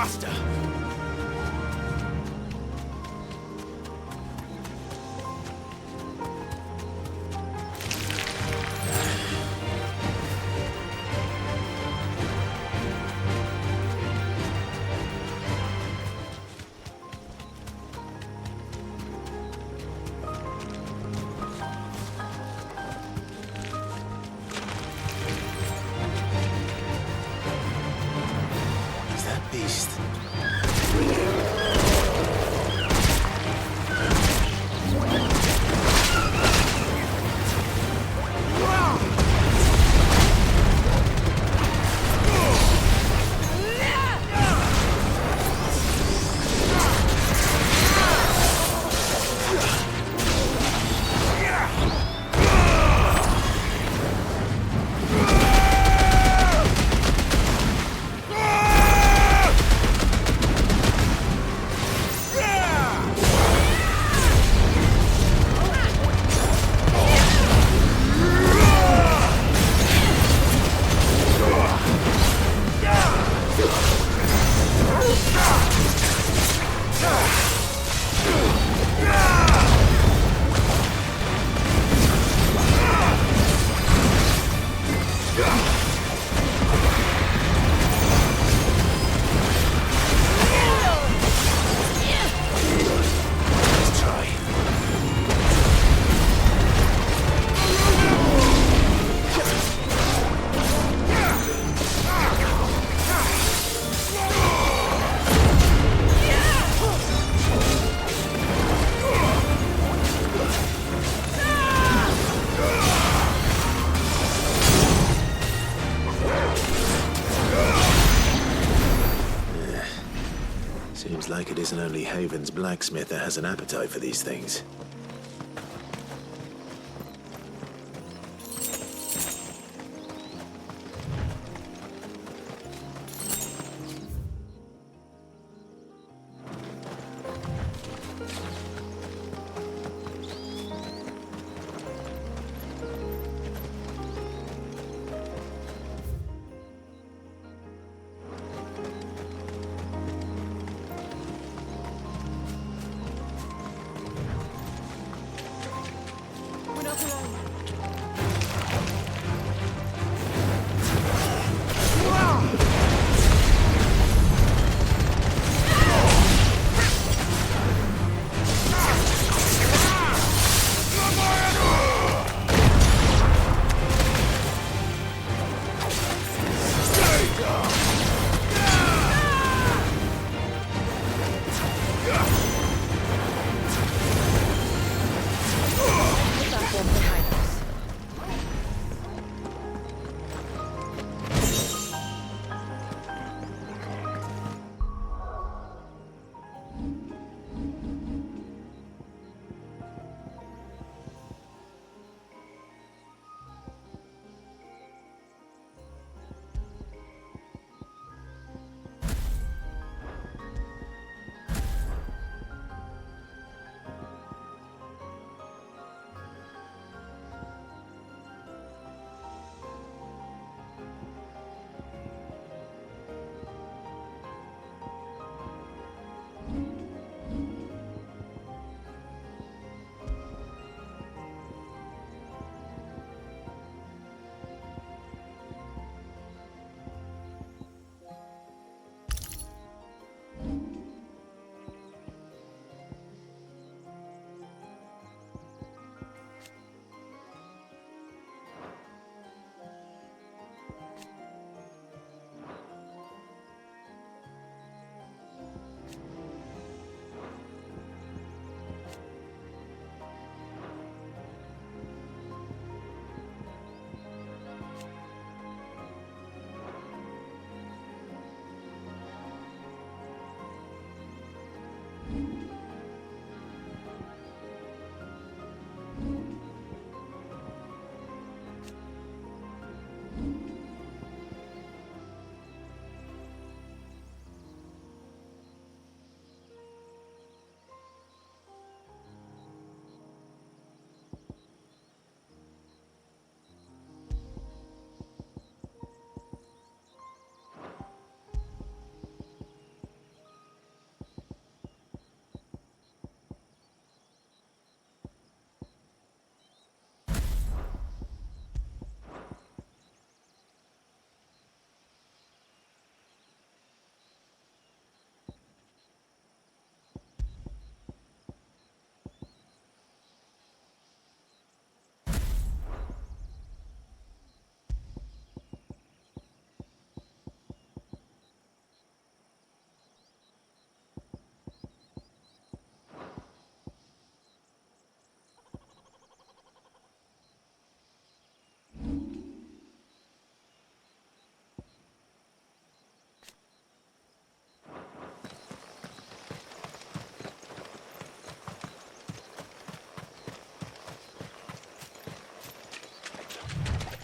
faster! Is that beast? Seems like it isn't only Haven's blacksmith that has an appetite for these things.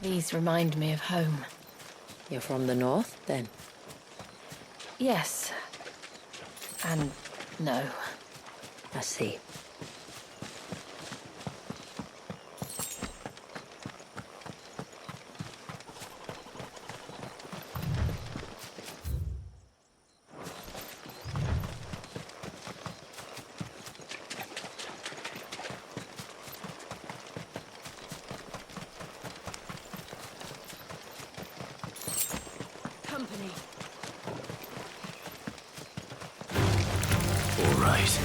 These remind me of home. You're from the north, then? Yes. And no. I see. Company. All right.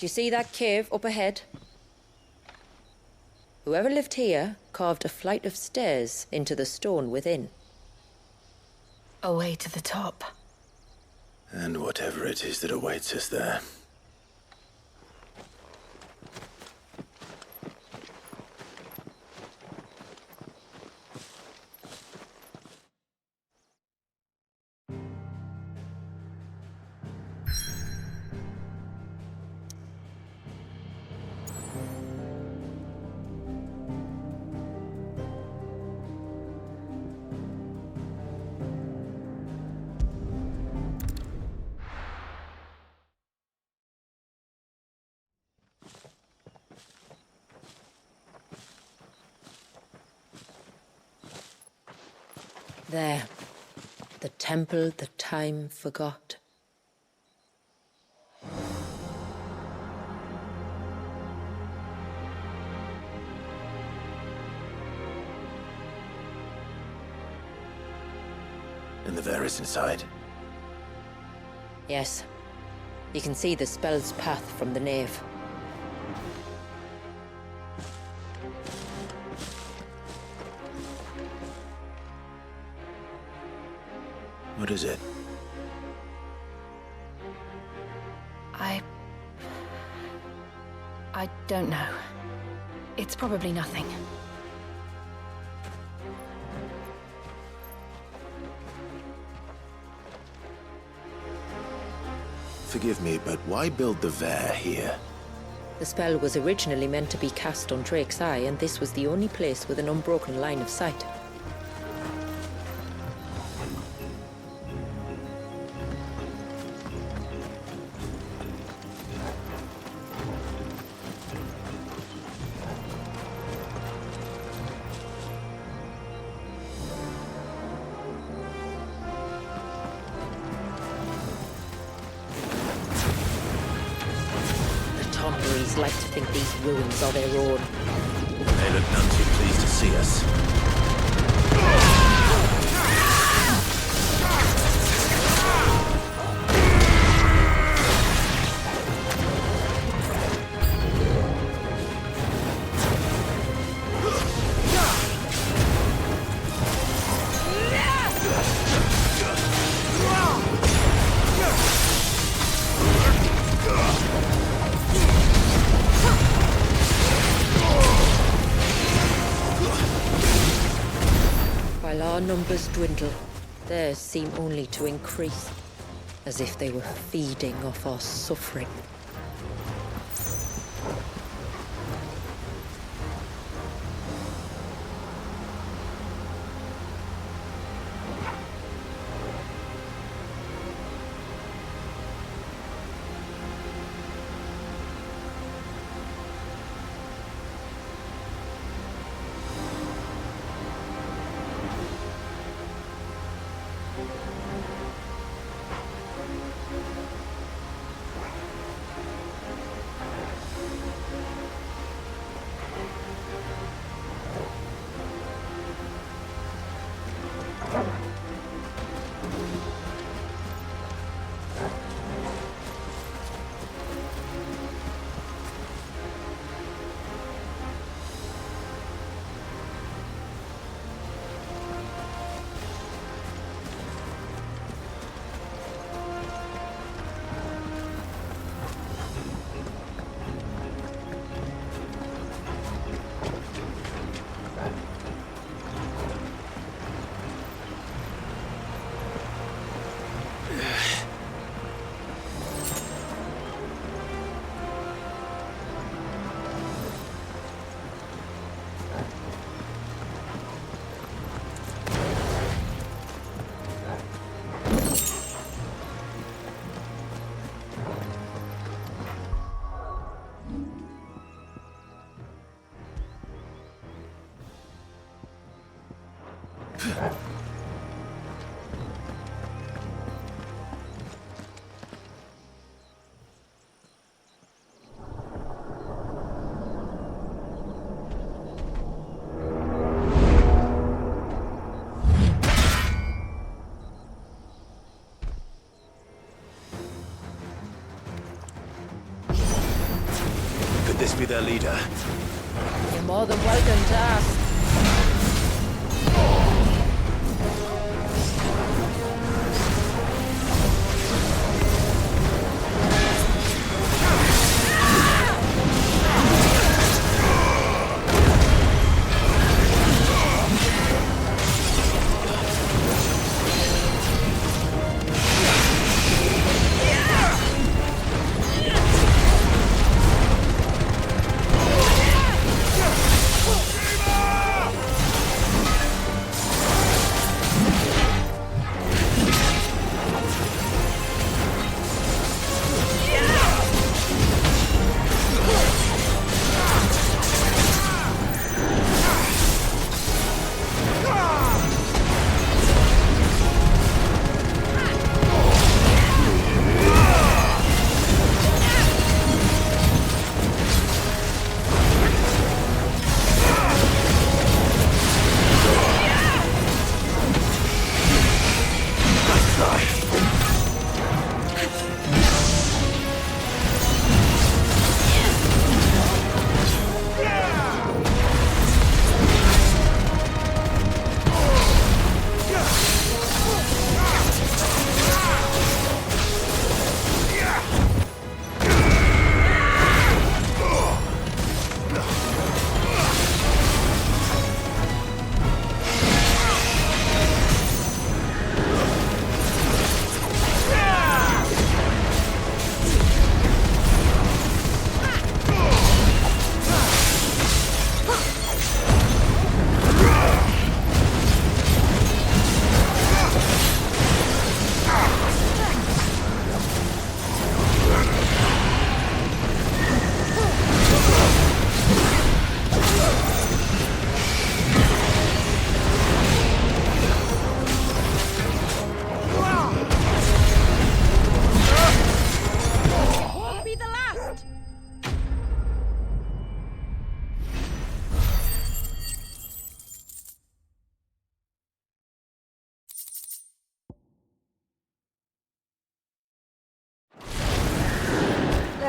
Do you see that cave up ahead? Whoever lived here carved a flight of stairs into the stone within. A way to the top. And whatever it is that awaits us there. There. The temple that time forgot. And the Ver is inside. Yes. You can see the spell's path from the nave. What is it? I don't know. It's probably nothing. Forgive me, but why build the Ver here? The spell was originally meant to be cast on Drake's Eye, and this was the only place with an unbroken line of sight. Like to think these ruins are their own. They look none too pleased to see us. While our numbers dwindle, theirs seem only to increase, as if they were feeding off our suffering. Could this be their leader? You're more than welcome to ask. Viva!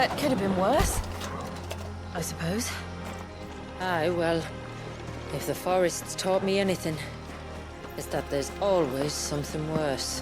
That could have been worse, I suppose. Aye, well, if the forest's taught me anything, it's that there's always something worse.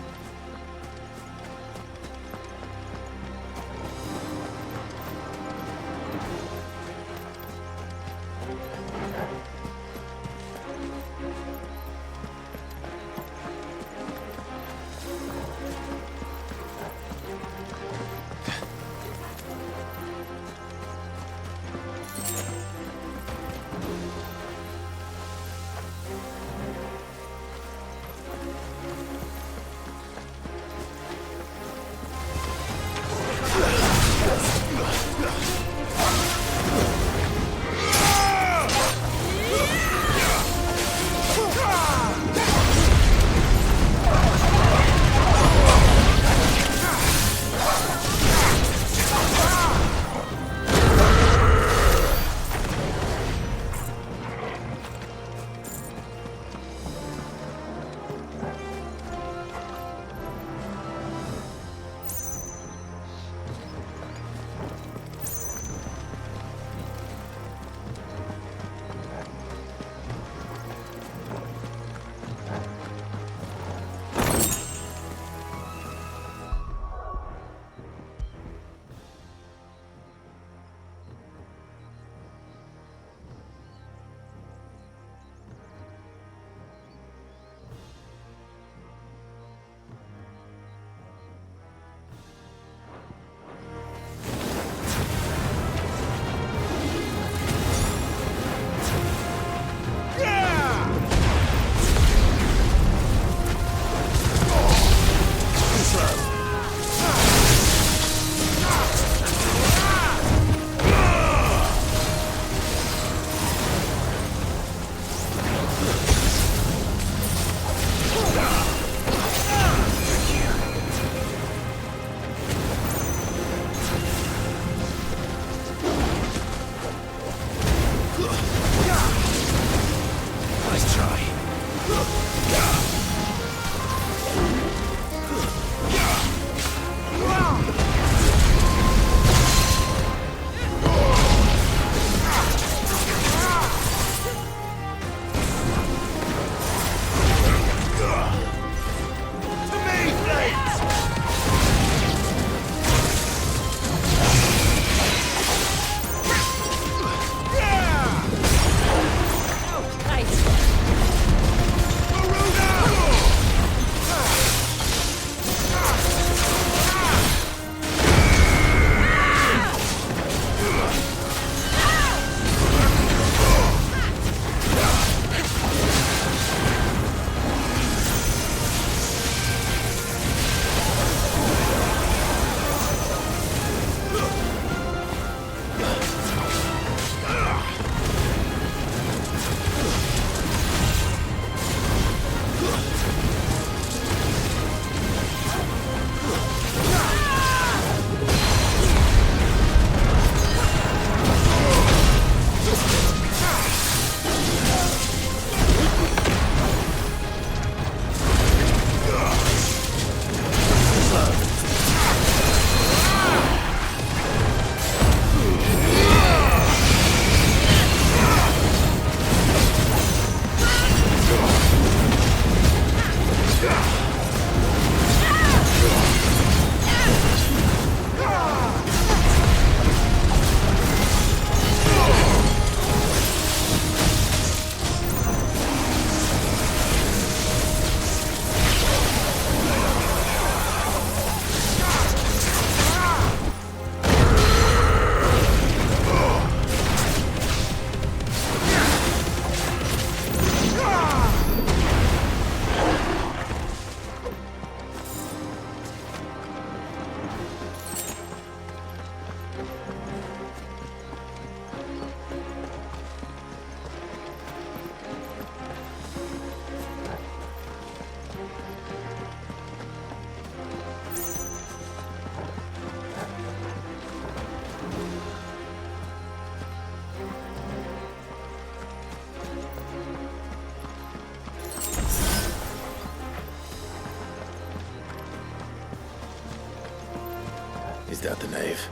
Is that the nave?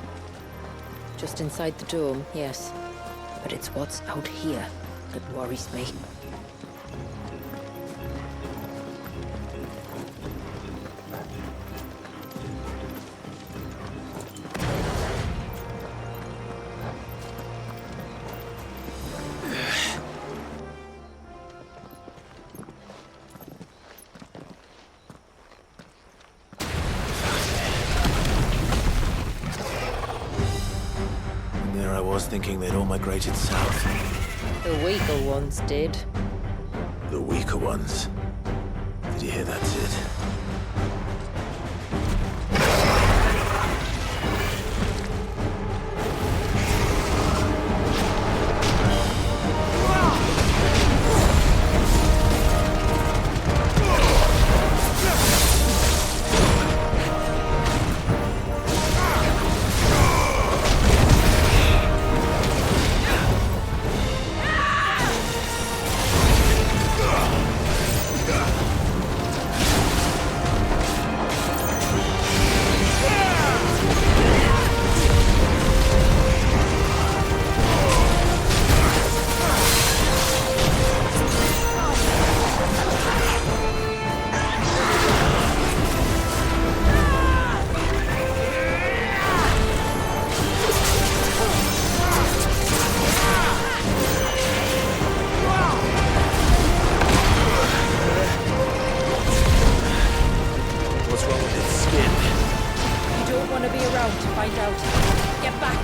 Just inside the dome, yes. But it's what's out here that worries me. There I was thinking they'd all migrated south. The weaker ones did. The weaker ones. Did you hear that, Sid? What's wrong with its skin? You don't want to be around to find out. Get back!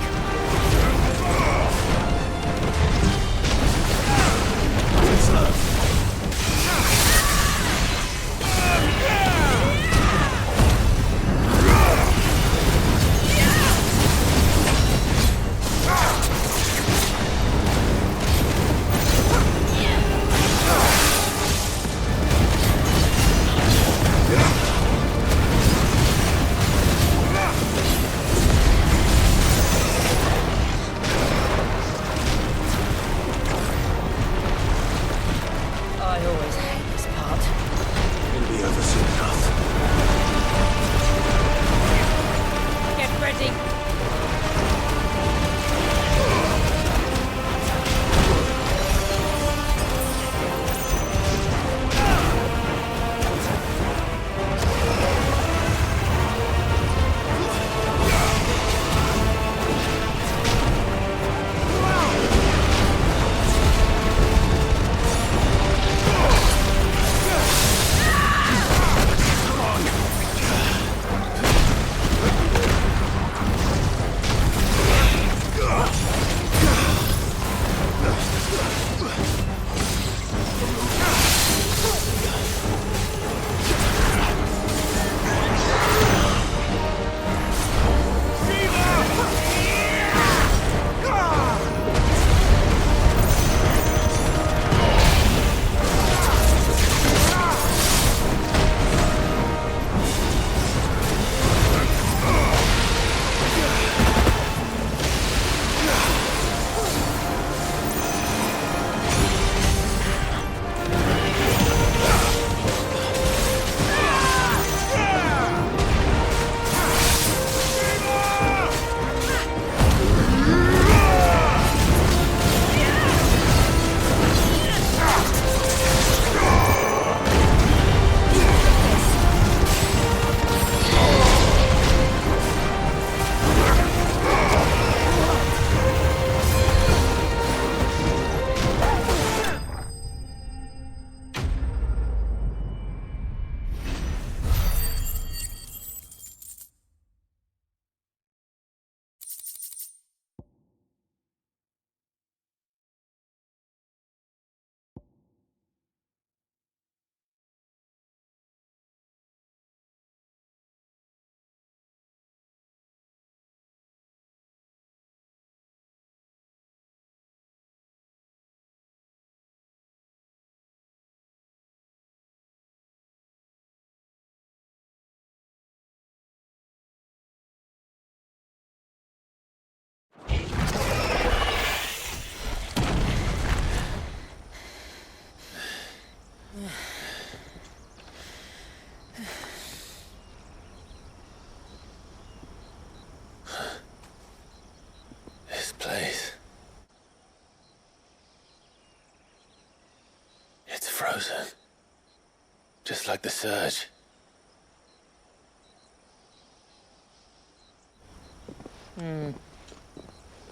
Just like the surge.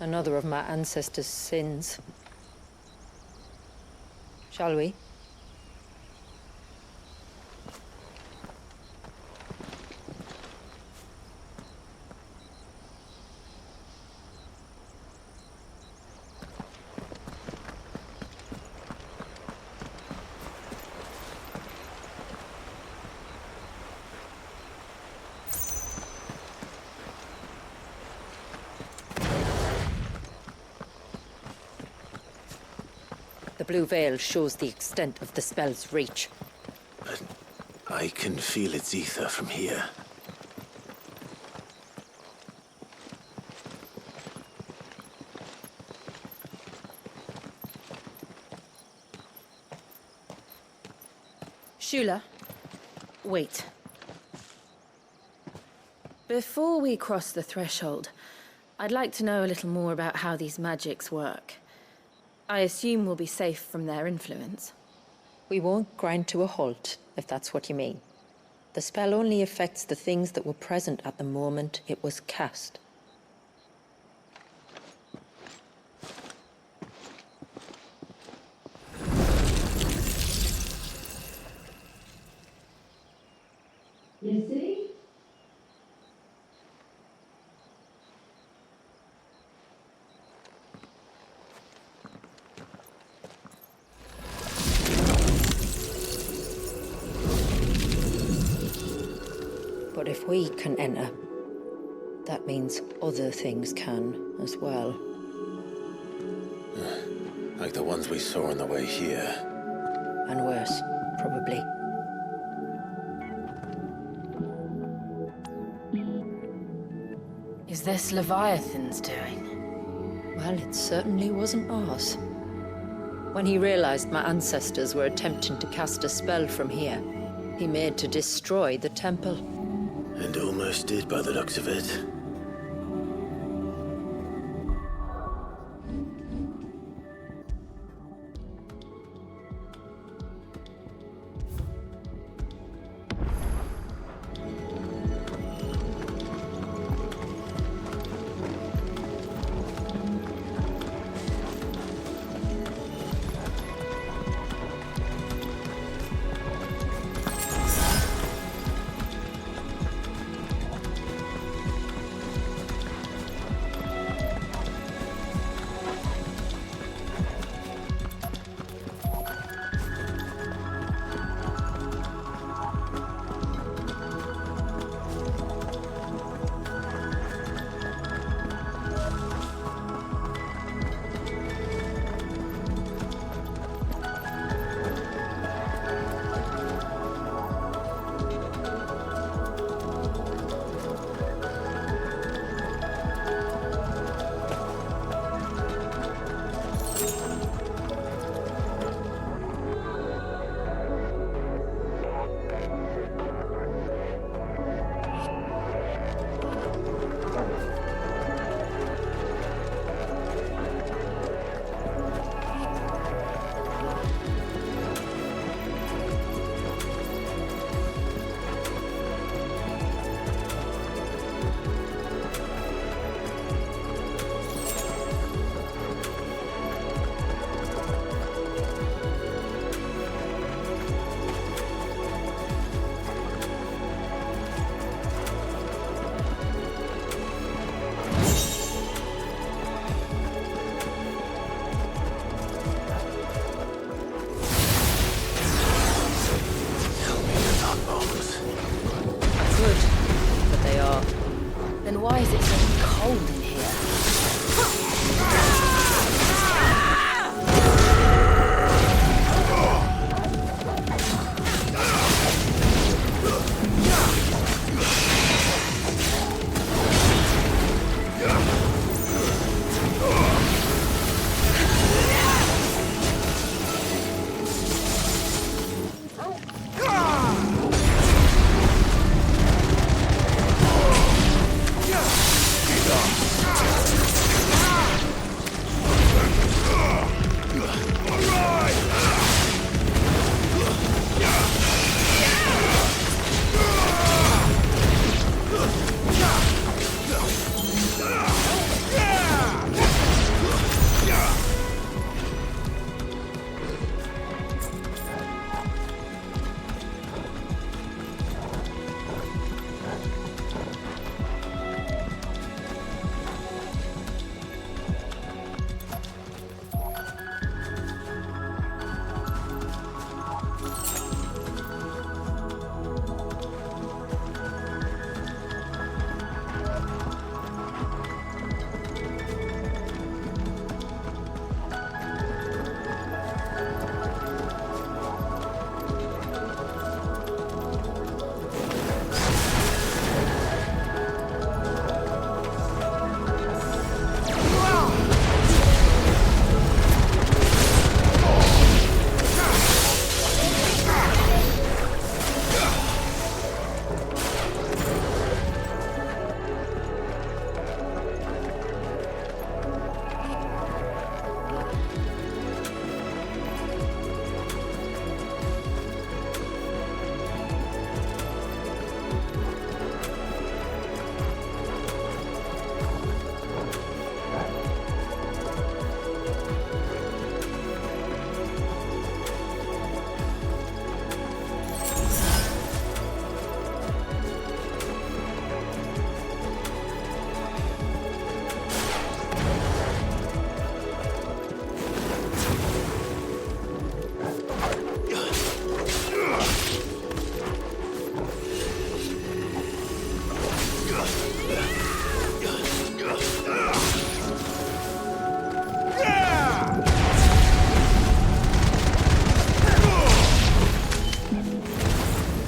Another of my ancestors' sins. Shall we? The blue veil shows the extent of the spell's reach. But I can feel its ether from here. Shula, wait. Before we cross the threshold, I'd like to know a little more about how these magics work. I assume we'll be safe from their influence. We won't grind to a halt, if that's what you mean. The spell only affects the things that were present at the moment it was cast. You see? But if we can enter, that means other things can as well. Like the ones we saw on the way here. And worse, probably. Is this Leviathan's doing? Well, it certainly wasn't ours. When he realized my ancestors were attempting to cast a spell from here, he made to destroy the temple. And almost did by the looks of it.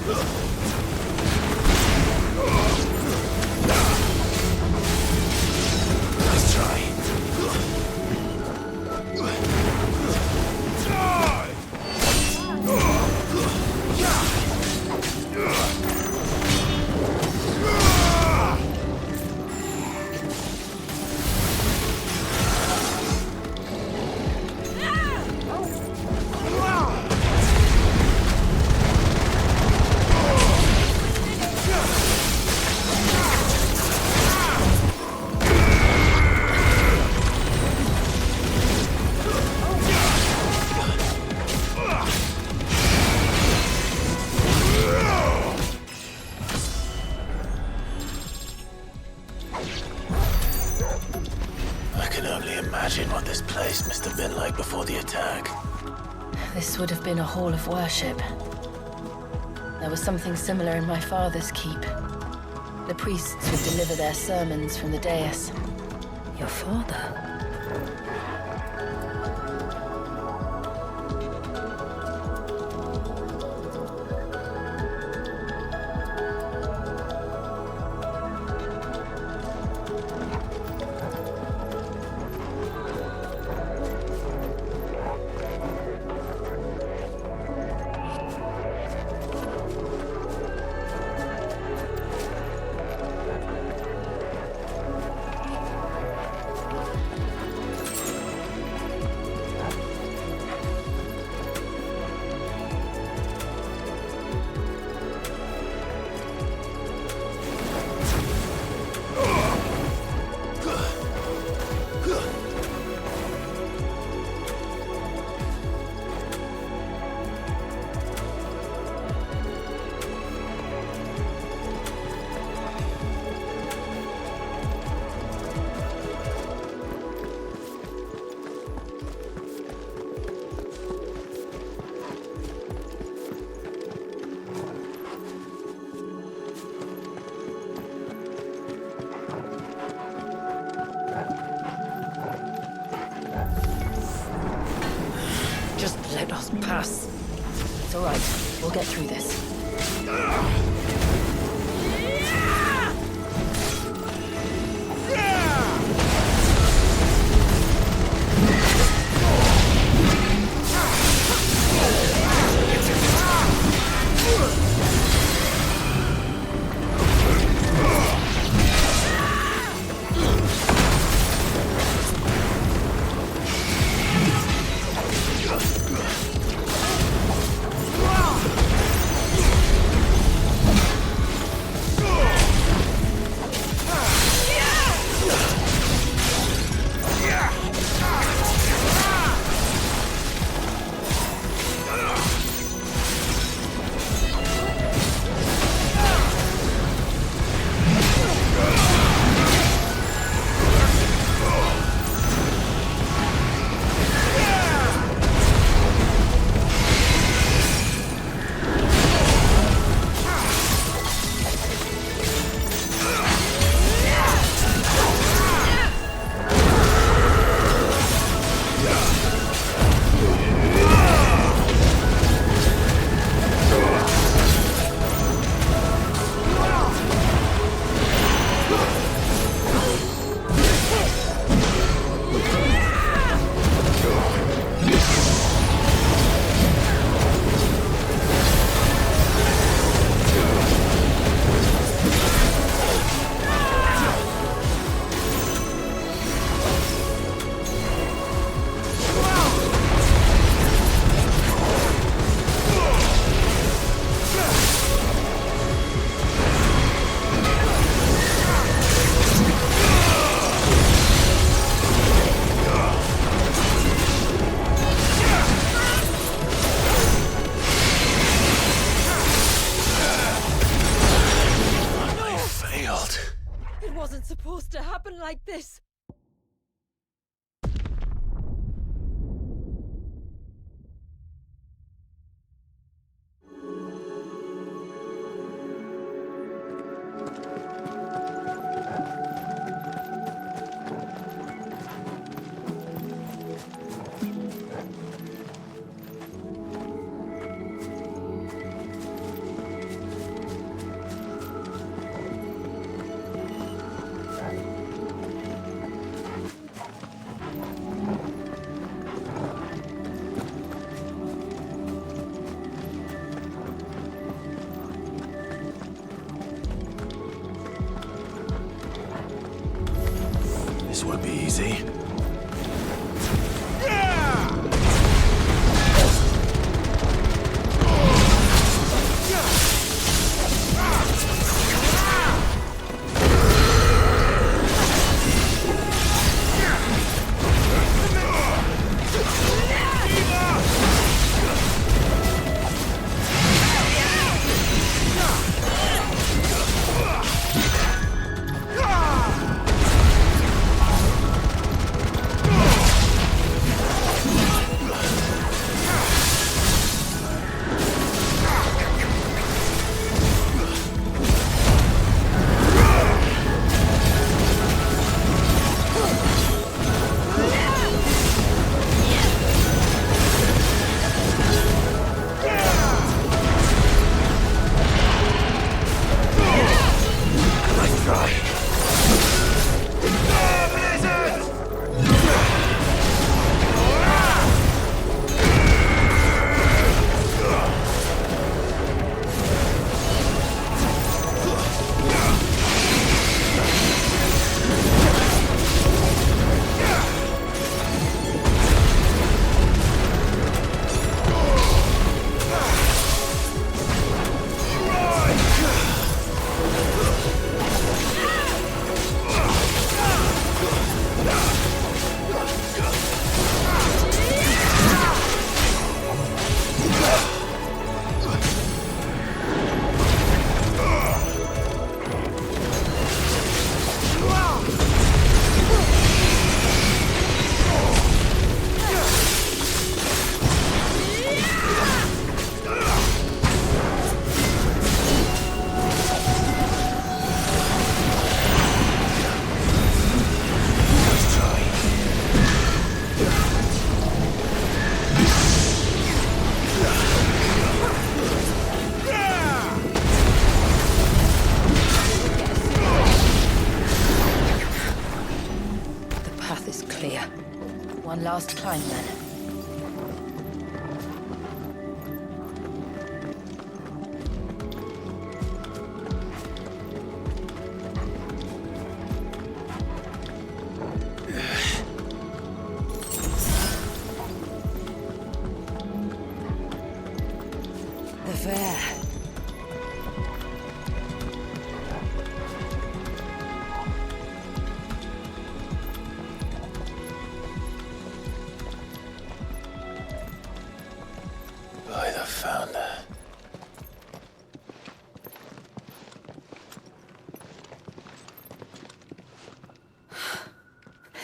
Nice try. I can only imagine what this place must have been like before the attack. This would have been a hall of worship. There was something similar in my father's keep. The priests would deliver their sermons from the dais. Your father? Let us pass. It's all right. We'll get through this. Supposed to happen like this. easy. One last climb, then. The fair. By the Founder.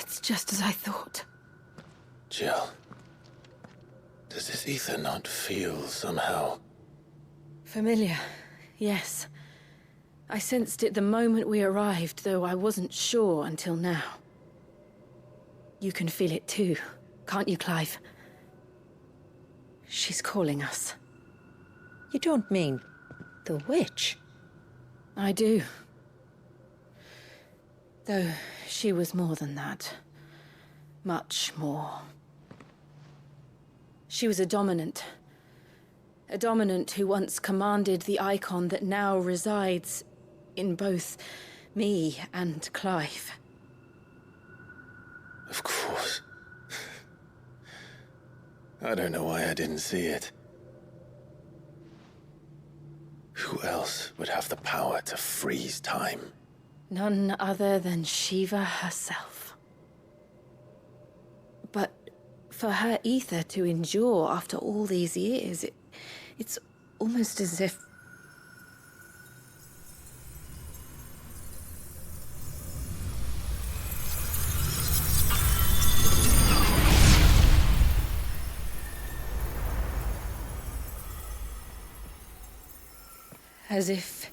It's just as I thought. Jill, does this ether not feel somehow? Familiar, yes. I sensed it the moment we arrived, though I wasn't sure until now. You can feel it too, can't you, Clive? She's calling us. You don't mean the witch? I do. Though she was more than that. Much more. She was a dominant. A dominant who once commanded the icon that now resides in both me and Clive. Of course. I don't know why I didn't see it. Who else would have the power to freeze time? None other than Shiva herself. But for her ether to endure after all these years, it's almost as if... As if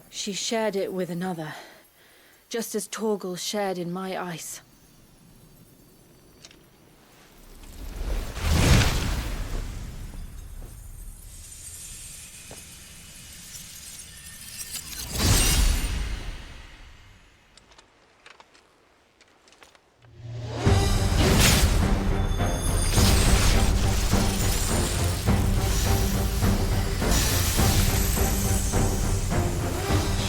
she shared it with another, just as Torgal shared in my ice.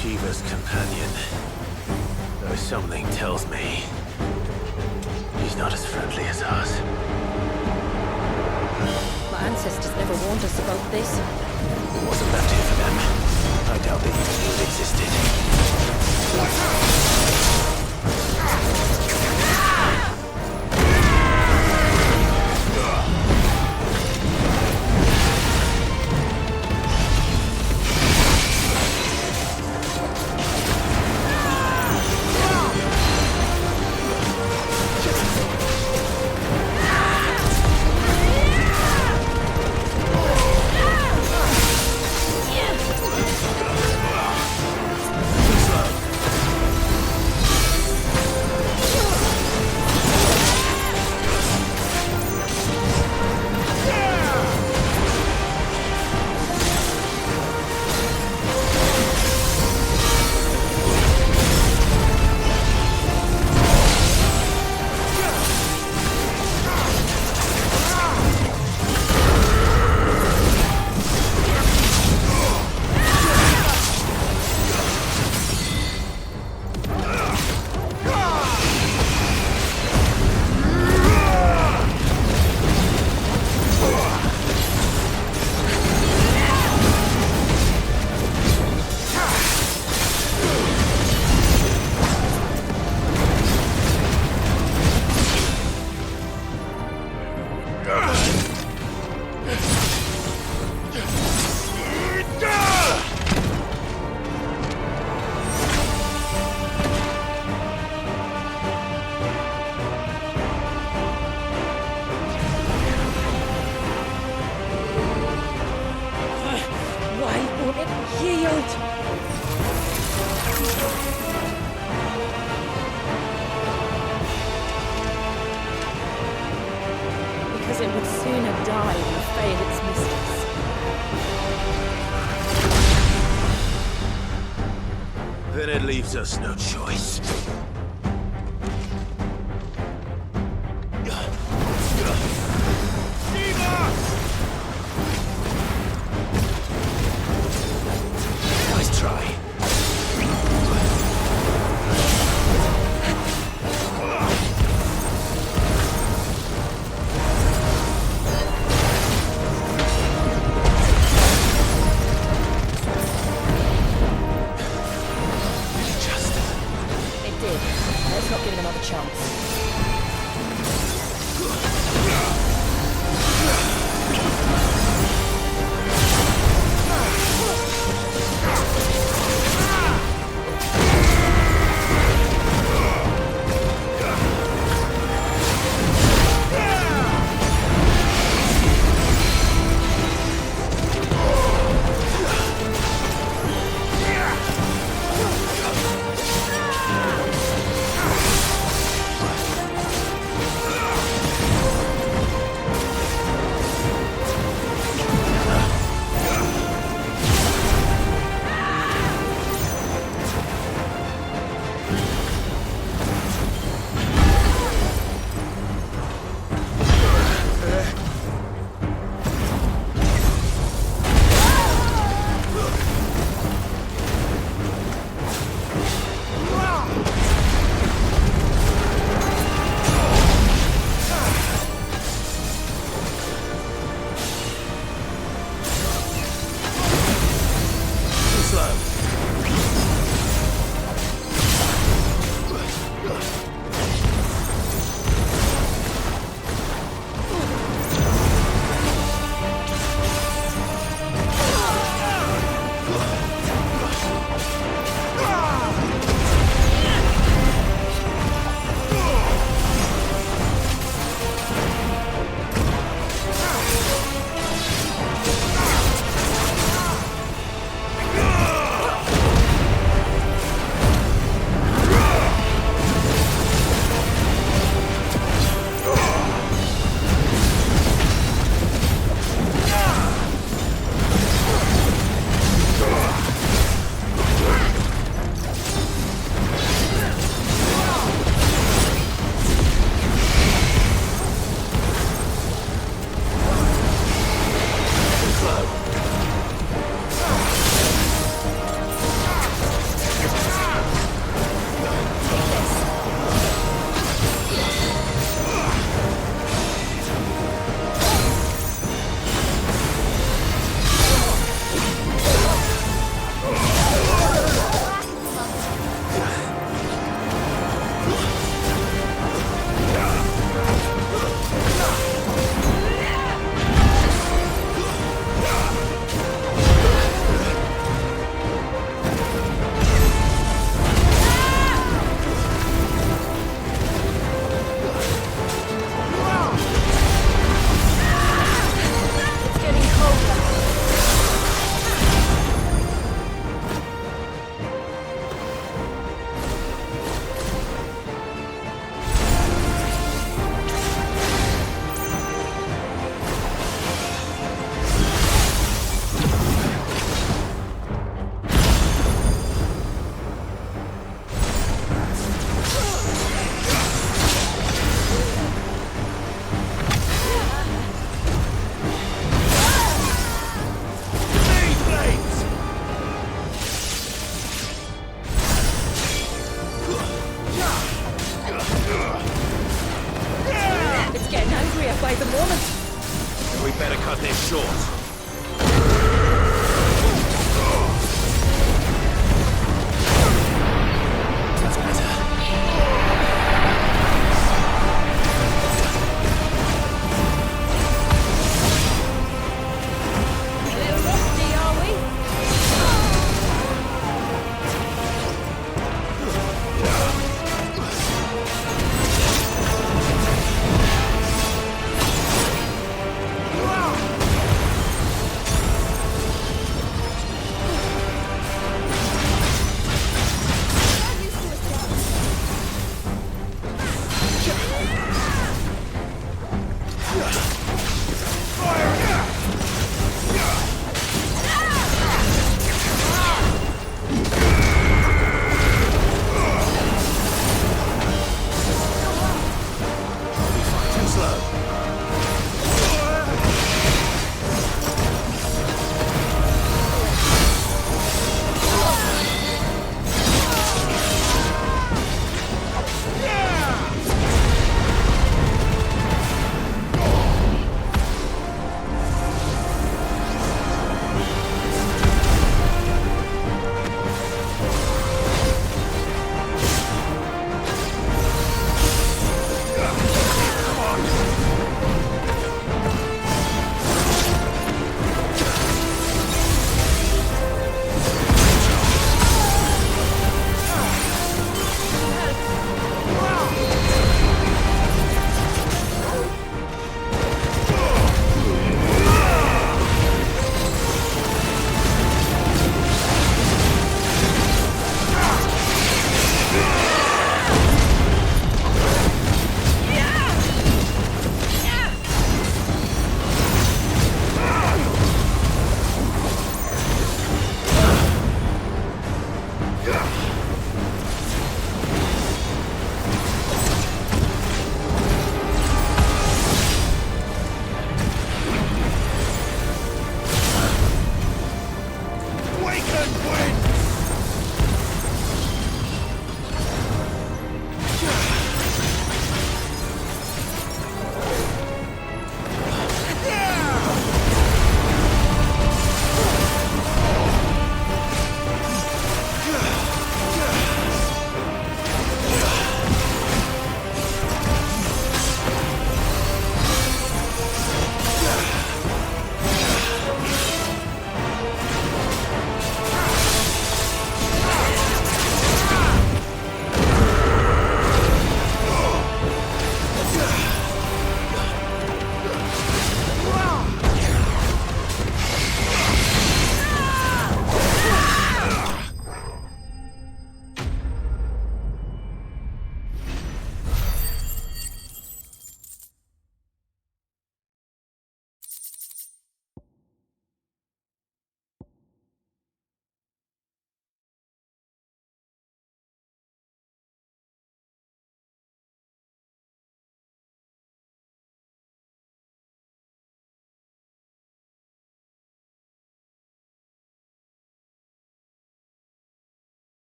Shiva's companion. Though something tells me He's not as friendly as ours. My ancestors never warned us about this. It wasn't left here for them. I doubt they even knew it existed. Because it would sooner die than fail its mistress. Then it leaves us no choice. Nice try. It did.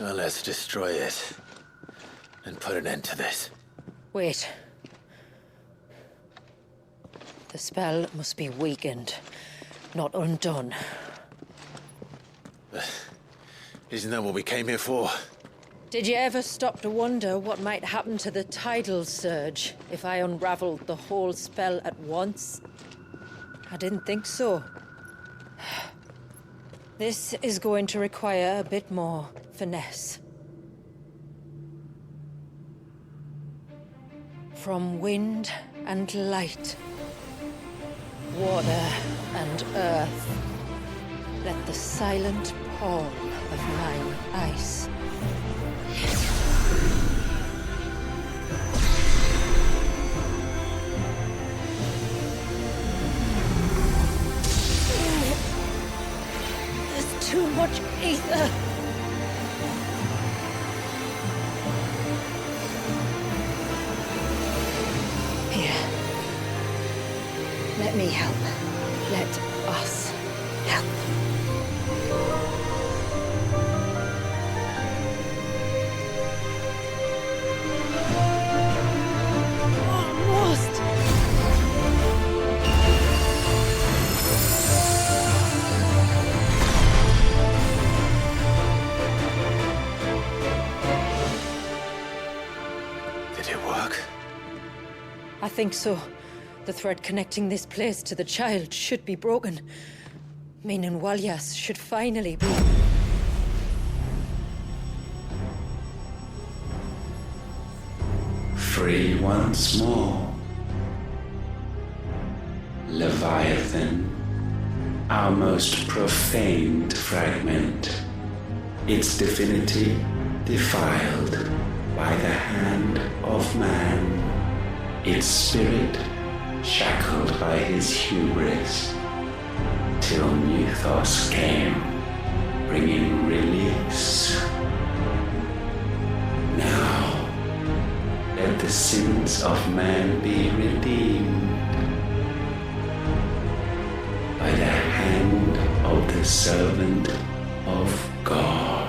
Well, let's destroy it. And put an end to this. Wait. The spell must be weakened, not undone. Isn't that what we came here for? Did you ever stop to wonder what might happen to the tidal surge if I unraveled the whole spell at once? I didn't think so. This is going to require a bit more finesse. From wind and light, water and earth, let the silent pall of mine ice. There's too much ether. Here. Let me help. Let us help. Almost. Did it work? I think so. The thread connecting this place to the child should be broken. Meaning Walyas should finally be... Free once more. Leviathan, our most profaned fragment, its divinity defiled by the hand of man, its spirit shackled by his hubris, till Mythos came, bringing release. Now, let the sins of man be redeemed by the hand of the servant of God.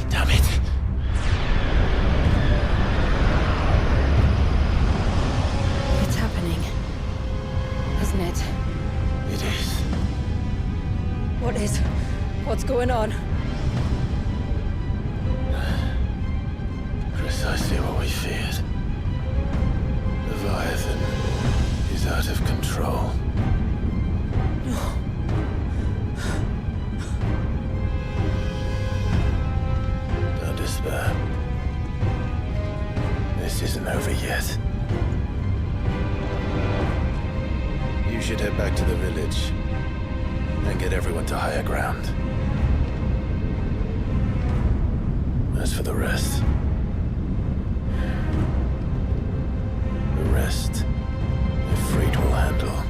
Damn it. It's happening. Isn't it? It is. What is? What's going on? Precisely what we feared. Leviathan is out of control. Don't despair. This isn't over yet. You should head back to the village and get everyone to higher ground. As for the rest, if fate will handle.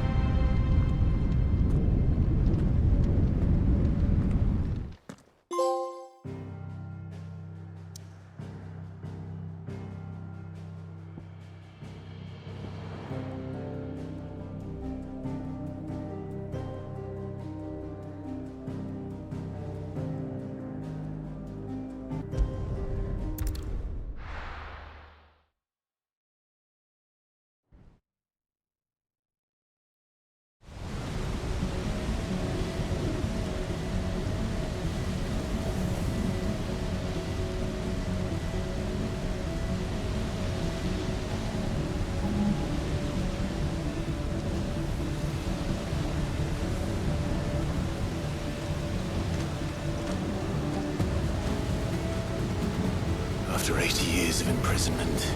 After 80 years of imprisonment,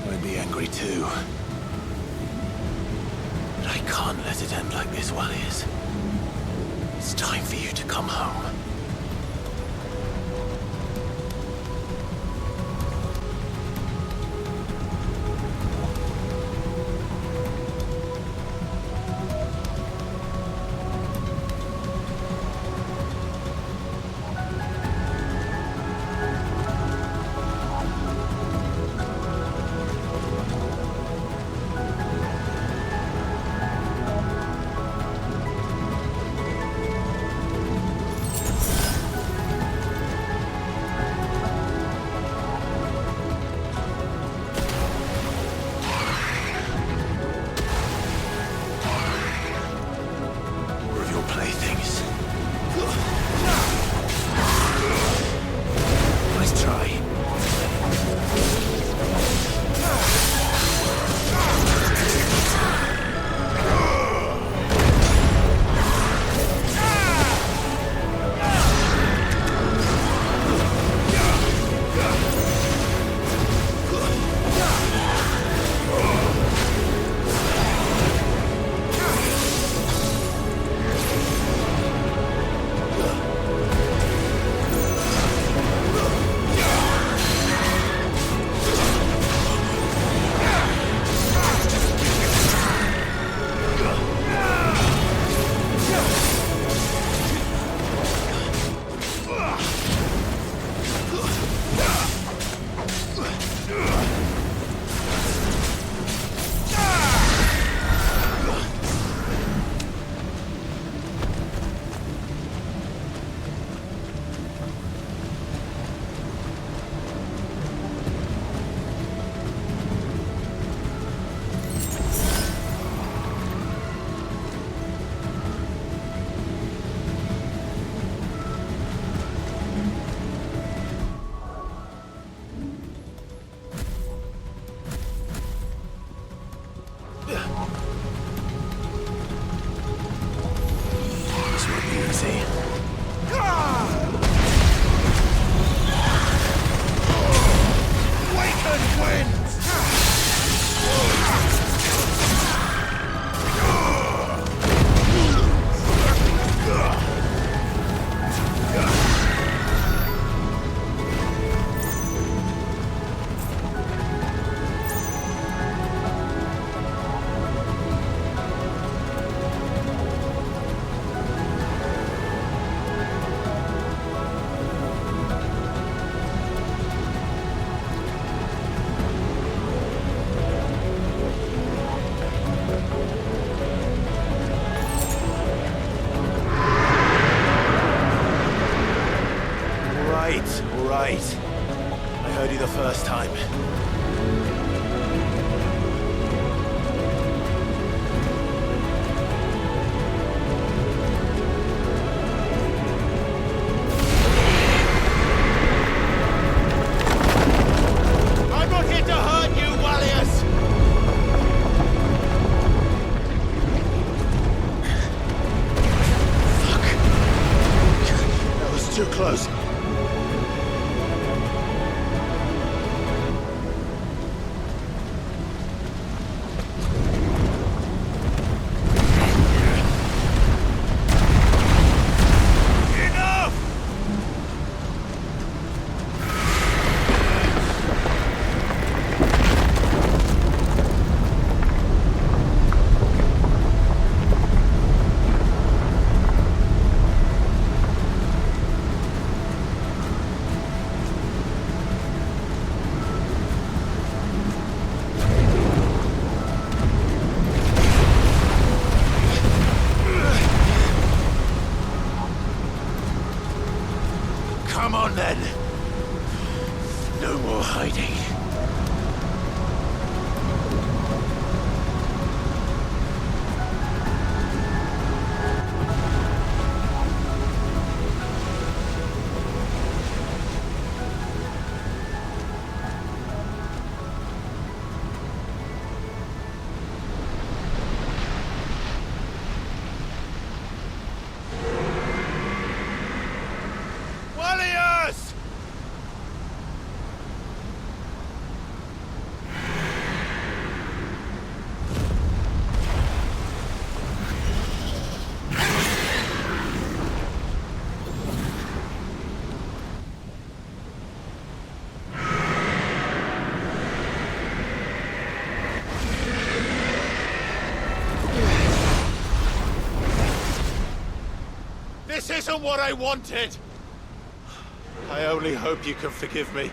I'd be angry too. But I can't let it end like this, Warriors. It's time for you to come home. Right. I heard you the first time. I'm not here to hurt you, Warriors! Fuck. That was too close. then. No more hiding. Warriors! This isn't what I wanted! I only hope you can forgive me.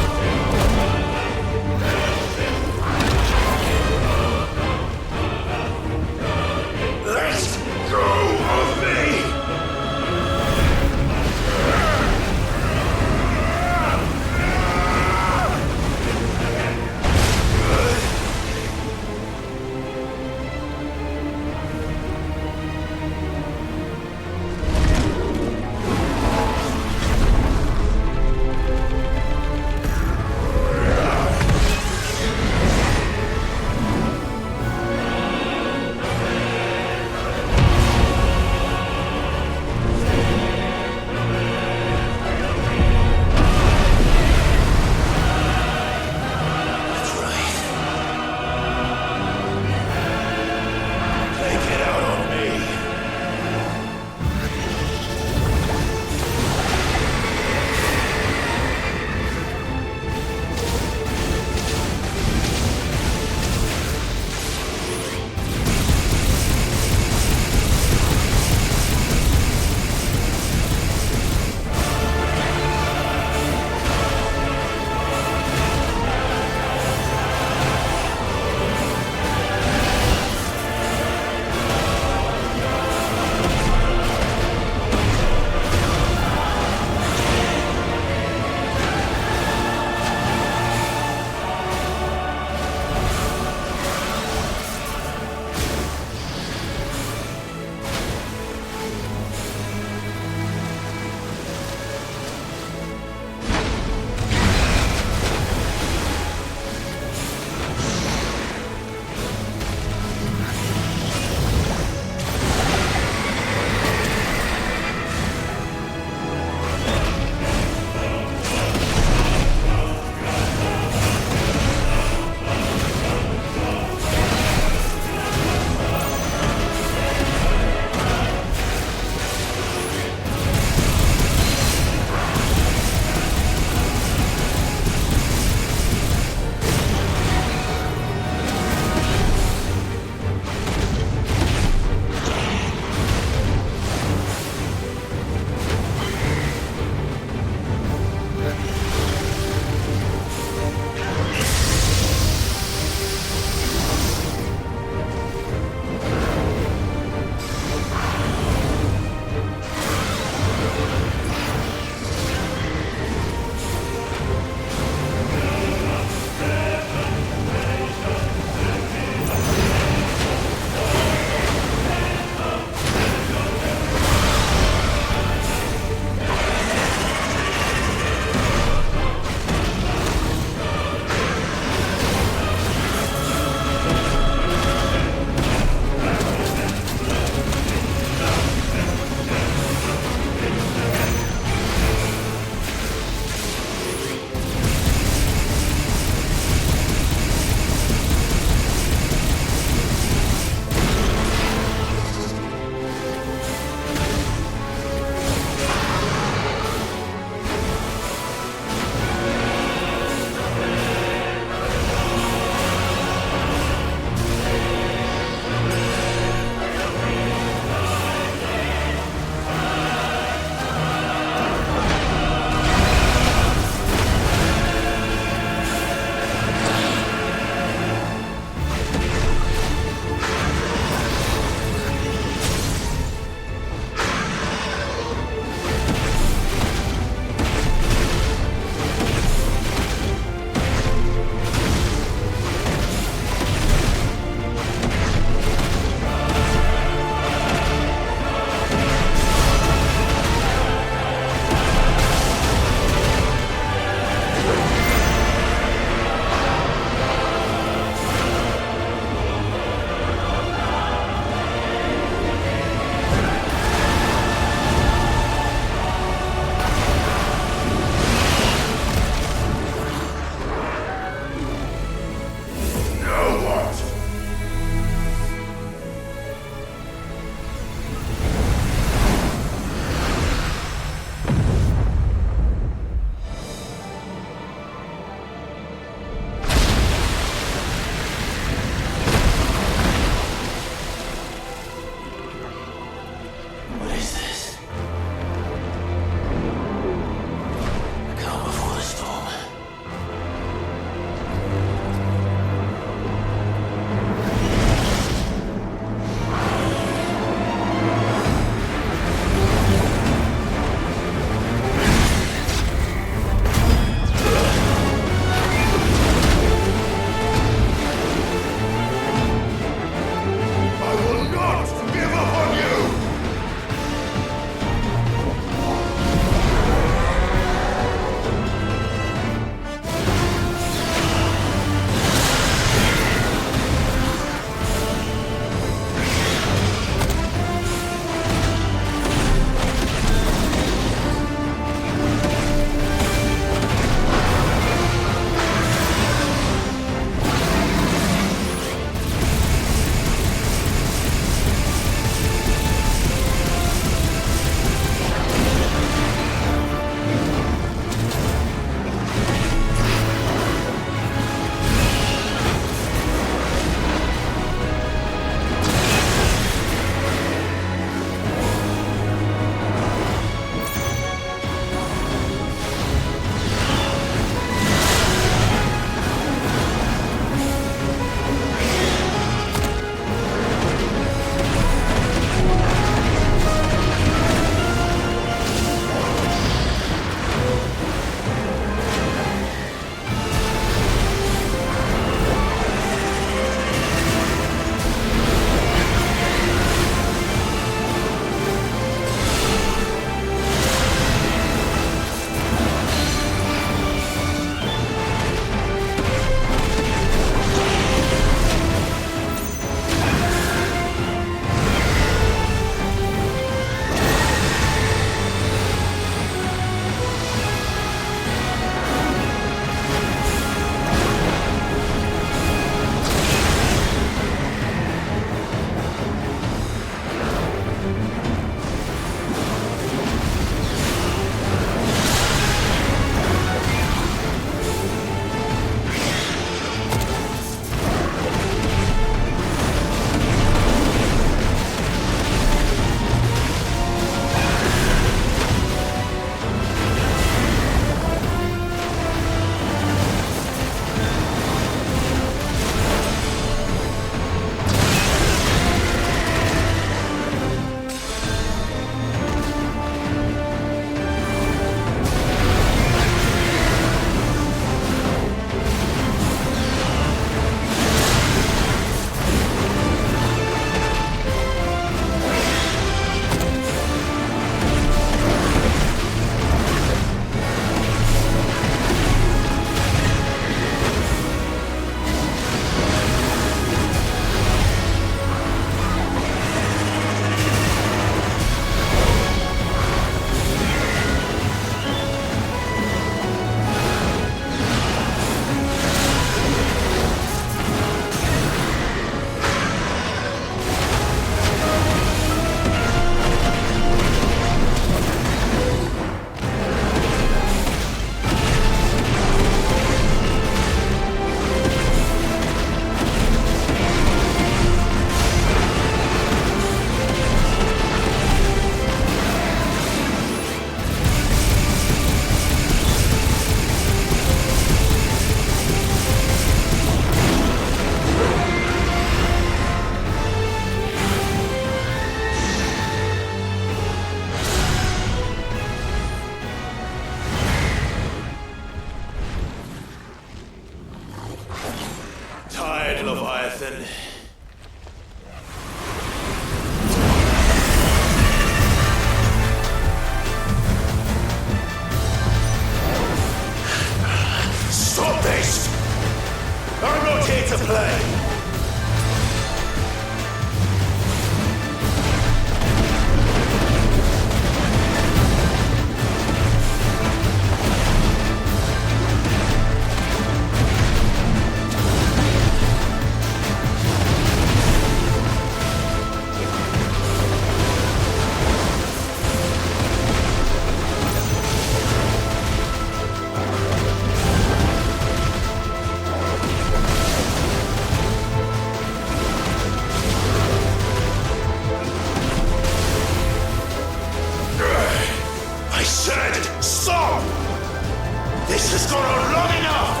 This has gone on long enough!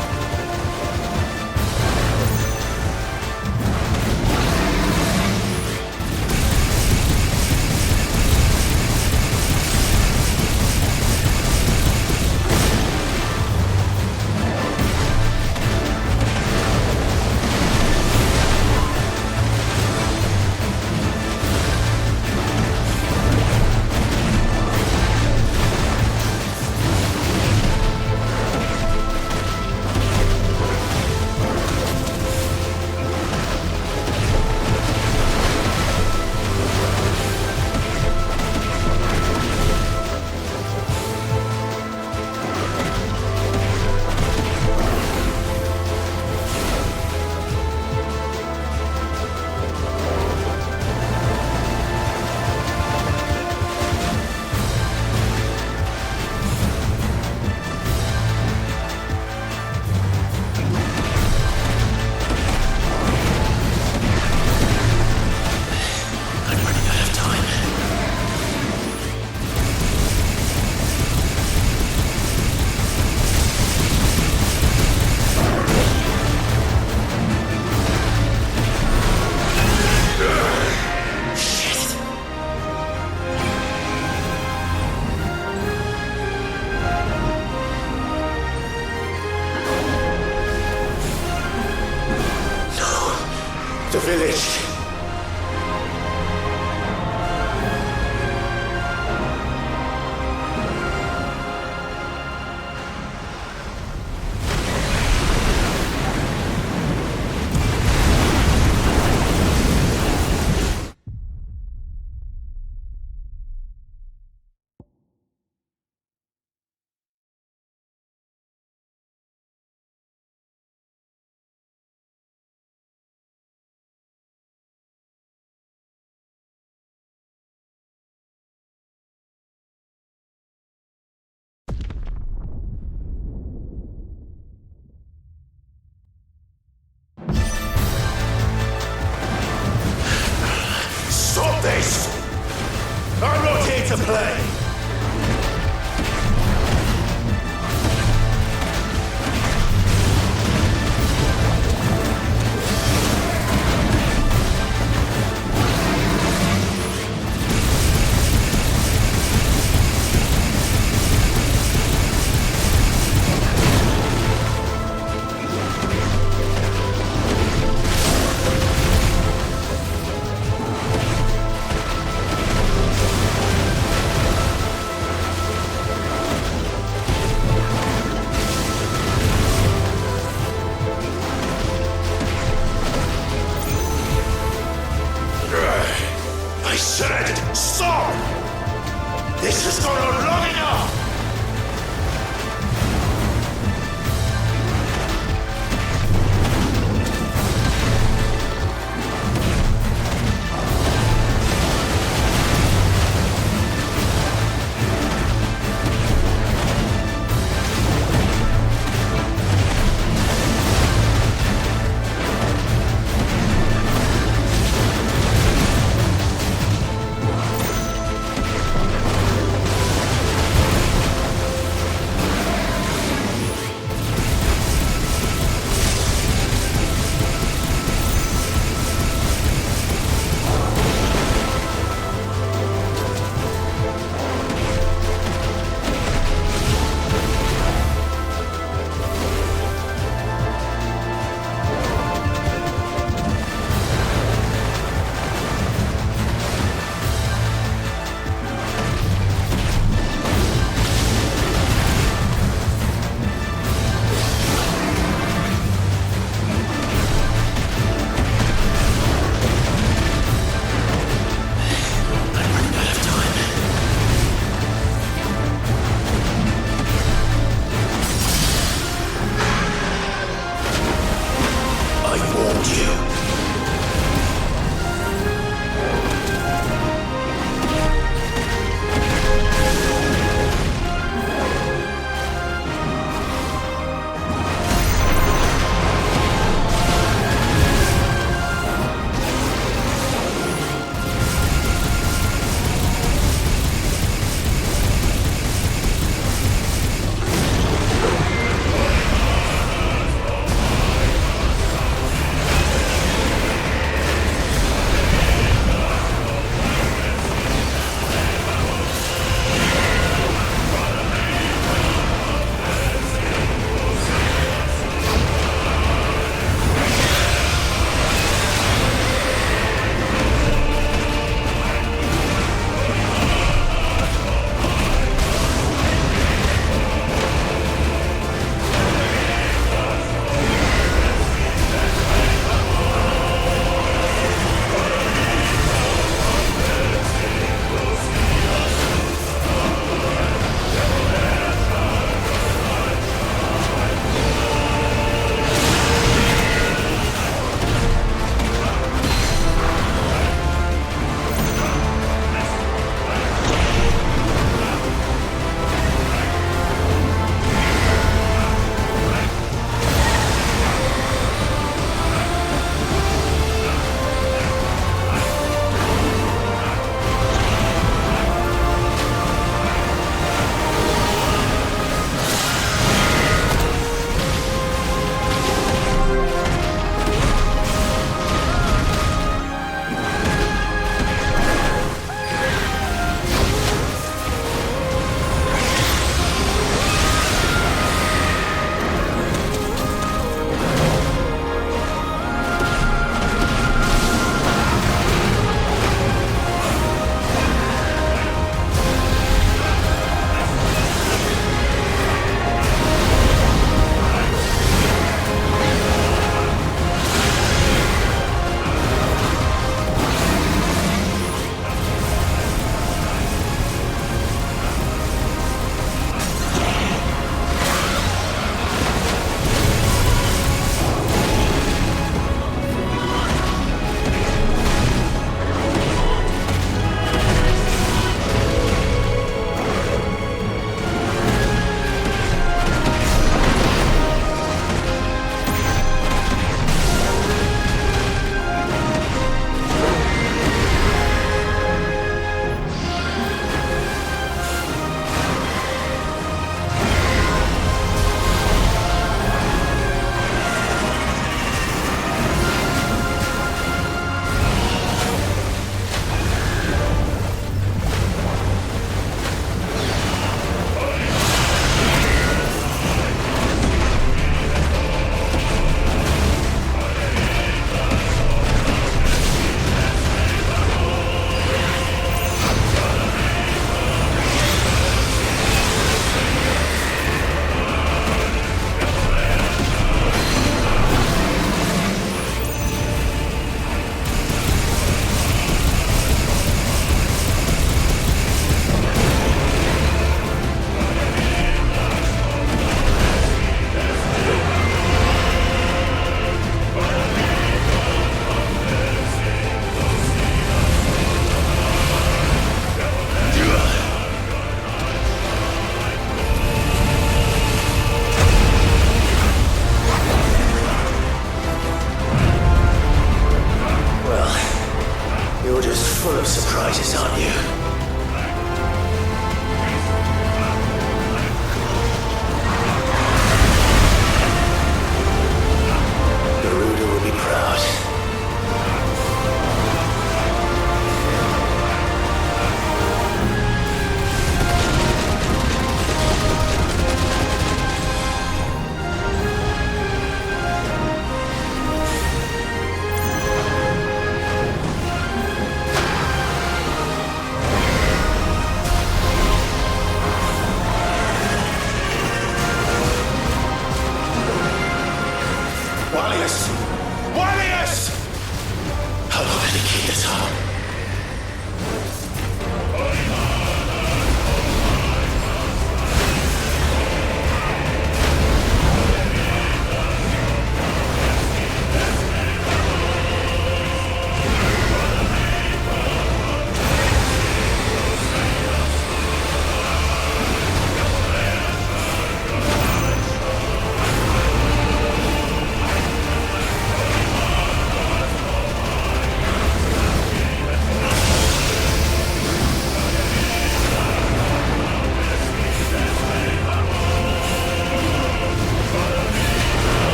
The village. Stop this! I'm not here to play! I said, stop! This has gone on long enough!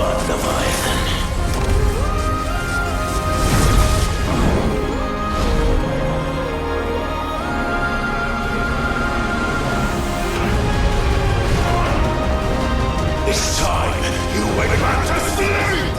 Leviathan. It's time you went back to sleep!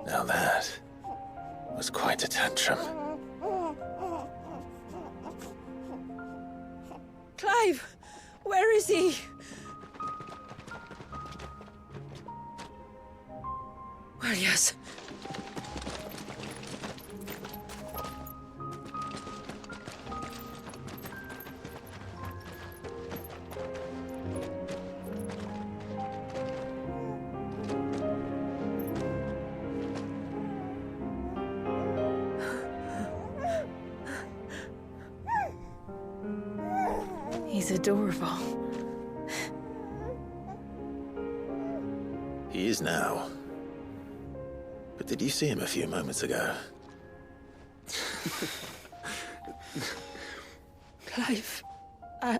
Now that was quite a tantrum. Clive! Where is he? Well, yes. He's adorable. He is now. But did you see him a few moments ago? Clive, I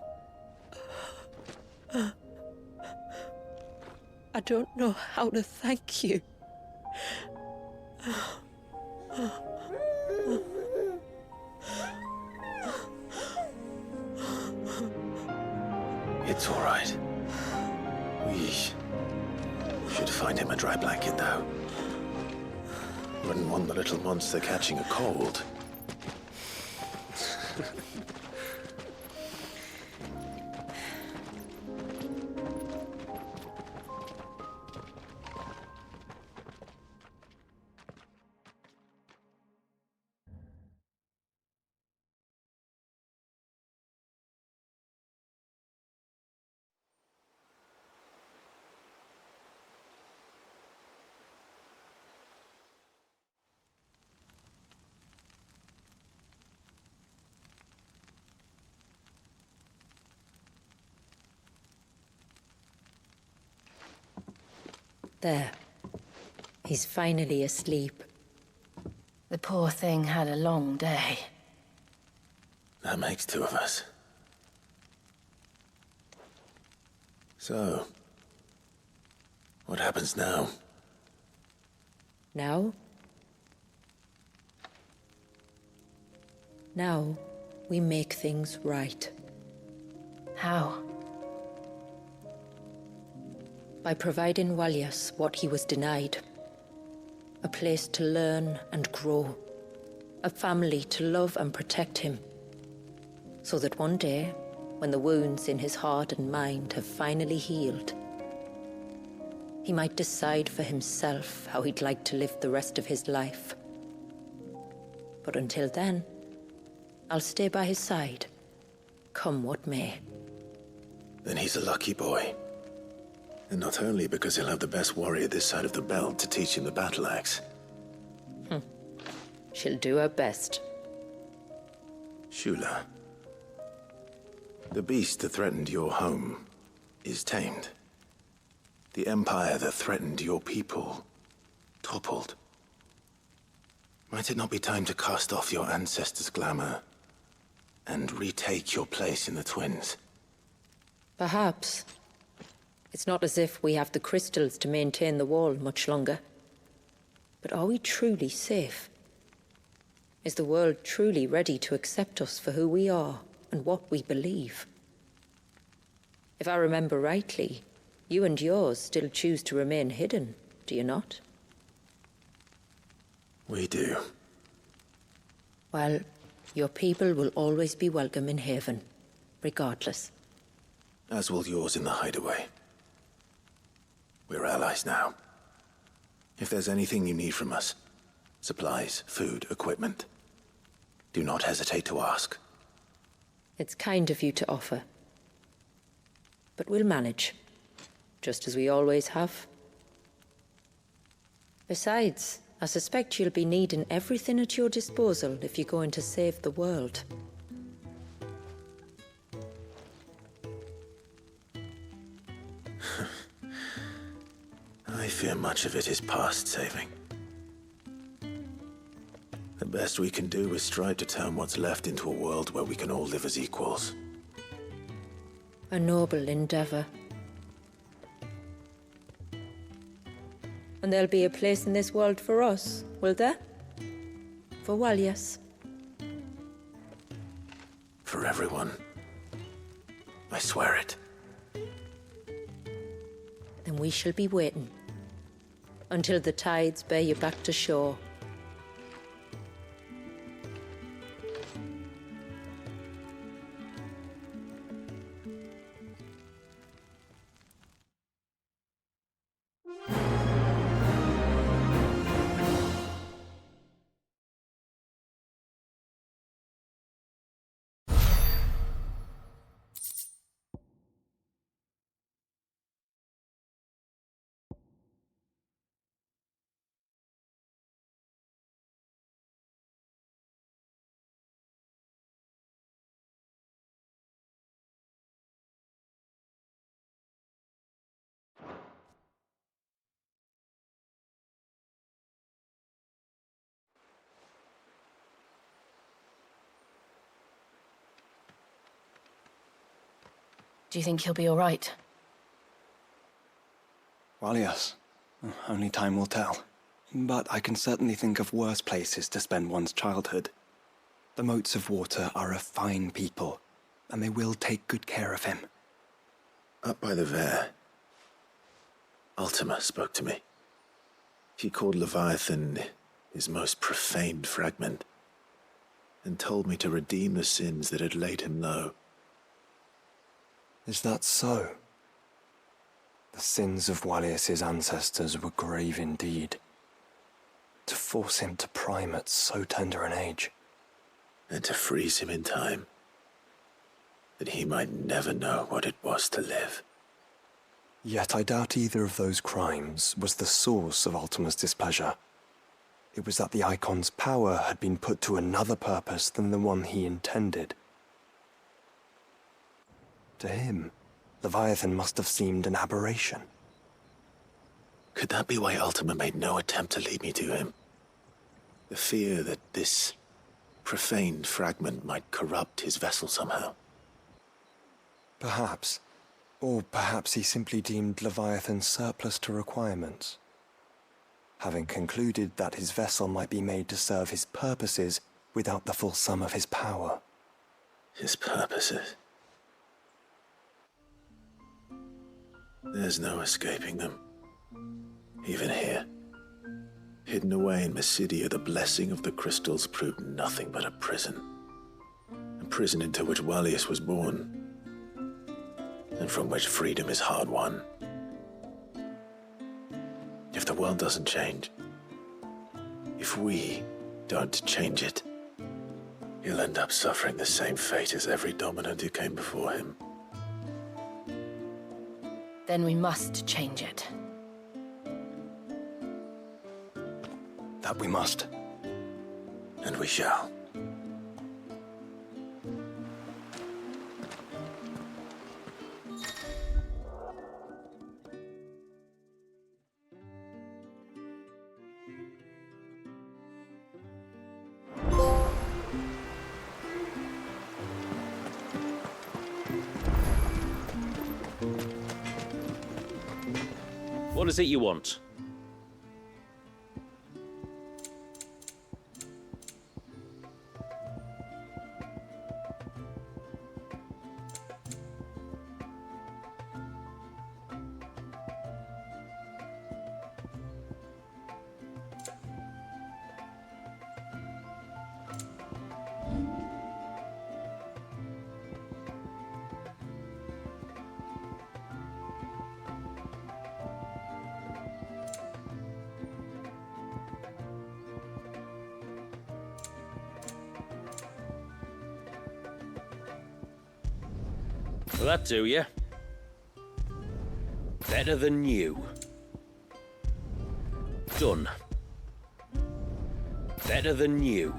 don't know how to thank you. It's all right. We should find him a dry blanket, though. Wouldn't want the little monster catching a cold. There. He's finally asleep. The poor thing had a long day. That makes two of us. So, what happens now? Now? Now, we make things right. How? by providing Walias what he was denied. A place to learn and grow. A family to love and protect him. So that one day, when the wounds in his heart and mind have finally healed, he might decide for himself how he'd like to live the rest of his life. But until then, I'll stay by his side, come what may. Then he's a lucky boy. And not only because he'll have the best warrior this side of the belt to teach him the battle axe. She'll do her best. Shula, the beast that threatened your home is tamed. The empire that threatened your people toppled. Might it not be time to cast off your ancestors' glamour and retake your place in the Twins? Perhaps. It's not as if we have the crystals to maintain the wall much longer. But are we truly safe? Is the world truly ready to accept us for who we are and what we believe? If I remember rightly, you and yours still choose to remain hidden, do you not? We do. Well, your people will always be welcome in Haven, regardless. As will yours in the hideaway. We're allies now. If there's anything you need from us, supplies, food, equipment, do not hesitate to ask. It's kind of you to offer. But we'll manage, just as we always have. Besides, I suspect you'll be needing everything at your disposal if you're going to save the world. I fear much of it is past saving. The best we can do is strive to turn what's left into a world where we can all live as equals. A noble endeavor. And there'll be a place in this world for us, will there? For Walias. For everyone. I swear it. Then we shall be waiting. Until the tides bear you back to shore. Do you think he'll be all right? Well, yes. Only time will tell. But I can certainly think of worse places to spend one's childhood. The Moats of Water are a fine people, and they will take good care of him. Up by the Vare, Ultima spoke to me. He called Leviathan his most profaned fragment, and told me to redeem the sins that had laid him low. Is that so? The sins of Walias's ancestors were grave indeed. To force him to prime at so tender an age. And to freeze him in time, that he might never know what it was to live. Yet I doubt either of those crimes was the source of Ultima's displeasure. It was that the Icon's power had been put to another purpose than the one he intended. To him, Leviathan must have seemed an aberration. Could that be why Ultima made no attempt to lead me to him? The fear that this profaned fragment might corrupt his vessel somehow. Perhaps. Or perhaps he simply deemed Leviathan surplus to requirements. Having concluded that his vessel might be made to serve his purposes without the full sum of his power. His purposes? There's no escaping them. Even here. Hidden away in Mysidia, the blessing of the crystals proved nothing but a prison. A prison into which Wallius was born, and from which freedom is hard won. If the world doesn't change, if we don't change it, he'll end up suffering the same fate as every dominant who came before him. Then we must change it. That we must. And we shall. What is it you want? Will that do you? Better than new. Done. Better than new.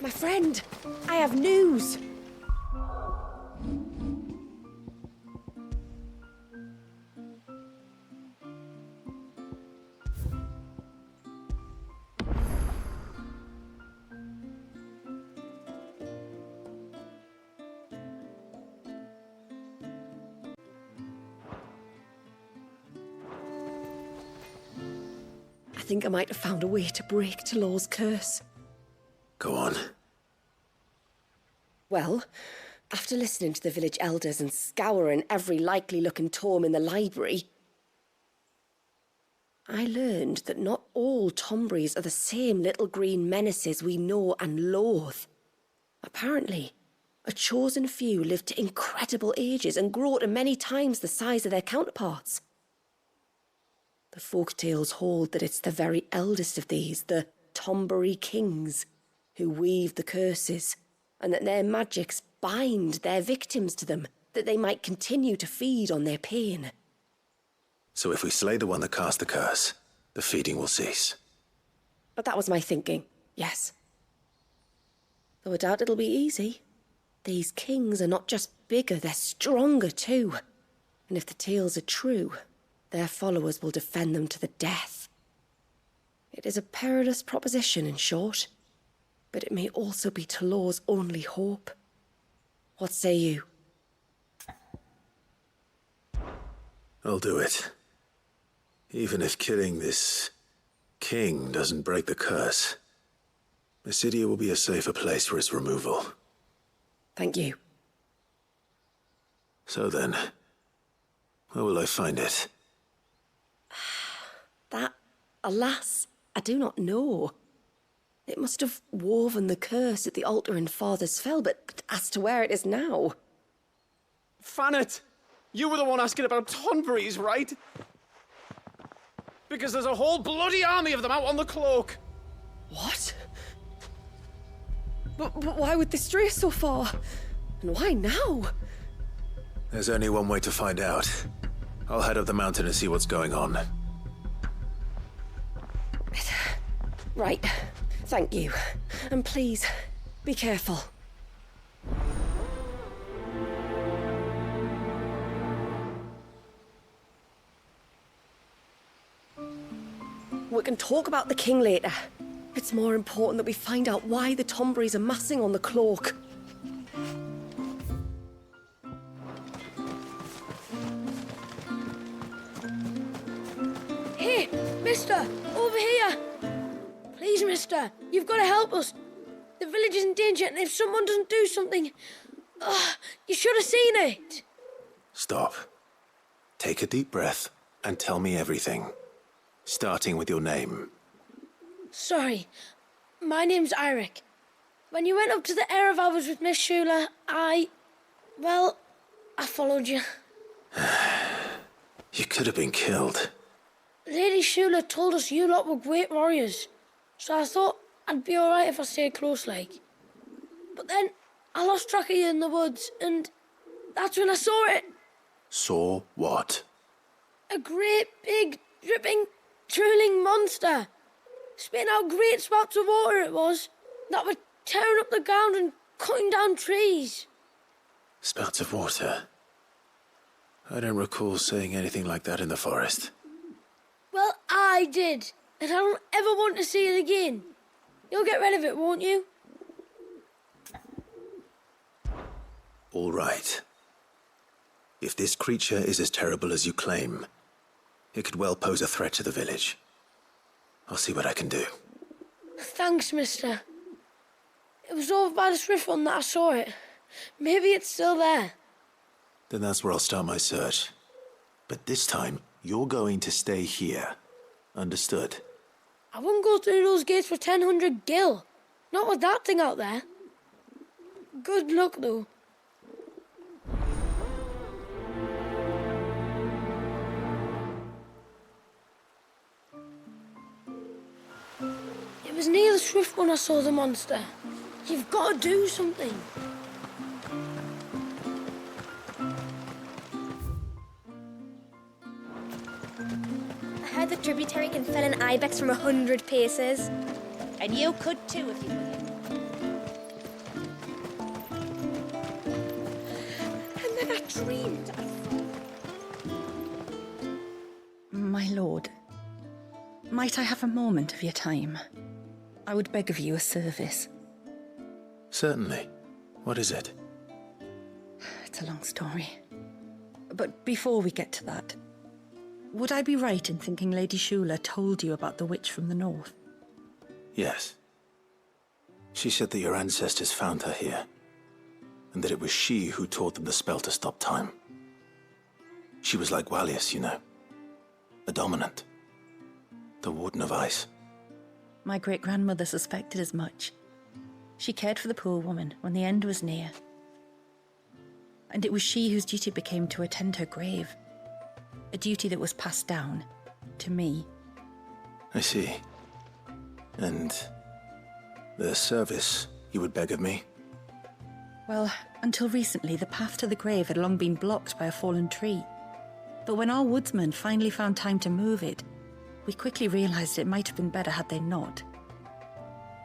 My friend, I have news. I think I might have found a way to break Talor's curse. Go on. Well, after listening to the village elders and scouring every likely-looking tome in the library, I learned that not all Tombries are the same little green menaces we know and loathe. Apparently, a chosen few live to incredible ages and grow to many times the size of their counterparts. The folktales hold that it's the very eldest of these, the Tombury kings, who weave the curses, and that their magics bind their victims to them, that they might continue to feed on their pain. So if we slay the one that cast the curse, the feeding will cease. But that was my thinking, yes. Though I doubt it'll be easy. These kings are not just bigger, they're stronger too. And if the tales are true, their followers will defend them to the death. It is a perilous proposition, in short, but it may also be Talor's only hope. What say you? I'll do it. Even if killing this king doesn't break the curse, Mysidia will be a safer place for its removal. Thank you. So then, where will I find it? That, alas, I do not know. It must have woven the curse at the altar in Father's Fell, but as to where it is now... Fannet! You were the one asking about Tonburies, right? Because there's a whole bloody army of them out on the cloak! What? But why would they stray so far? And why now? There's only one way to find out. I'll head up the mountain and see what's going on. Right. Thank you. And please, be careful. We can talk about the king later. It's more important that we find out why the Tomburys are massing on the cloak. Hey, mister! Over here! Please, mister, you've got to help us. The village is in danger, and if someone doesn't do something, You should have seen it! Stop. Take a deep breath and tell me everything. Starting with your name. Sorry. My name's Eirik. When you went up to the Erev was with Miss Shula, well, I followed you. You could have been killed. Lady Shula told us you lot were great warriors, so I thought I'd be alright if I stayed close like. But then I lost track of you in the woods, and that's when I saw it. Saw what? A great, big, dripping, drooling monster. Spitting out great spouts of water it was, that were tearing up the ground and cutting down trees. Spouts of water? I don't recall seeing anything like that in the forest. Well, I did, and I don't ever want to see it again. You'll get rid of it, won't you? All right. If this creature is as terrible as you claim, it could well pose a threat to the village. I'll see what I can do. Thanks, mister. It was over by the Swift one that I saw it. Maybe it's still there. Then that's where I'll start my search. But this time, you're going to stay here. Understood? I wouldn't go through those gates for 1,000 gil. Not with that thing out there. Good luck, though. It was near the Swift one I saw the monster. You've got to do something. I heard the tributary can fell an ibex from 100 paces. And you could too if you would. And then I dreamed. My lord, might I have a moment of your time? I would beg of you a service. Certainly. What is it? It's a long story. But before we get to that, would I be right in thinking Lady Shula told you about the witch from the north? Yes. She said that your ancestors found her here, and that it was she who taught them the spell to stop time. She was like Walius, you know. A dominant. The Warden of Ice. My great-grandmother suspected as much. She cared for the poor woman when the end was near. And it was she whose duty became to attend her grave. A duty that was passed down to me. I see. And the service you would beg of me? Well, until recently, the path to the grave had long been blocked by a fallen tree. But when our woodsmen finally found time to move it, we quickly realized it might have been better had they not.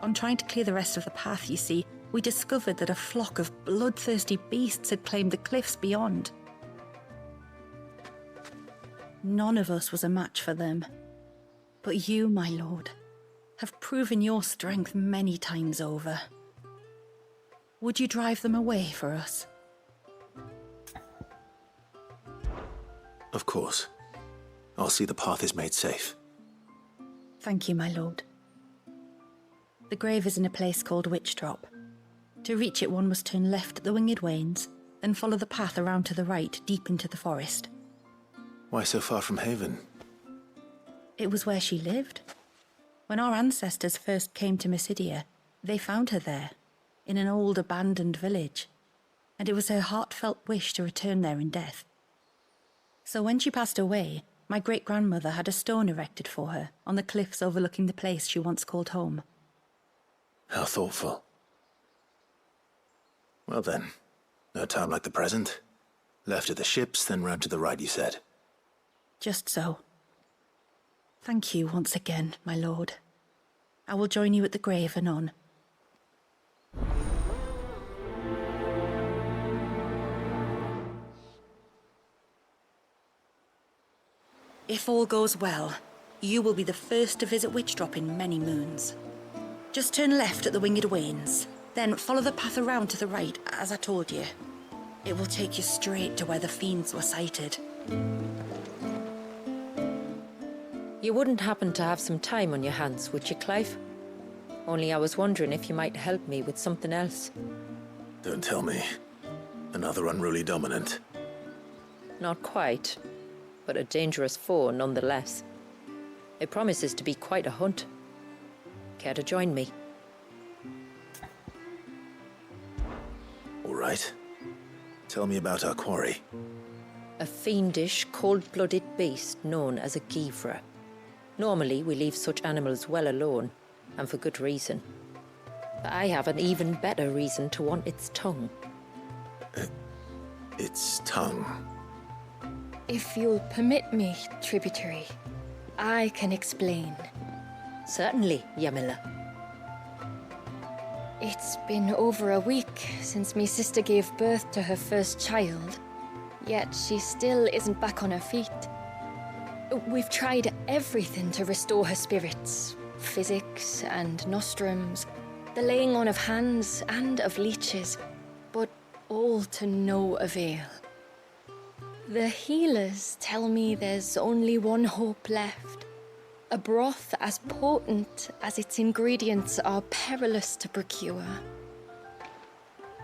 On trying to clear the rest of the path, you see, we discovered that a flock of bloodthirsty beasts had claimed the cliffs beyond. None of us was a match for them. But you, my lord, have proven your strength many times over. Would you drive them away for us? Of course. I'll see the path is made safe. Thank you, my lord. The grave is in a place called Witch Drop. To reach it, one must turn left at the Winged Wains, then follow the path around to the right, deep into the forest. Why so far from Haven? It was where she lived. When our ancestors first came to Mysidia, they found her there, in an old abandoned village, and it was her heartfelt wish to return there in death. So when she passed away, my great-grandmother had a stone erected for her on the cliffs overlooking the place she once called home. How thoughtful. Well then, no time like the present. Left at the ships, then round to the right, you said. Just so. Thank you once again, my lord. I will join you at the grave anon. If all goes well, you will be the first to visit Witch Drop in many moons. Just turn left at the Winged Wains, then follow the path around to the right, as I told you. It will take you straight to where the fiends were sighted. You wouldn't happen to have some time on your hands, would you, Clive? Only I was wondering if you might help me with something else. Don't tell me. Another unruly dominant. Not quite, but a dangerous foe nonetheless. It promises to be quite a hunt. Care to join me? All right. Tell me about our quarry. A fiendish, cold-blooded beast known as a Givra. Normally, we leave such animals well alone, and for good reason. But I have an even better reason to want its tongue. Its tongue? If you'll permit me, tributary, I can explain. Certainly, Yamila. It's been over a week since me sister gave birth to her first child, yet she still isn't back on her feet. We've tried everything to restore her spirits. Physics and nostrums, the laying on of hands and of leeches, but all to no avail. The healers tell me there's only one hope left. A broth as potent as its ingredients are perilous to procure.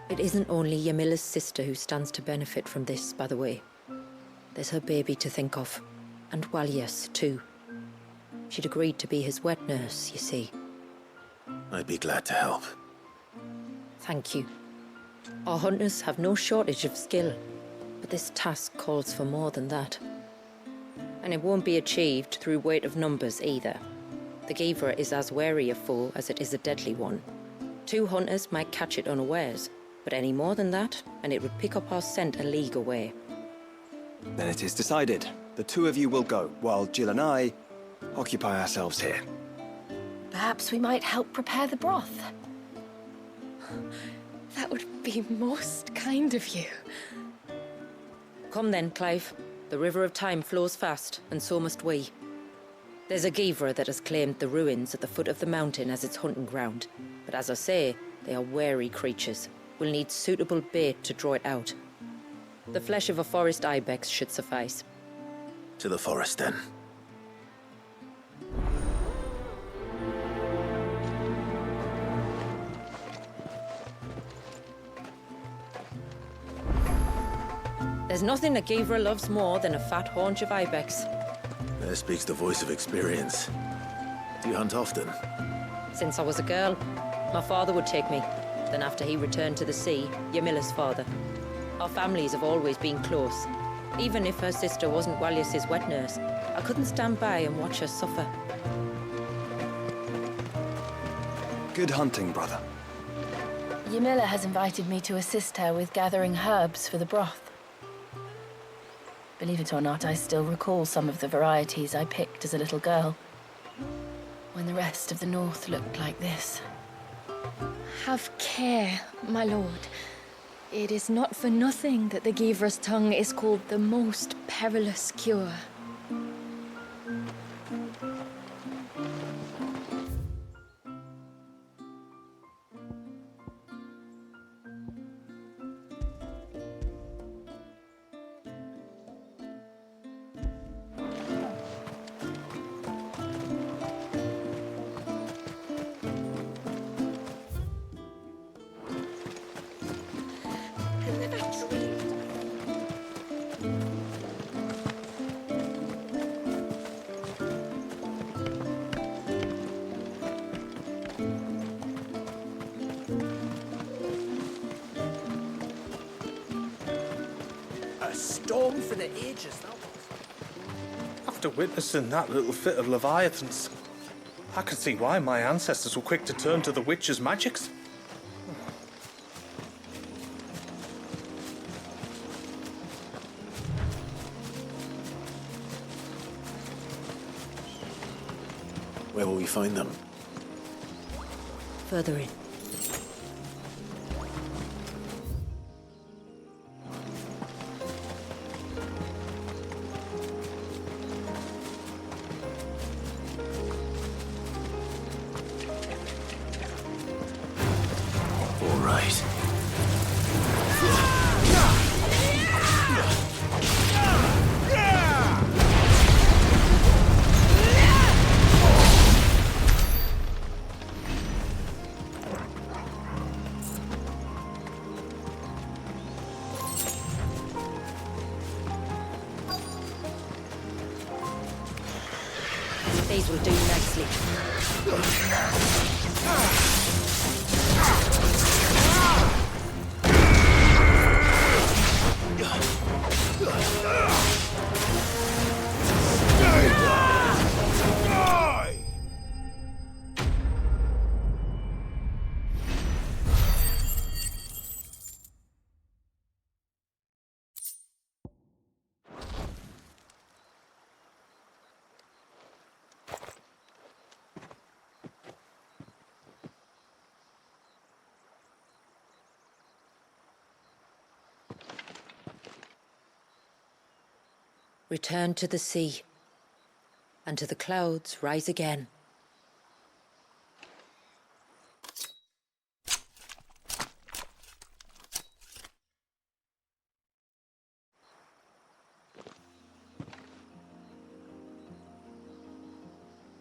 It isn't only Yamila's sister who stands to benefit from this, by the way. There's her baby to think of, and Walias, too. She'd agreed to be his wet nurse, you see. I'd be glad to help. Thank you. Our hunters have no shortage of skill, but this task calls for more than that. And it won't be achieved through weight of numbers either. The Givra is as wary a foe as it is a deadly one. 2 hunters might catch it unawares, but any more than that, and it would pick up our scent a league away. Then it is decided. The 2 of you will go, while Jill and I occupy ourselves here. Perhaps we might help prepare the broth. That would be most kind of you. Come then, Clive. The river of time flows fast, and so must we. There's a Givra that has claimed the ruins at the foot of the mountain as its hunting ground. But as I say, they are wary creatures. We'll need suitable bait to draw it out. The flesh of a forest ibex should suffice. To the forest, then. There's nothing a Givra loves more than a fat haunch of ibex. There speaks the voice of experience. Do you hunt often? Since I was a girl, my father would take me. Then after he returned to the sea, Yamila's father. Our families have always been close. Even if her sister wasn't Walias's wet nurse, I couldn't stand by and watch her suffer. Good hunting, brother. Yamila has invited me to assist her with gathering herbs for the broth. Believe it or not, I still recall some of the varieties I picked as a little girl, when the rest of the north looked like this. Have care, my lord. It is not for nothing that the Givra's tongue is called the most perilous cure. A storm for the ages, that was. After witnessing that little fit of Leviathans, I can see why my ancestors were quick to turn to the witch's magics. Where will we find them? Further in. All right. These will do nicely. Return to the sea, and to the clouds rise again.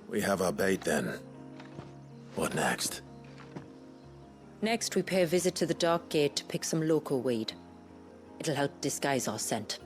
We have our bait then. What next? Next, we pay a visit to the Dark Gate to pick some local weed. It'll help disguise our scent.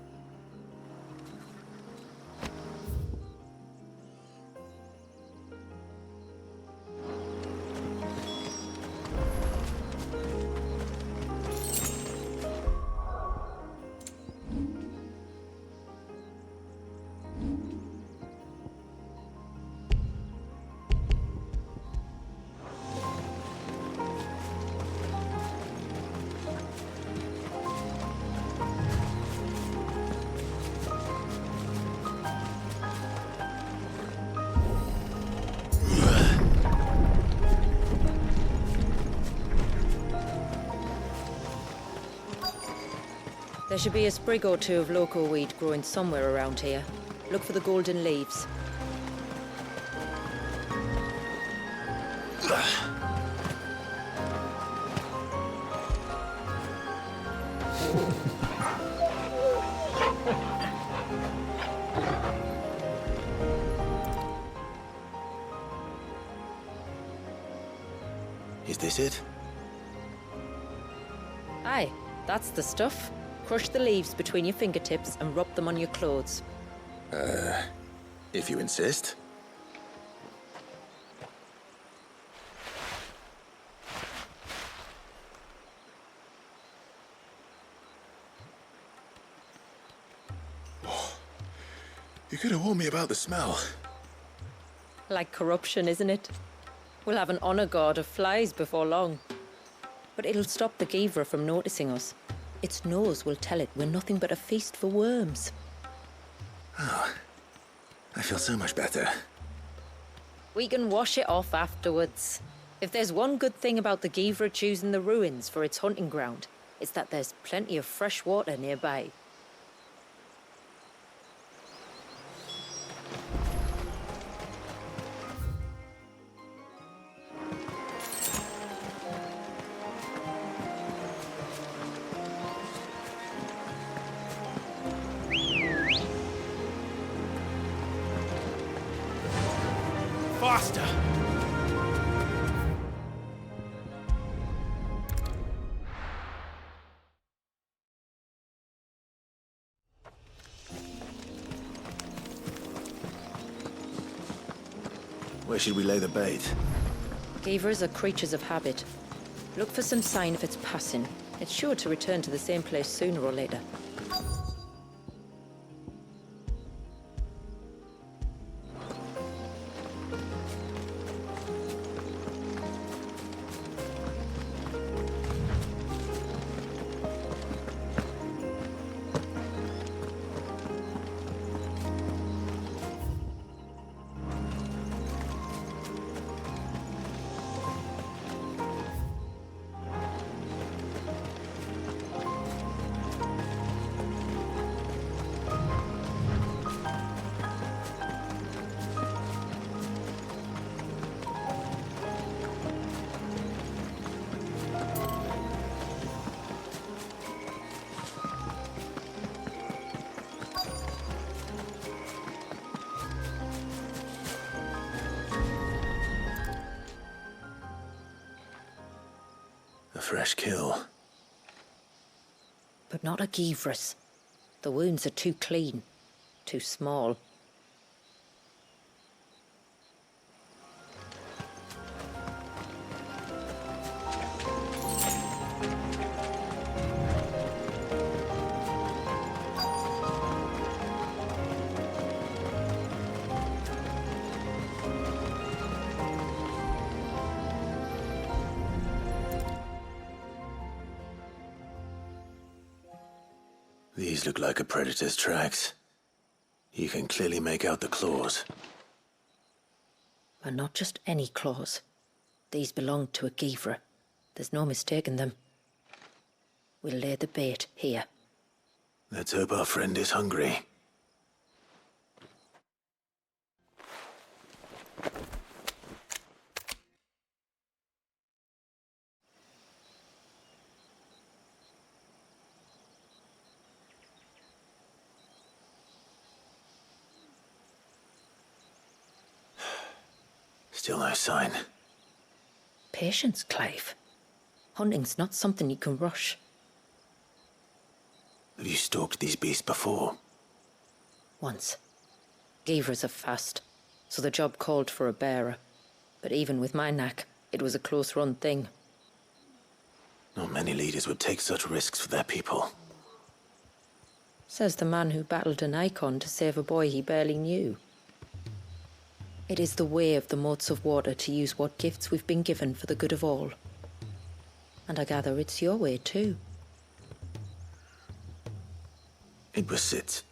There should be a sprig or two of local weed growing somewhere around here. Look for the golden leaves. Is this it? Aye, that's the stuff. Crush the leaves between your fingertips and rub them on your clothes. If you insist. You could have warned me about the smell. Like corruption, isn't it? We'll have an honor guard of flies before long. But it'll stop the Givra from noticing us. Its nose will tell it we're nothing but a feast for worms. Oh, I feel so much better. We can wash it off afterwards. If there's one good thing about the Givra choosing the ruins for its hunting ground, it's that there's plenty of fresh water nearby. Faster! Where should we lay the bait? Givras are creatures of habit. Look for some sign of its passing. It's sure to return to the same place sooner or later. A fresh kill. But not a Givras. The wounds are too clean, too small. These look like a predator's tracks. You can clearly make out the claws. But not just any claws. These belonged to a Givra. There's no mistaking them. We'll lay the bait here. Let's hope our friend is hungry. Still no sign. Patience, Clive. Hunting's not something you can rush. Have you stalked these beasts before? Once. Givras are fast, so the job called for a bearer. But even with my knack, it was a close-run thing. Not many leaders would take such risks for their people. Says the man who battled an icon to save a boy he barely knew. It is the way of the motes of water to use what gifts we've been given for the good of all. And I gather it's your way too. It was Sid,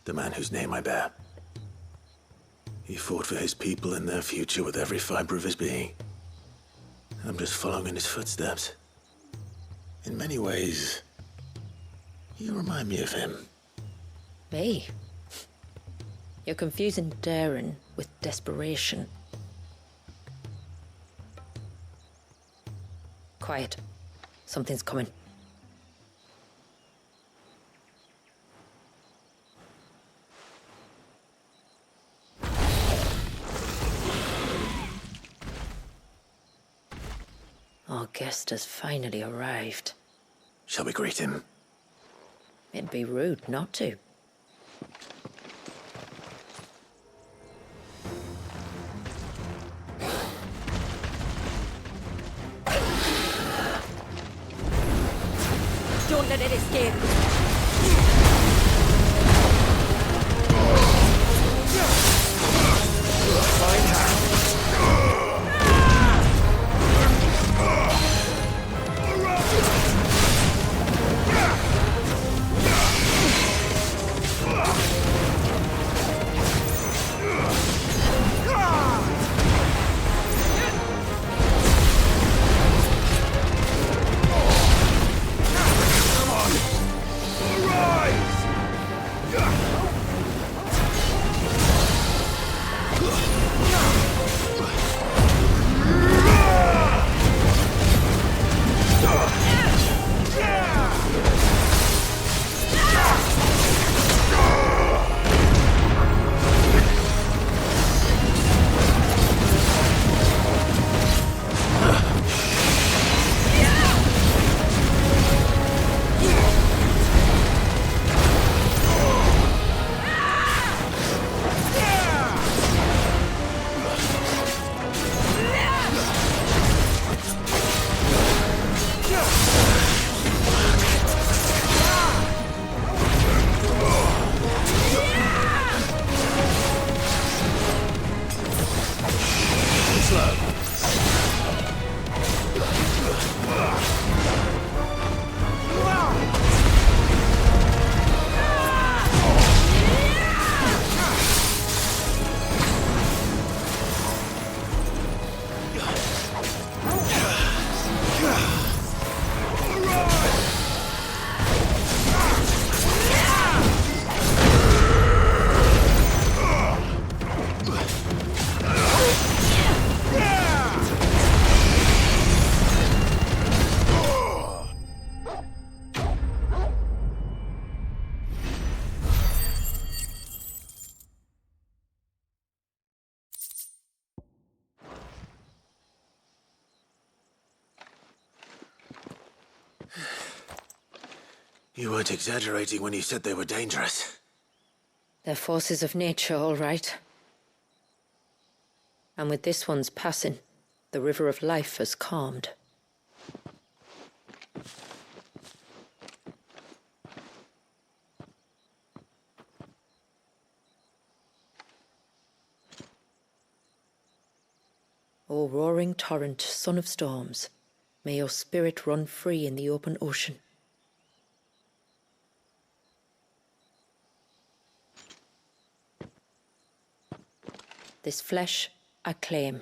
the man whose name I bear. He fought for his people and their future with every fiber of his being. I'm just following in his footsteps. In many ways, you remind me of him. Me? You're confusing daring with desperation. Quiet. Something's coming. Our guest has finally arrived. Shall we greet him? It'd be rude not to. Don't let it escape. Fine hand. You weren't exaggerating when you said they were dangerous. They're forces of nature, all right. And with this one's passing, the river of life has calmed. O roaring torrent, son of storms, may your spirit run free in the open ocean. This flesh I claim,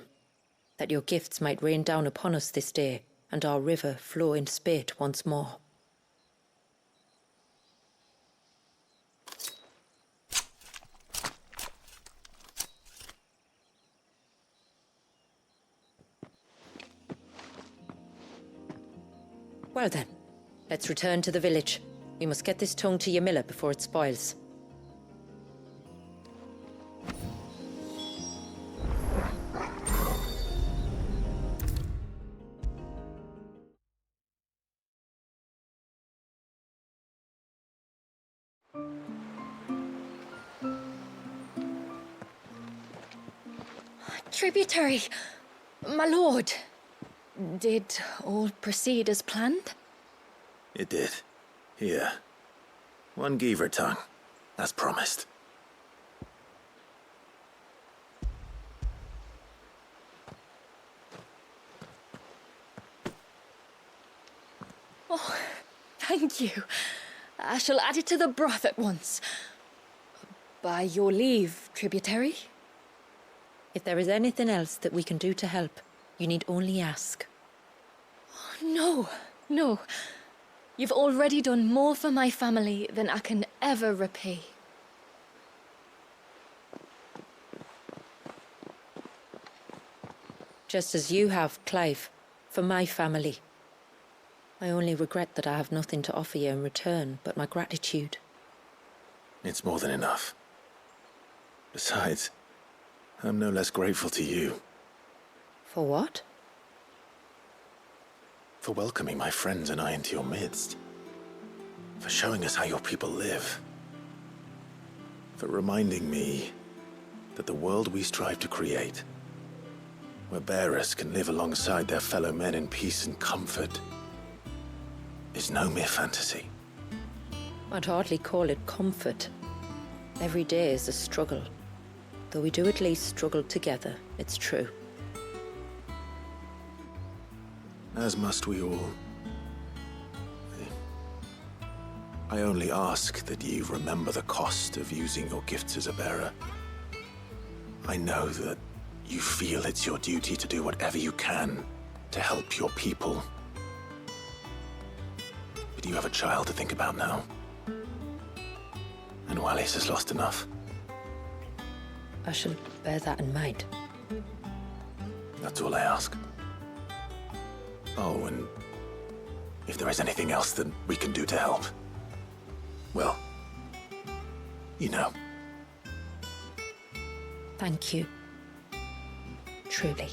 that your gifts might rain down upon us this day, and our river flow in spate once more. Well then, let's return to the village. We must get this tongue to Ymilla before it spoils. Tributary, my lord. Did all proceed as planned? It did. Here. One Geaver tongue, as promised. Oh, thank you. I shall add it to the broth at once. By your leave, tributary. If there is anything else that we can do to help, you need only ask. No, no. You've already done more for my family than I can ever repay. Just as you have, Clive, for my family. I only regret that I have nothing to offer you in return but my gratitude. It's more than enough. Besides, I'm no less grateful to you. For what? For welcoming my friends and I into your midst. For showing us how your people live. For reminding me that the world we strive to create, where bearers can live alongside their fellow men in peace and comfort, is no mere fantasy. I'd hardly call it comfort. Every day is a struggle. Though we do at least struggle together, it's true. As must we all. I only ask that you remember the cost of using your gifts as a bearer. I know that you feel it's your duty to do whatever you can to help your people. But you have a child to think about now. And Wallis has lost enough. I shall bear that in mind. That's all I ask. Oh, and if there is anything else that we can do to help, well, you know. Thank you. Truly.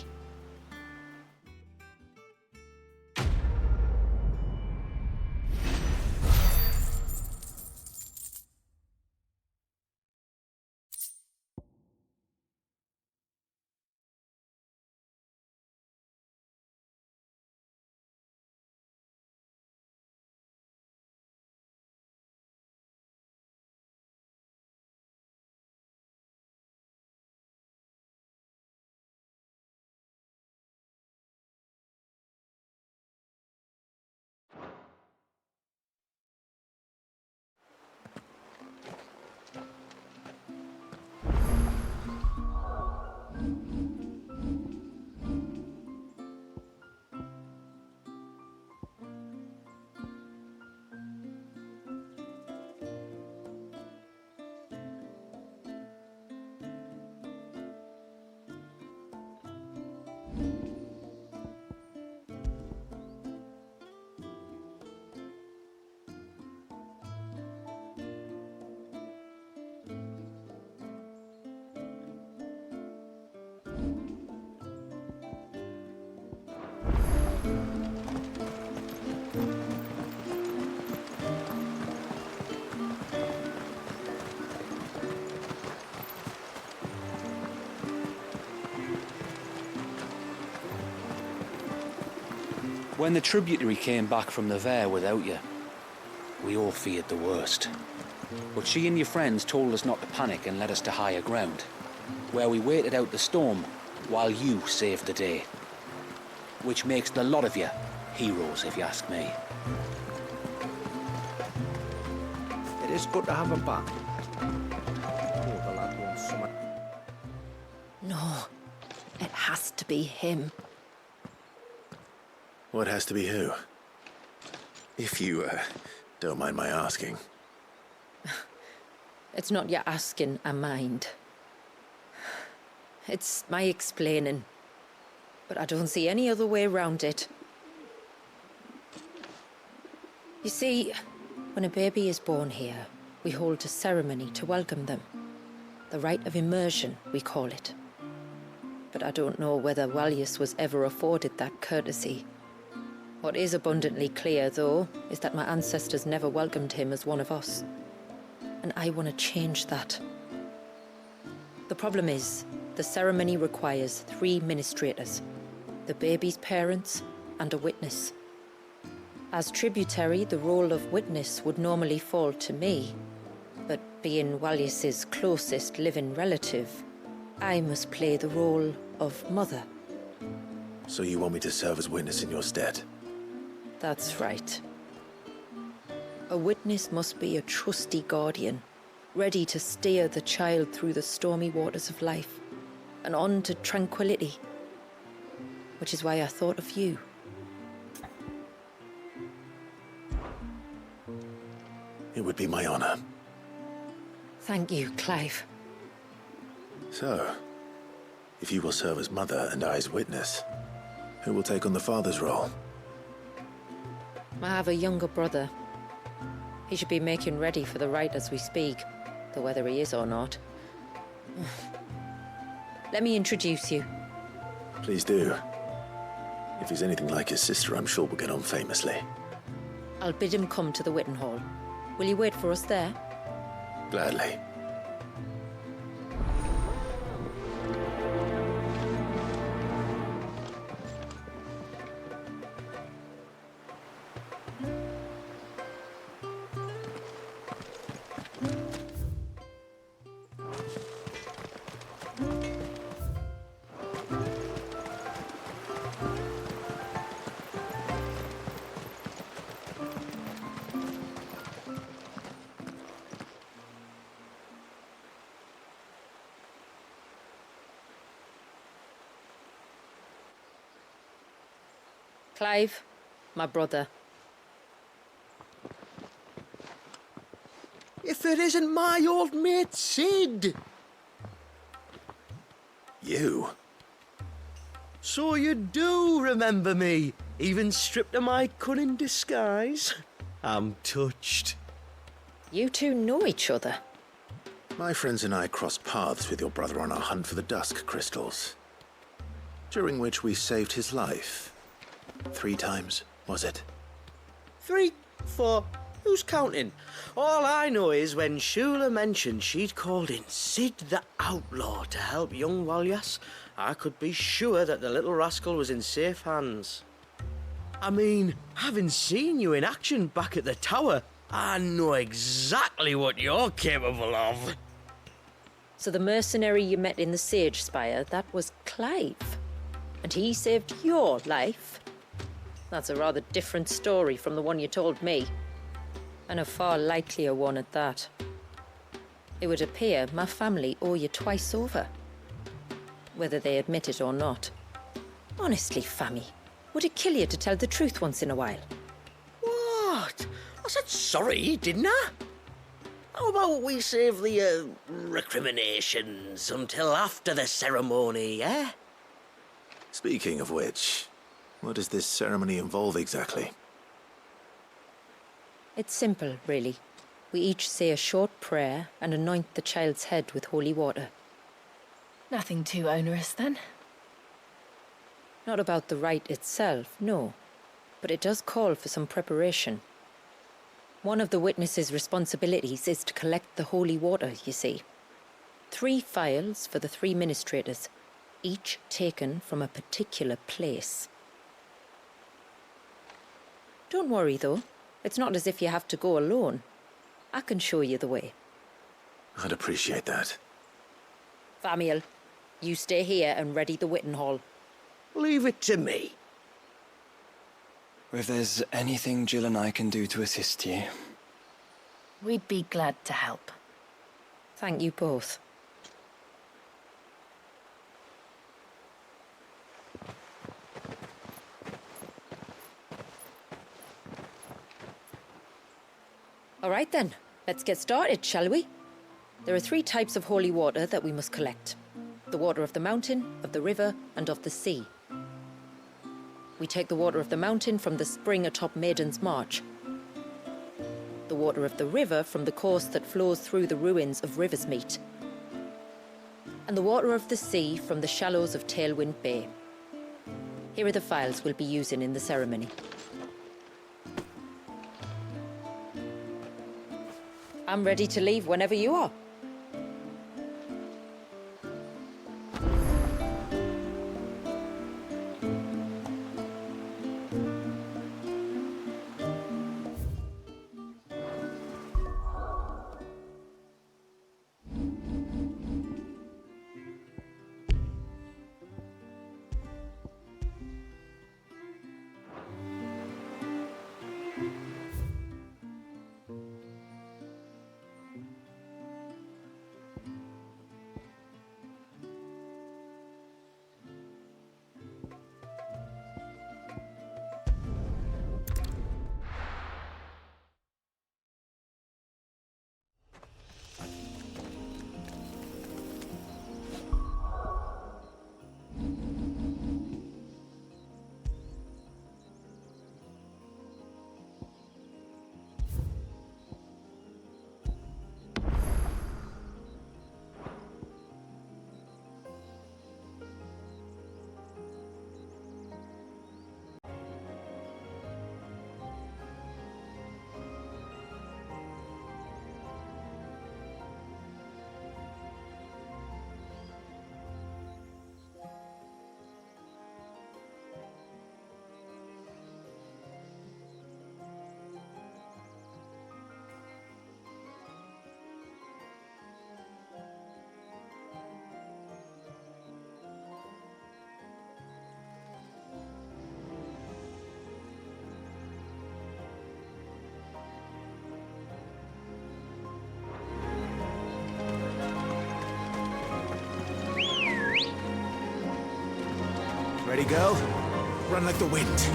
When the tributary came back from the Vare without you, we all feared the worst. But she and your friends told us not to panic and led us to higher ground, where we waited out the storm while you saved the day. Which makes the lot of you heroes, if you ask me. It is good to have him back. Oh, the lad wants some. No. has to be him. What has to be who? If you, don't mind my asking. It's not your asking I mind. It's my explaining. But I don't see any other way around it. You see, when a baby is born here, we hold a ceremony to welcome them. The rite of immersion, we call it. But I don't know whether Walyus was ever afforded that courtesy. What is abundantly clear, though, is that my ancestors never welcomed him as one of us. And I want to change that. The problem is, the ceremony requires 3 ministrators, the baby's parents and a witness. As tributary, the role of witness would normally fall to me, but being Walyus's closest living relative, I must play the role of mother. So you want me to serve as witness in your stead? That's right. A witness must be a trusty guardian, ready to steer the child through the stormy waters of life and on to tranquility. Which is why I thought of you. It would be my honor. Thank you, Clive. So, if you will serve as mother and I as witness, who will take on the father's role? I have a younger brother. He should be making ready for the rite as we speak, though whether he is or not. Let me introduce you. Please do. If he's anything like his sister, I'm sure we'll get on famously. I'll bid him come to the Witten Hall. Will you wait for us there? Gladly. Clive, my brother. If it isn't my old mate Sid! You? So you do remember me, even stripped of my cunning disguise? I'm touched. You two know each other. My friends and I crossed paths with your brother on our hunt for the dusk crystals, during which we saved his life. 3 times, was it? 3, 4, who's counting? All I know is when Shula mentioned she'd called in Sid the Outlaw to help young Walyus, I could be sure that the little rascal was in safe hands. I mean, having seen you in action back at the tower, I know exactly what you're capable of. So the mercenary you met in the Sage Spire, that was Clive. And he saved your life. That's a rather different story from the one you told me. And a far likelier one at that. It would appear my family owe you twice over. Whether they admit it or not. Honestly, Fammy, would it kill you to tell the truth once in a while? What? I said sorry, didn't I? How about we save the, recriminations until after the ceremony, eh? Speaking of which, what does this ceremony involve exactly? It's simple, really. We each say a short prayer and anoint the child's head with holy water. Nothing too onerous, then? Not about the rite itself, no. But it does call for some preparation. One of the witness's responsibilities is to collect the holy water, you see. 3 phials for the 3 ministrators, each taken from a particular place. Don't worry, though. It's not as if you have to go alone. I can show you the way. I'd appreciate that. Famiel, you stay here and ready the Witten Hall. Leave it to me. If there's anything Jill and I can do to assist you... We'd be glad to help. Thank you both. All right then, let's get started, shall we? There are 3 types of holy water that we must collect. The water of the mountain, of the river, and of the sea. We take the water of the mountain from the spring atop Maiden's March. The water of the river from the course that flows through the ruins of Riversmeet. And the water of the sea from the shallows of Tailwind Bay. Here are the files we'll be using in the ceremony. I'm ready to leave whenever you are. Ready, girl? Run like the wind.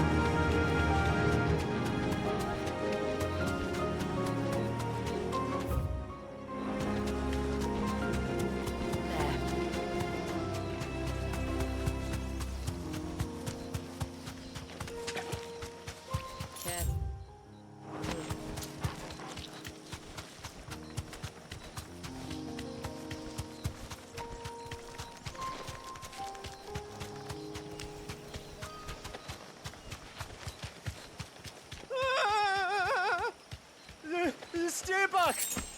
Stay back!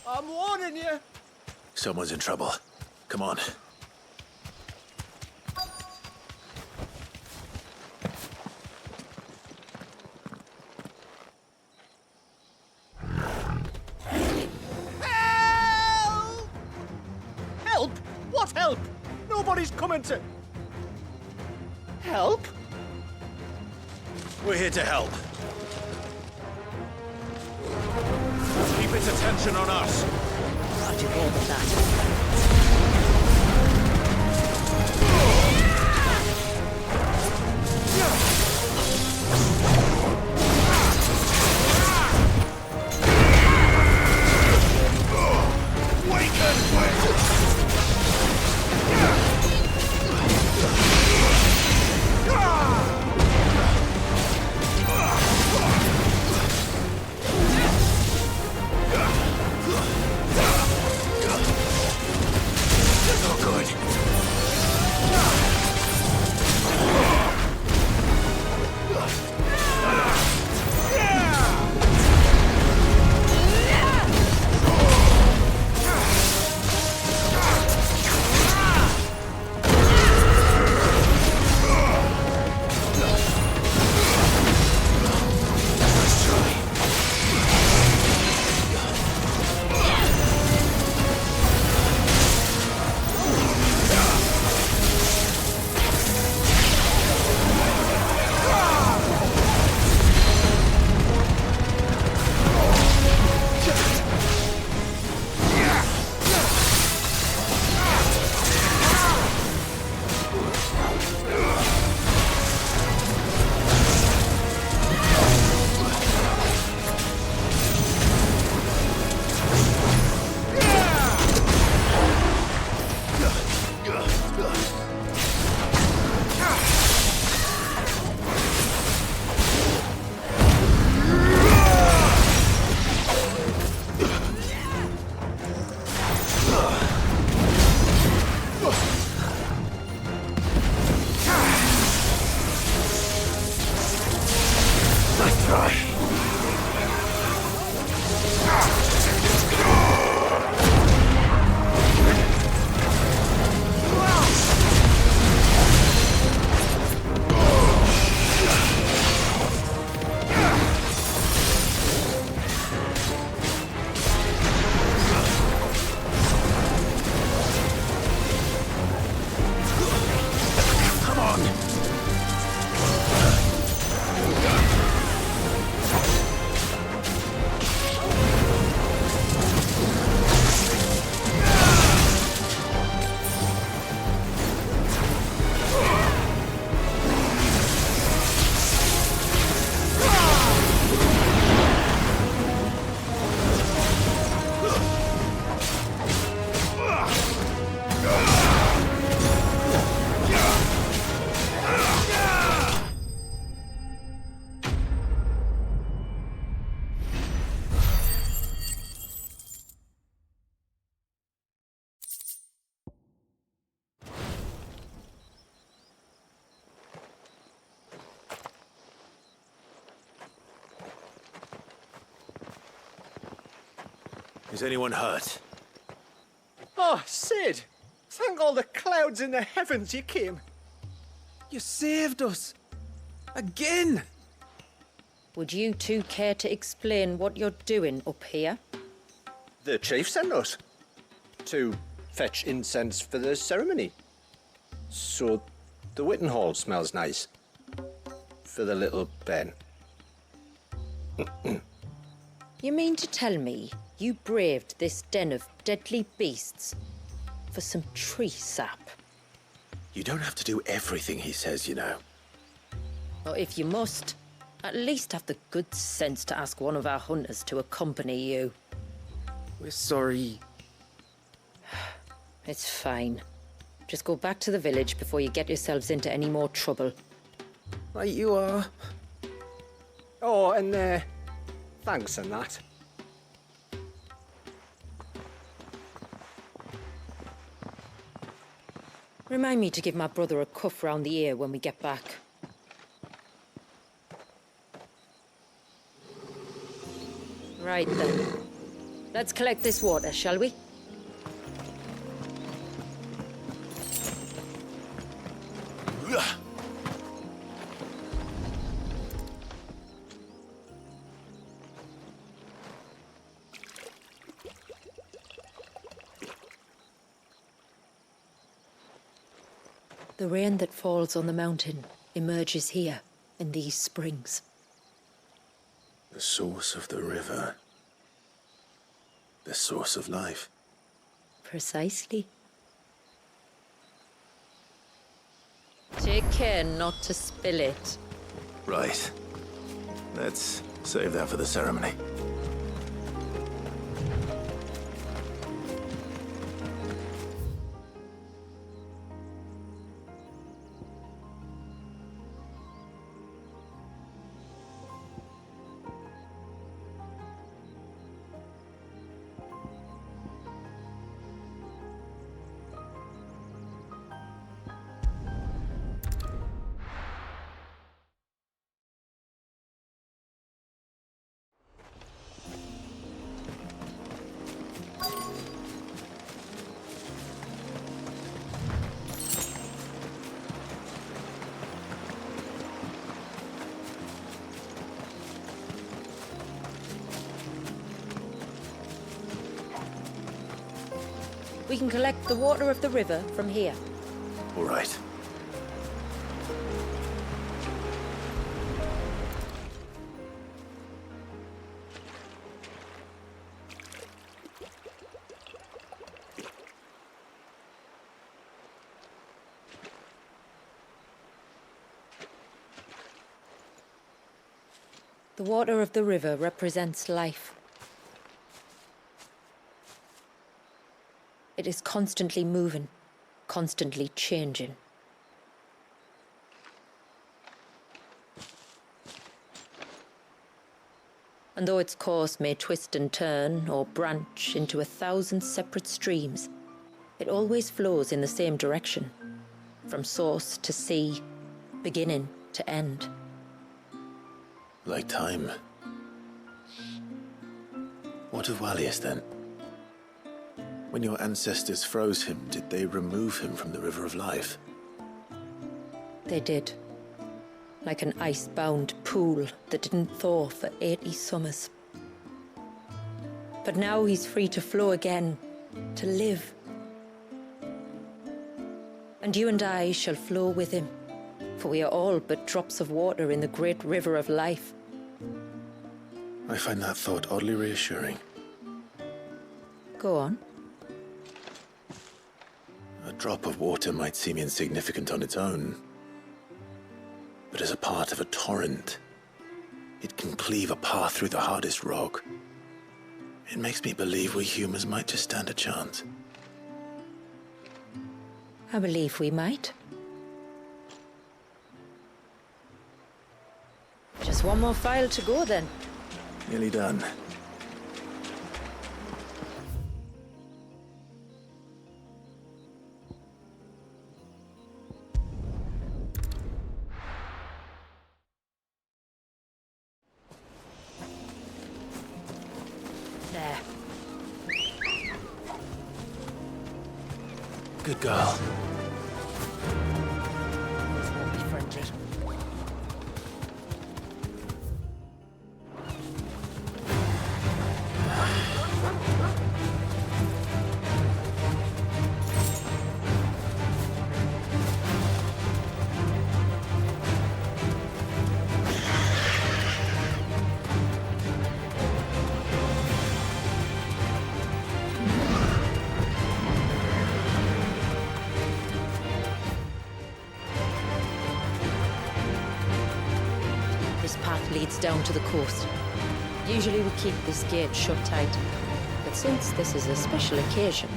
I'm warning you! Someone's in trouble. Come on. Help! Help? What help? Nobody's coming to... Help? We're here to help. Keep its attention on us. How'd you hear that? Is anyone hurt? Oh, Sid! Thank all the clouds in the heavens you came. You saved us. Again! Would you two care to explain what you're doing up here? The chief sent us to fetch incense for the ceremony. So the Witten Hall smells nice. For the little Ben. You mean to tell me you braved this den of deadly beasts for some tree sap? You don't have to do everything he says, you know. Or if you must, at least have the good sense to ask one of our hunters to accompany you. We're sorry. It's fine. Just go back to the village before you get yourselves into any more trouble. Right you are. Oh, and thanks and that. Remind me to give my brother a cuff round the ear when we get back. Right then. Let's collect this water, shall we? The rain that falls on the mountain emerges here, in these springs. The source of the river. The source of life. Precisely. Take care not to spill it. Right. Let's save that for the ceremony. We can collect the water of the river from here. All right. The water of the river represents life. It is constantly moving, constantly changing. And though its course may twist and turn or branch into 1,000 separate streams, it always flows in the same direction, from source to sea, beginning to end. Like time. What of Wallius then? When your ancestors froze him, did they remove him from the River of Life? They did. Like an ice-bound pool that didn't thaw for 80 summers. But now he's free to flow again, to live. And you and I shall flow with him, for we are all but drops of water in the great river of life. I find that thought oddly reassuring. Go on. A drop of water might seem insignificant on its own, but as a part of a torrent, it can cleave a path through the hardest rock. It makes me believe we humans might just stand a chance. I believe we might. Just one more file to go then. Nearly done. There. Good girl. This won't be friendly. This path leads down to the coast. Usually we keep this gate shut tight, but since this is a special occasion...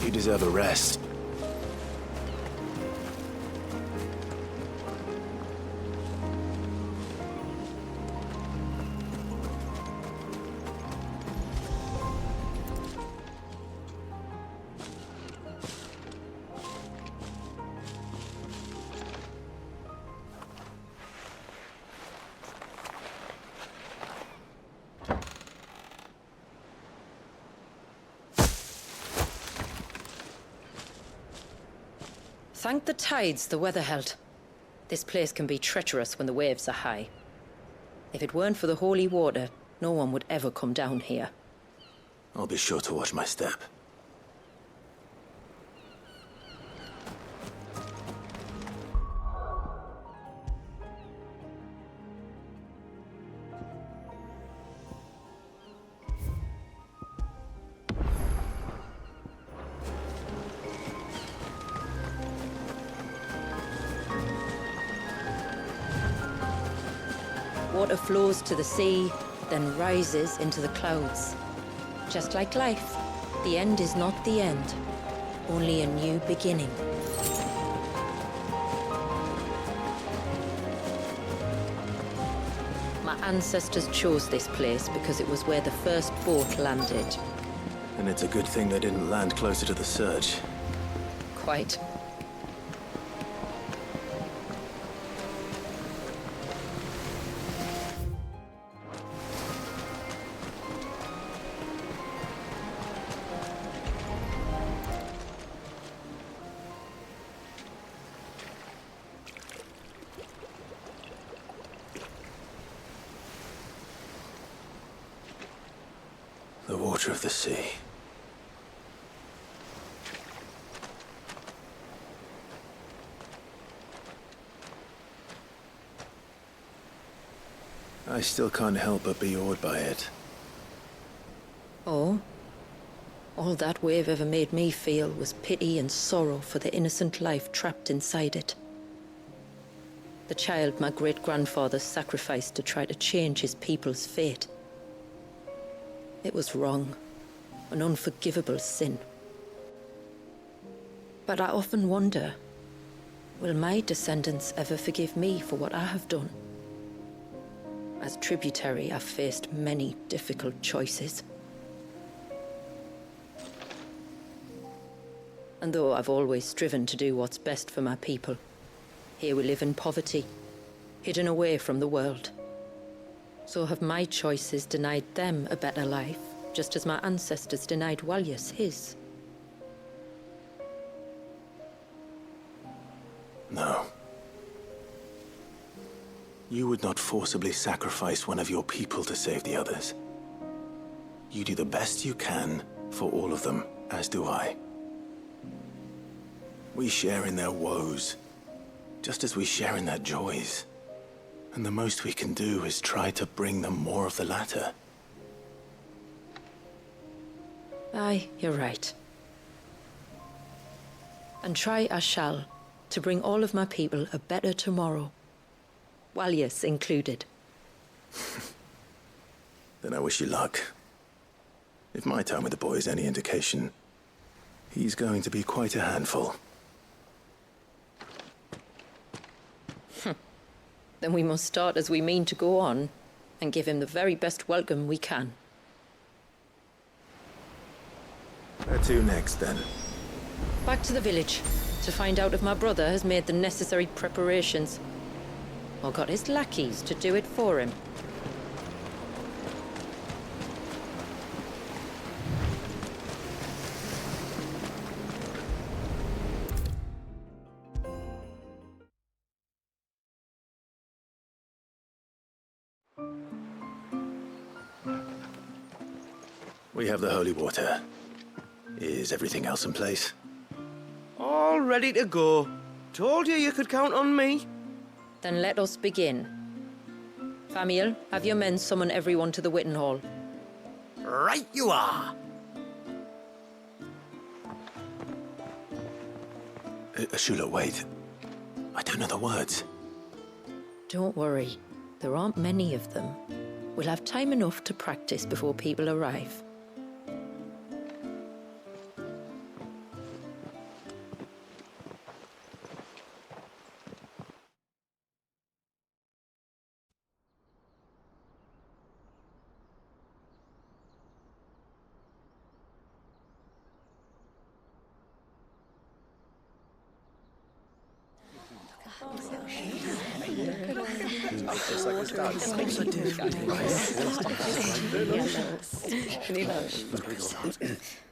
You deserve a rest. Thank the tides the weather held. This place can be treacherous when the waves are high. If it weren't for the holy water, no one would ever come down here. I'll be sure to watch my step. Water flows to the sea, then rises into the clouds. Just like life, the end is not the end, only a new beginning. My ancestors chose this place because it was where the first boat landed. And it's a good thing they didn't land closer to the surge. Quite. The water of the sea. I still can't help but be awed by it. Oh? All that wave ever made me feel was pity and sorrow for the innocent life trapped inside it. The child my great-grandfather sacrificed to try to change his people's fate. It was wrong, an unforgivable sin. But I often wonder, will my descendants ever forgive me for what I have done? As tributary, I've faced many difficult choices. And though I've always striven to do what's best for my people, here we live in poverty, hidden away from the world. So have my choices denied them a better life, just as my ancestors denied Walyas his? No. You would not forcibly sacrifice one of your people to save the others. You do the best you can for all of them, as do I. We share in their woes, just as we share in their joys. And the most we can do is try to bring them more of the latter. Aye, you're right. And try I shall, to bring all of my people a better tomorrow. Walyas included. Then I wish you luck. If my time with the boy is any indication, he's going to be quite a handful. Then we must start as we mean to go on, and give him the very best welcome we can. Where to next, then? Back to the village, to find out if my brother has made the necessary preparations. Or got his lackeys to do it for him. We have the holy water. Is everything else in place? All ready to go. Told you could count on me. Then let us begin. Famiel, have your men summon everyone to the Witten Hall. Right you are. Shula, wait. I don't know the words. Don't worry. There aren't many of them. We'll have time enough to practice before people arrive.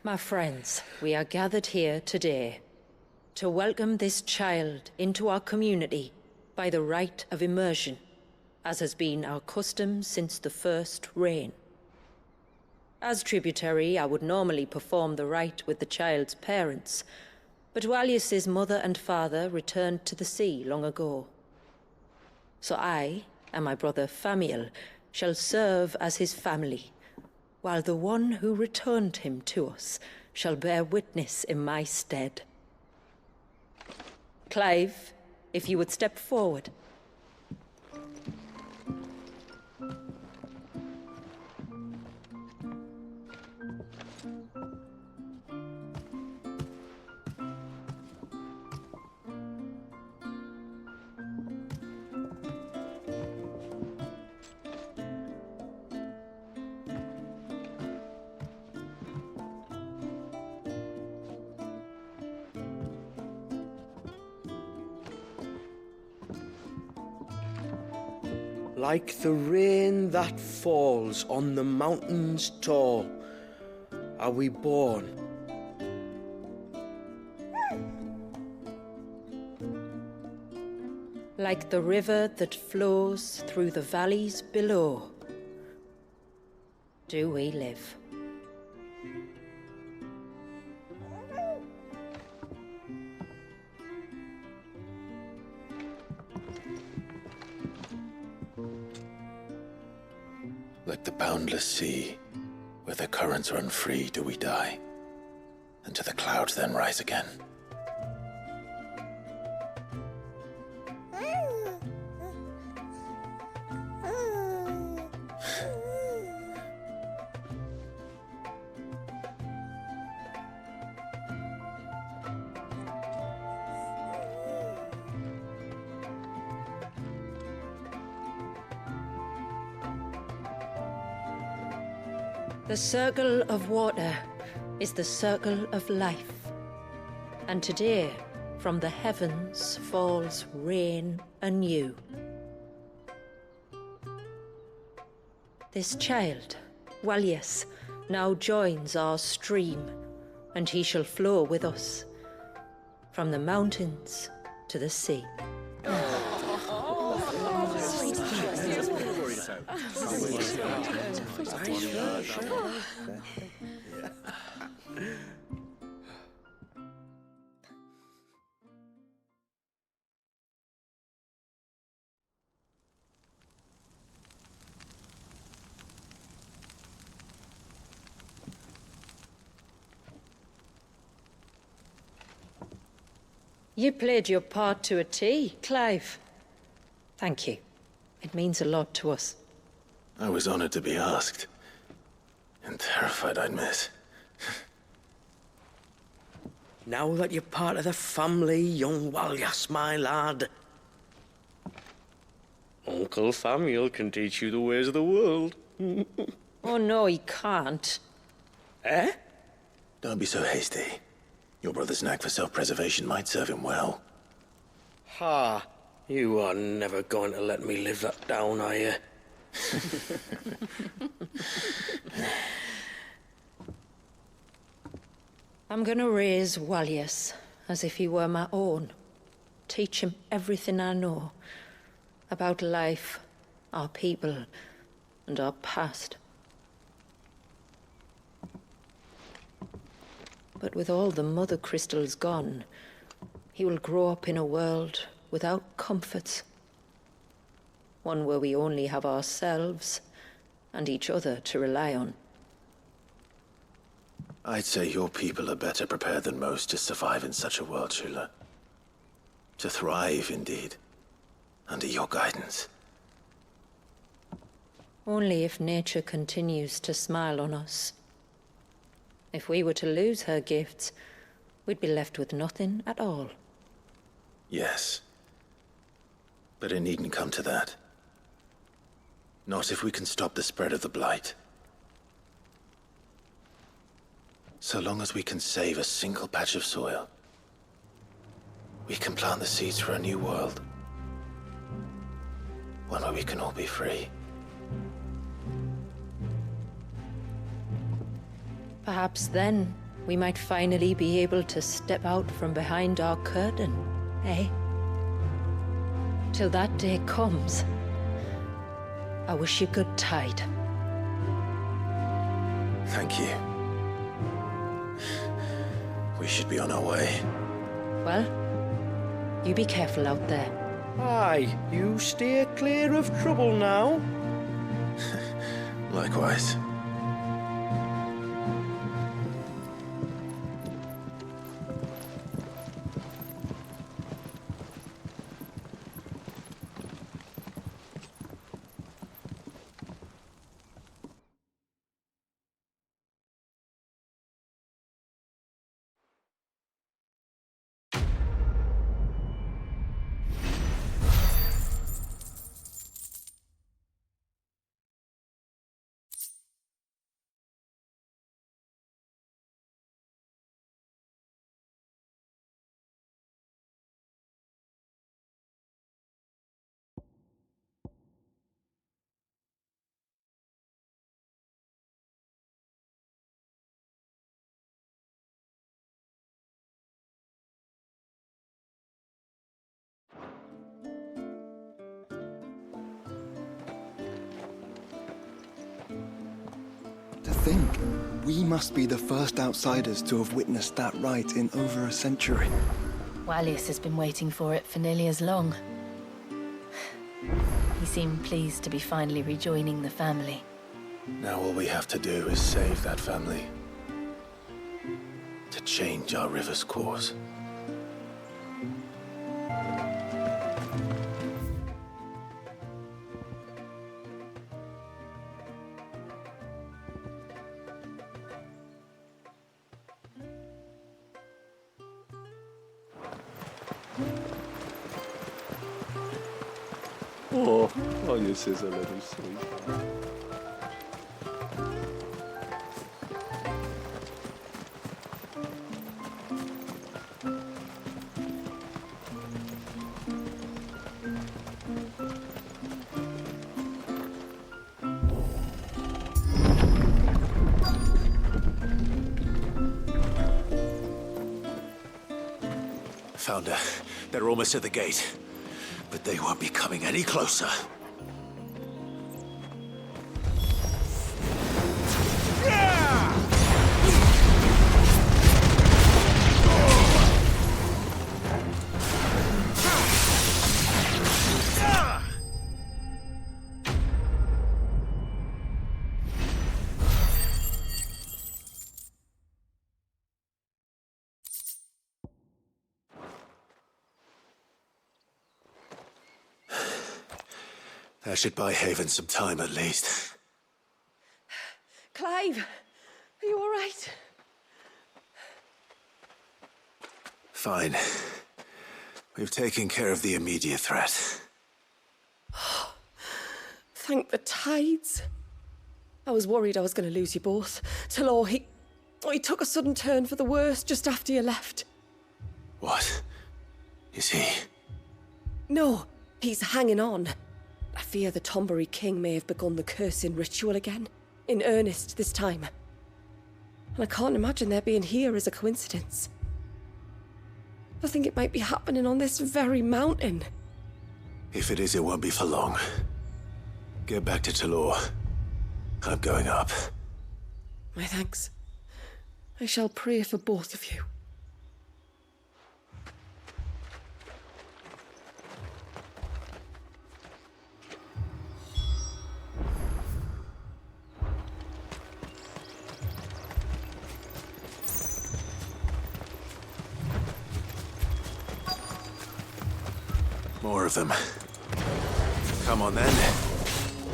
My friends, we are gathered here today to welcome this child into our community by the rite of immersion, as has been our custom since the first reign. As tributary, I would normally perform the rite with the child's parents, but Walius's mother and father returned to the sea long ago. So I and my brother Famiel shall serve as his family, while the one who returned him to us shall bear witness in my stead. Clive, if you would step forward. Like the rain that falls on the mountains tall, are we born. Like the river that flows through the valleys below, do we live. Like the boundless sea, where the currents run free, do we die, and to the clouds then rise again. The circle of water is the circle of life. And today, from the heavens falls rain anew. This child, Walius, now joins our stream, and he shall flow with us, from the mountains to the sea. You played your part to a T, Clive. Thank you. It means a lot to us. I was honored to be asked, and terrified I'd miss. Now that you're part of the family, young Walyas, my lad, Uncle Famiel can teach you the ways of the world. Oh no, he can't. Eh? Don't be so hasty. Your brother's knack for self-preservation might serve him well. Ha! You are never going to let me live that down, are you? I'm gonna raise Walius as if he were my own. Teach him everything I know about life, our people, and our past. But with all the mother crystals gone, he will grow up in a world without comforts. One where we only have ourselves and each other to rely on. I'd say your people are better prepared than most to survive in such a world, Shula. To thrive, indeed, under your guidance. Only if nature continues to smile on us. If we were to lose her gifts, we'd be left with nothing at all. Yes. But it needn't come to that. Not if we can stop the spread of the Blight. So long as we can save a single patch of soil, we can plant the seeds for a new world. One where we can all be free. Perhaps then we might finally be able to step out from behind our curtain, eh? Till that day comes, I wish you good tide. Thank you. We should be on our way. Well, you be careful out there. Aye, you steer clear of trouble now. Likewise. To think, we must be the first outsiders to have witnessed that rite in over a century. Wallius has been waiting for it for nearly as long. He seemed pleased to be finally rejoining the family. Now all we have to do is save that family. To change our river's course. Oh, this is a little sweet. Found her. They're almost at the gate. But they won't be coming any closer. That should buy Haven some time, at least. Clive, are you all right? Fine. We've taken care of the immediate threat. Thank the tides. I was worried I was going to lose you both. Talor, he took a sudden turn for the worse just after you left. What? Is he? No, he's hanging on. I fear the Tombury King may have begun the cursing ritual again. In earnest this time. And I can't imagine their being here as a coincidence. I think it might be happening on this very mountain. If it is, it won't be for long. Get back to Talor. I'm going up. My thanks. I shall pray for both of you. More of them. Come on then.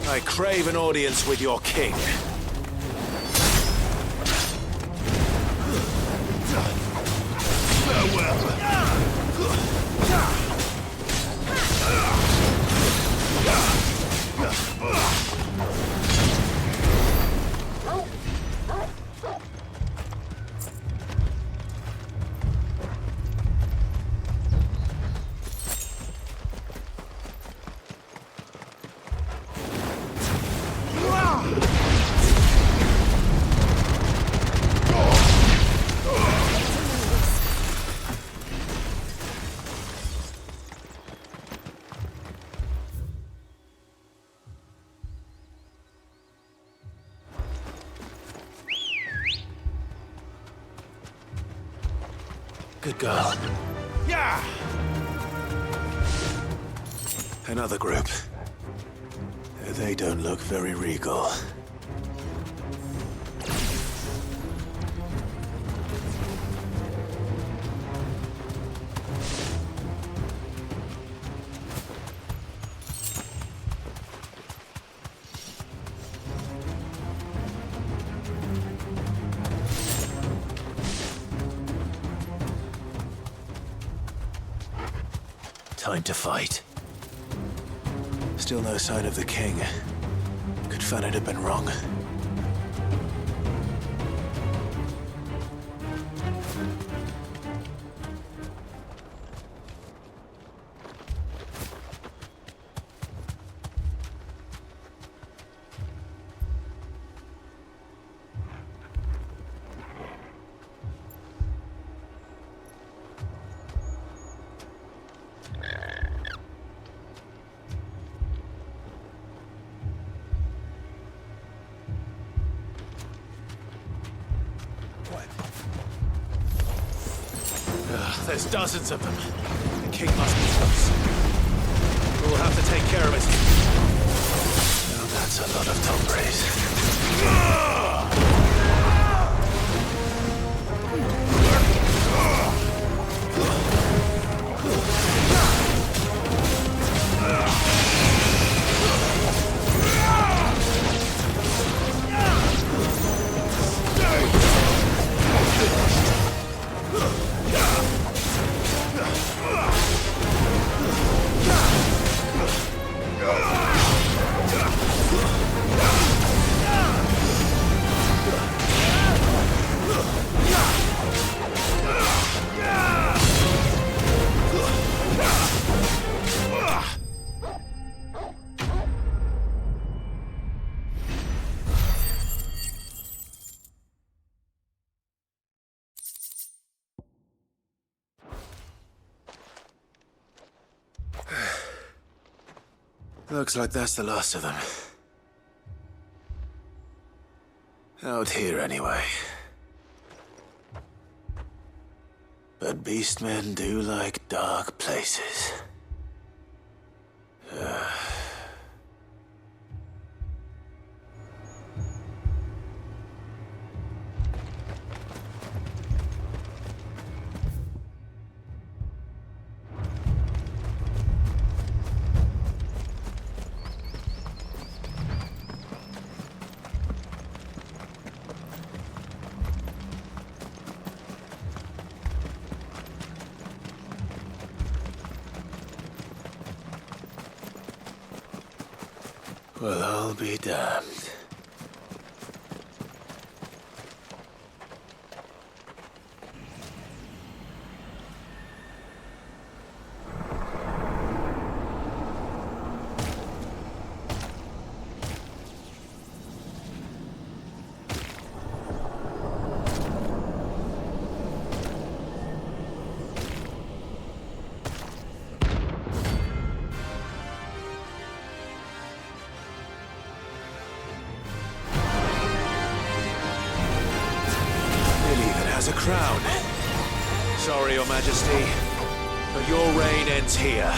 I crave an audience with your king. Good girl. Yeah! Another group. They don't look very regal. Time to fight. Still no sign of the king. Could Fannin have been wrong? There's dozens of them. The king must be close. We'll have to take care of it. Now that's a lot of Tombres. Looks like that's the last of them. Out here, anyway. But beastmen do like dark places. Well, I'll be damned. crown. Sorry, Your Majesty, but your reign ends here.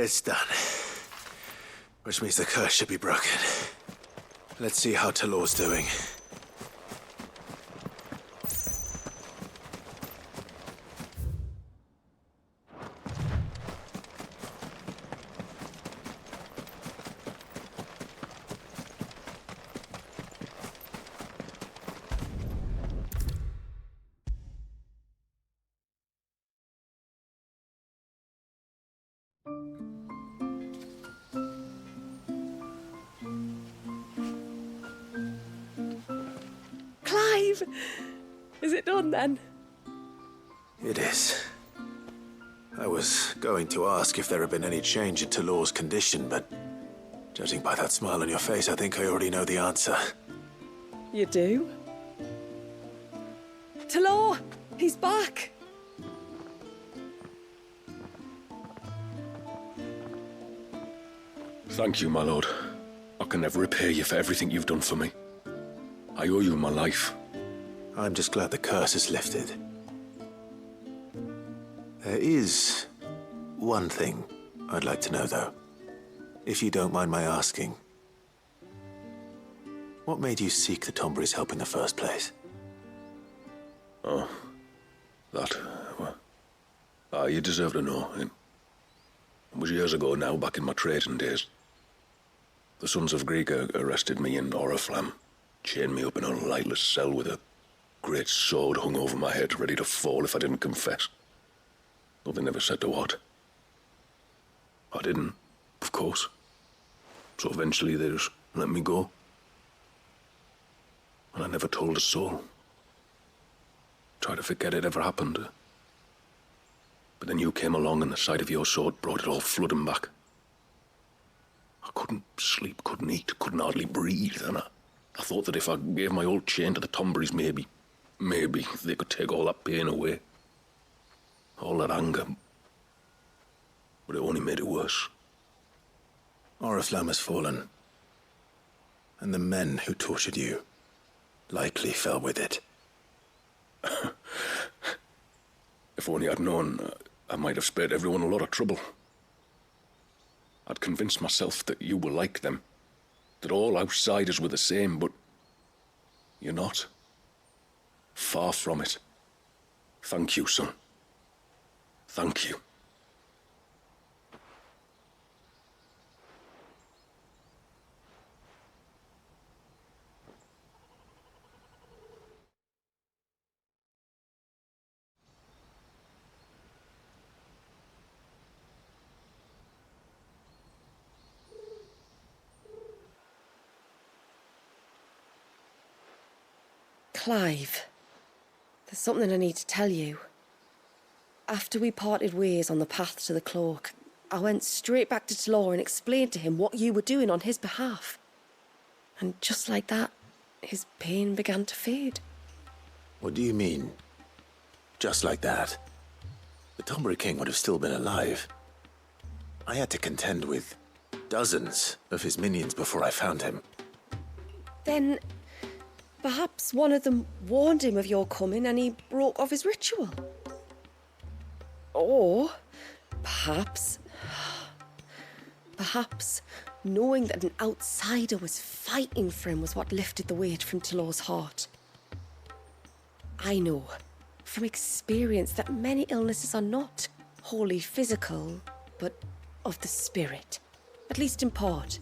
It's done. Which means the curse should be broken. Let's see how Talor's doing. Clive! Is it done then? It is. I was going to ask if there had been any change in Talor's condition, but judging by that smile on your face, I think I already know the answer. You do? Talor! He's back! Thank you, my lord. I can never repay you for everything you've done for me. I owe you my life. I'm just glad the curse is lifted. There is one thing I'd like to know, though. If you don't mind my asking. What made you seek the Tombury's help in the first place? Oh, that, well, you deserve to know. It was years ago now, back in my trading days. The Sons of Greek arrested me in Oriflamme, chained me up in a lightless cell with a great sword hung over my head, ready to fall if I didn't confess. Though they never said to what. I didn't, of course. So eventually they just let me go. And I never told a soul. Tried to forget it ever happened. But then you came along and the sight of your sword brought it all flooding back. I couldn't sleep, couldn't eat, couldn't hardly breathe, and I thought that if I gave my old chain to the Tomburys, maybe they could take all that pain away. All that anger. But it only made it worse. Oriflamme has fallen. And the men who tortured you likely fell with it. If only I'd known, I might have spared everyone a lot of trouble. I'd convinced myself that you were like them, that all outsiders were the same, but you're not. Far from it. Thank you, son. Thank you. Clive, there's something I need to tell you. After we parted ways on the path to the cloak, I went straight back to Talor and explained to him what you were doing on his behalf. And just like that, his pain began to fade. What do you mean? Just like that? The Tombury King would have still been alive. I had to contend with dozens of his minions before I found him. Then perhaps one of them warned him of your coming and he broke off his ritual. Or perhaps knowing that an outsider was fighting for him was what lifted the weight from Talor's heart. I know from experience that many illnesses are not wholly physical, but of the spirit, at least in part.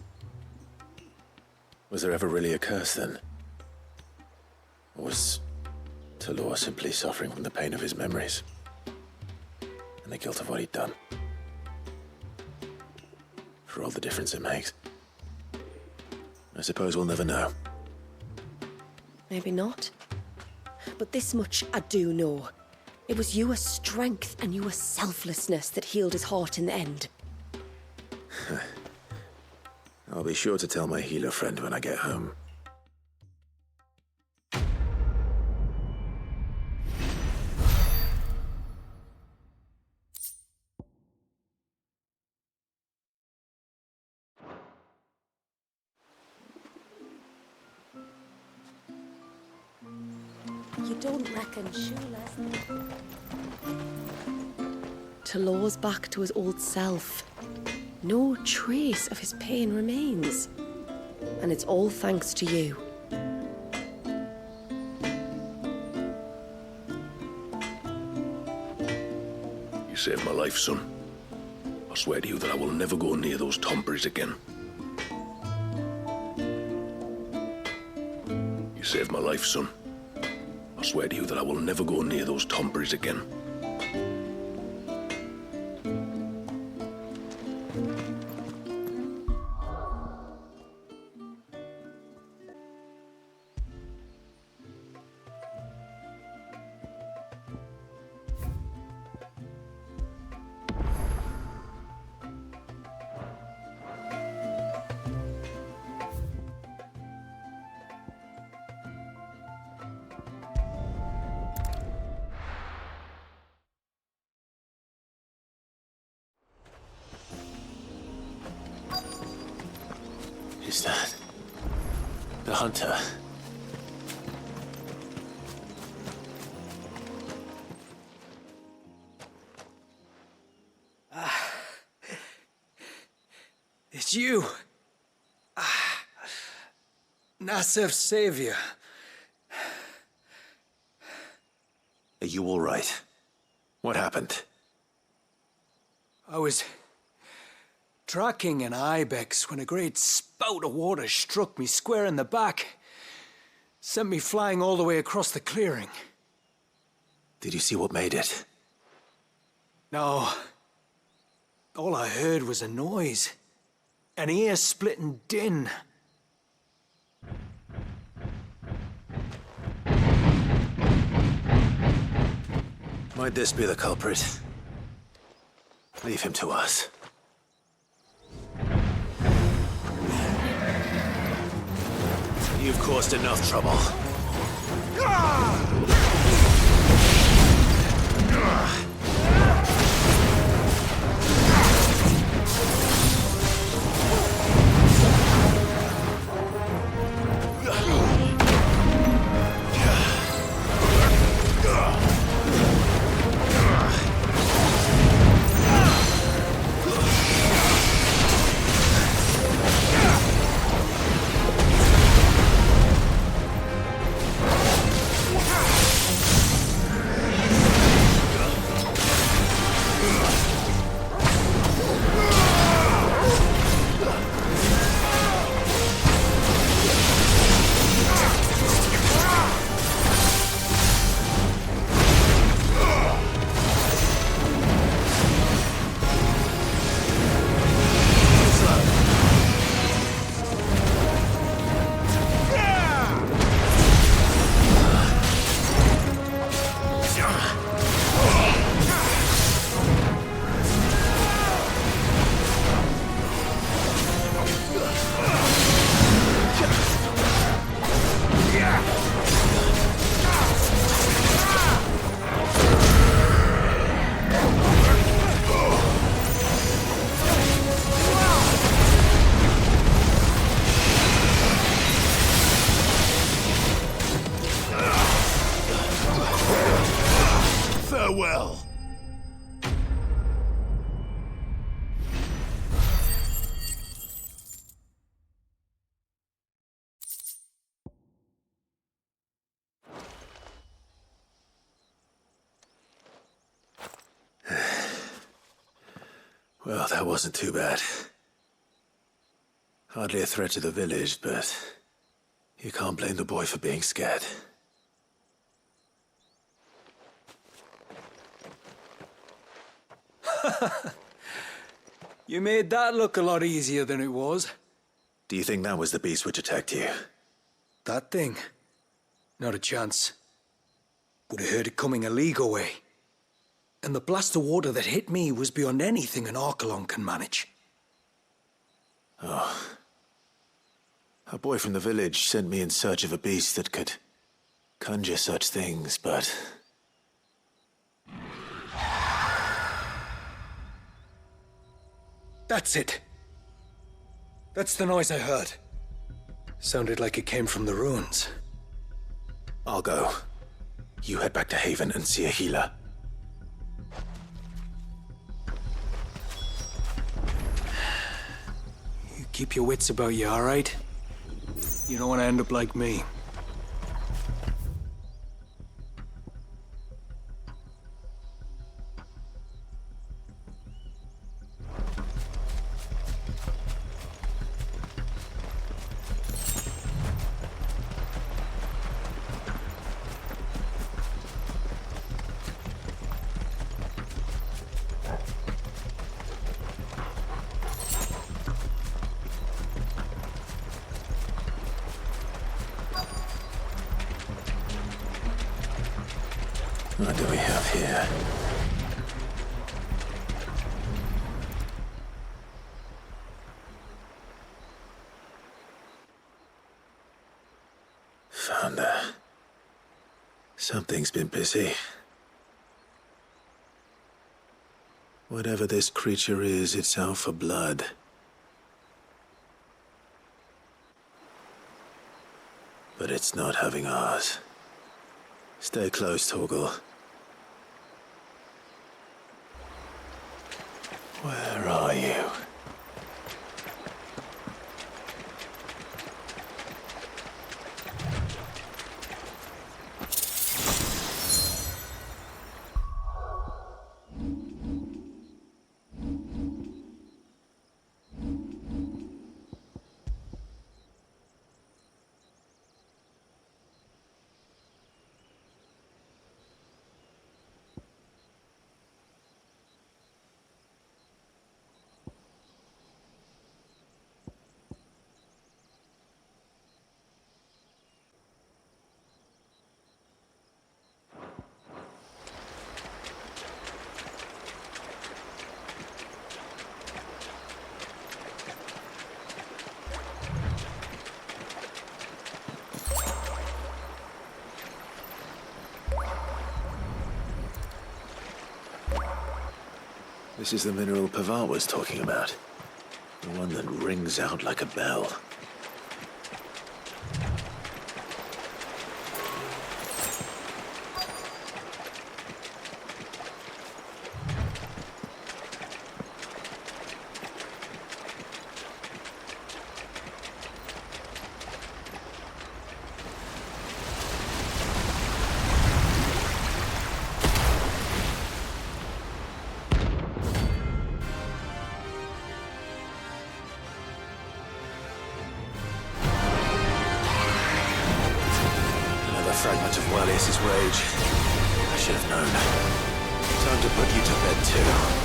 Was there ever really a curse then? Or was Talor simply suffering from the pain of his memories? And the guilt of what he'd done? For all the difference it makes. I suppose we'll never know. Maybe not. But this much I do know. It was your strength and your selflessness that healed his heart in the end. I'll be sure to tell my healer friend when I get home. You don't reckon Shula's... Talor's back to his old self. No trace of his pain remains. And it's all thanks to you. You saved my life, son. I swear to you that I will never go near those Tomberries again. You saved my life, son. I swear to you that I will never go near those Tomberries again. Is that the hunter? It's you. Nasser's savior. Are you all right? What happened? I was tracking an ibex when a great spout of water struck me square in the back. Sent me flying all the way across the clearing. Did you see what made it? No. All I heard was a noise. An ear-splitting din. Might this be the culprit? Leave him to us. You've caused enough trouble. Farewell. Well, that wasn't too bad. Hardly a threat to the village, but you can't blame the boy for being scared. You made that look a lot easier than it was. Do you think that was the beast which attacked you? That thing? Not a chance. Would have heard it coming a league away. And the blast of water that hit me was beyond anything an Archelon can manage. Oh. A boy from the village sent me in search of a beast that could conjure such things, but... That's it. That's the noise I heard. Sounded like it came from the ruins. I'll go. You head back to Haven and see a healer. Keep your wits about you, all right? You don't want to end up like me. What do we have here? Found her. Something's been busy. Whatever this creature is, it's out for blood. But it's not having ours. Stay close, Torgal. Where are you? This is the mineral Pavar was talking about. The one that rings out like a bell. Fragment of Walius's rage. I should have known. Time to put you to bed too.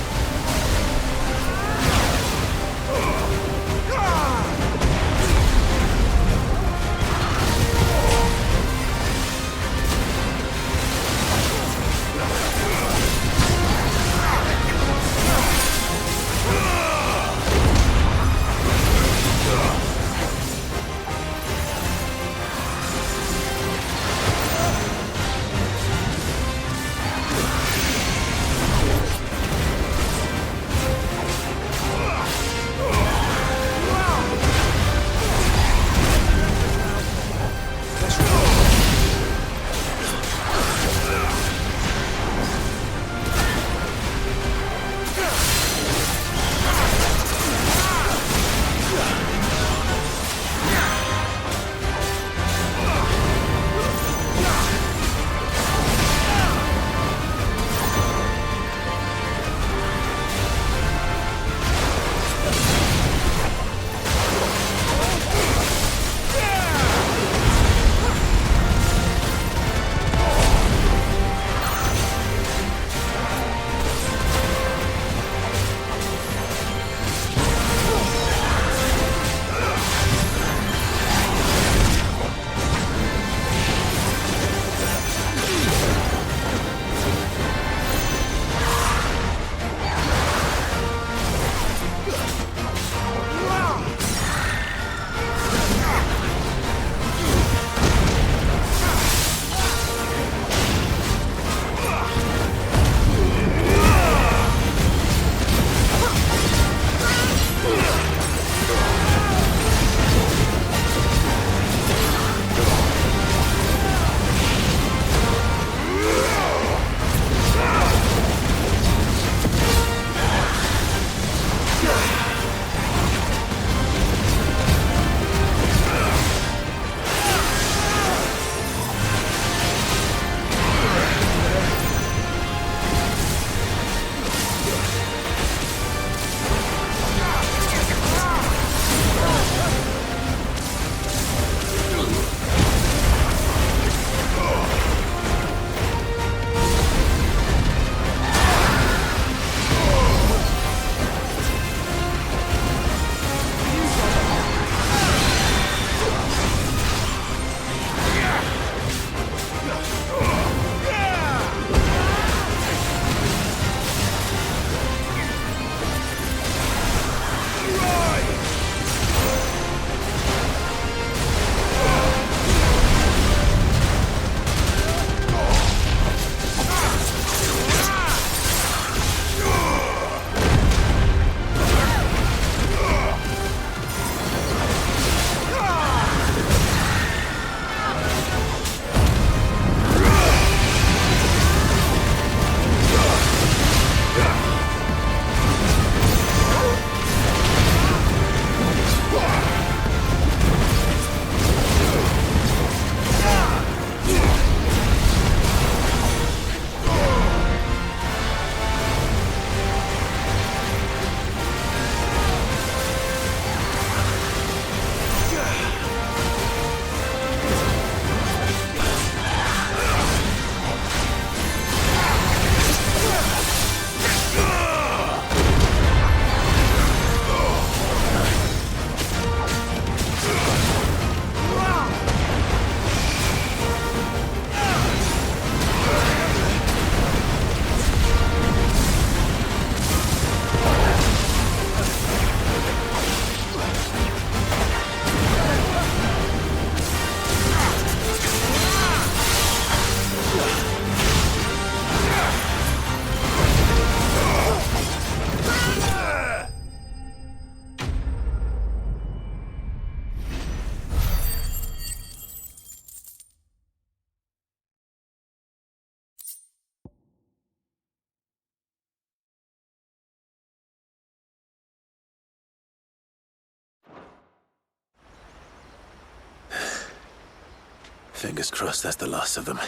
Fingers crossed that's the last of them.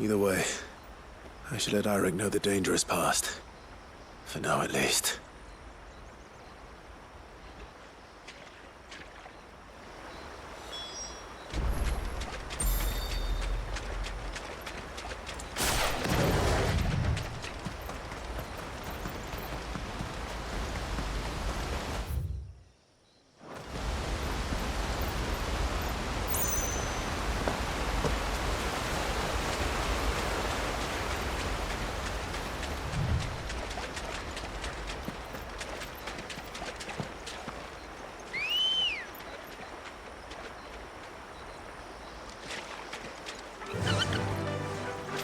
Either way, I should let Eirik know the danger is past. For now, at least.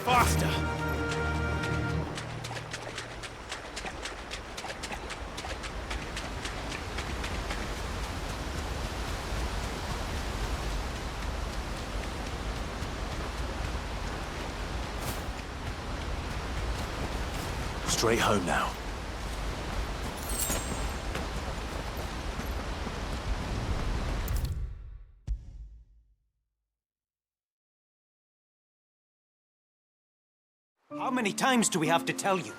Faster! Straight home now. How many times do we have to tell you?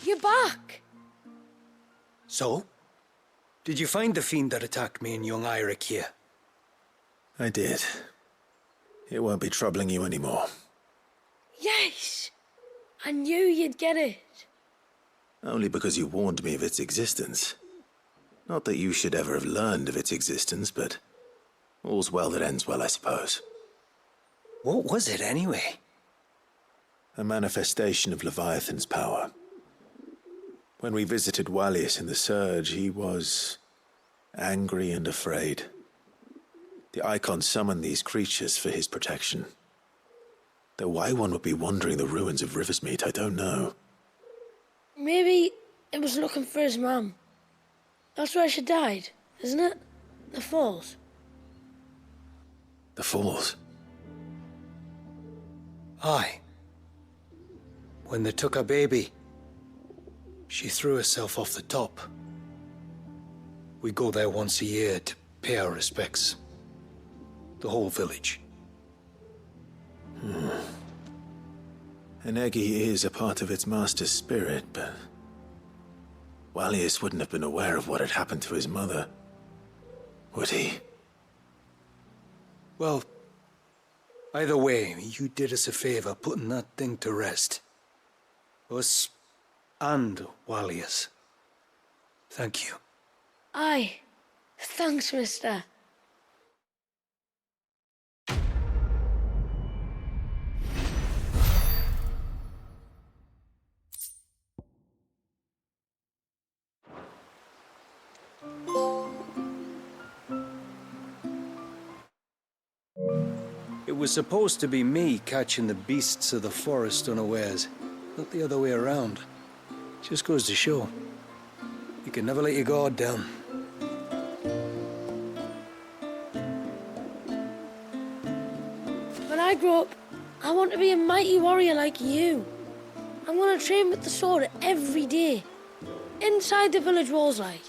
You're back! So? Did you find the fiend that attacked me and young Eirik here? I did. It won't be troubling you anymore. Yes! I knew you'd get it. Only because you warned me of its existence. Not that you should ever have learned of its existence, but all's well that ends well, I suppose. What was it, anyway? A manifestation of Leviathan's power. When we visited Wallius in the Surge, he was angry and afraid. The Icon summoned these creatures for his protection. Though why one would be wandering the ruins of Riversmeet, I don't know. Maybe it was looking for his mum. That's where she died, isn't it? The Falls. The Falls? Aye. When they took her baby, she threw herself off the top. We go there once a year to pay our respects. The whole village. An Eggy is a part of its master's spirit, but Wallius wouldn't have been aware of what had happened to his mother, would he? Well, either way, you did us a favor putting that thing to rest. Us and Wallius. Thank you. Aye. Thanks, mister. It was supposed to be me catching the beasts of the forest unawares, not the other way around. Just goes to show. You can never let your guard down. When I grow up, I want to be a mighty warrior like you. I'm gonna train with the sword every day. Inside the village walls, like.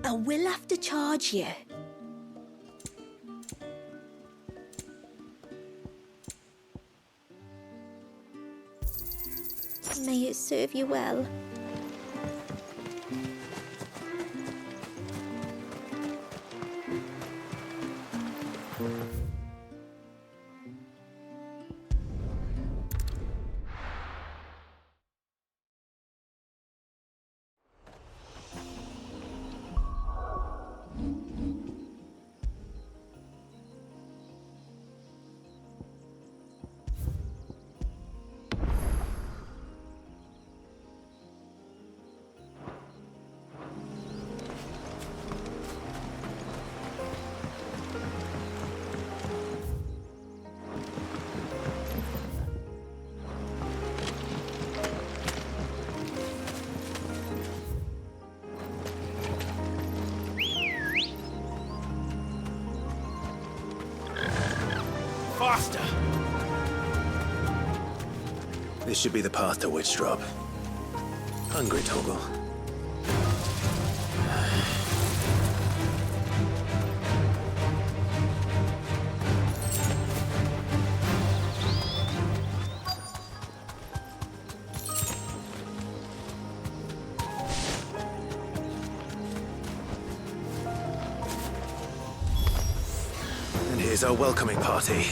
I will have to charge you. May it serve you well. faster! This should be the path to Witchdrop. Hungry, Toggle? And here's our welcoming party.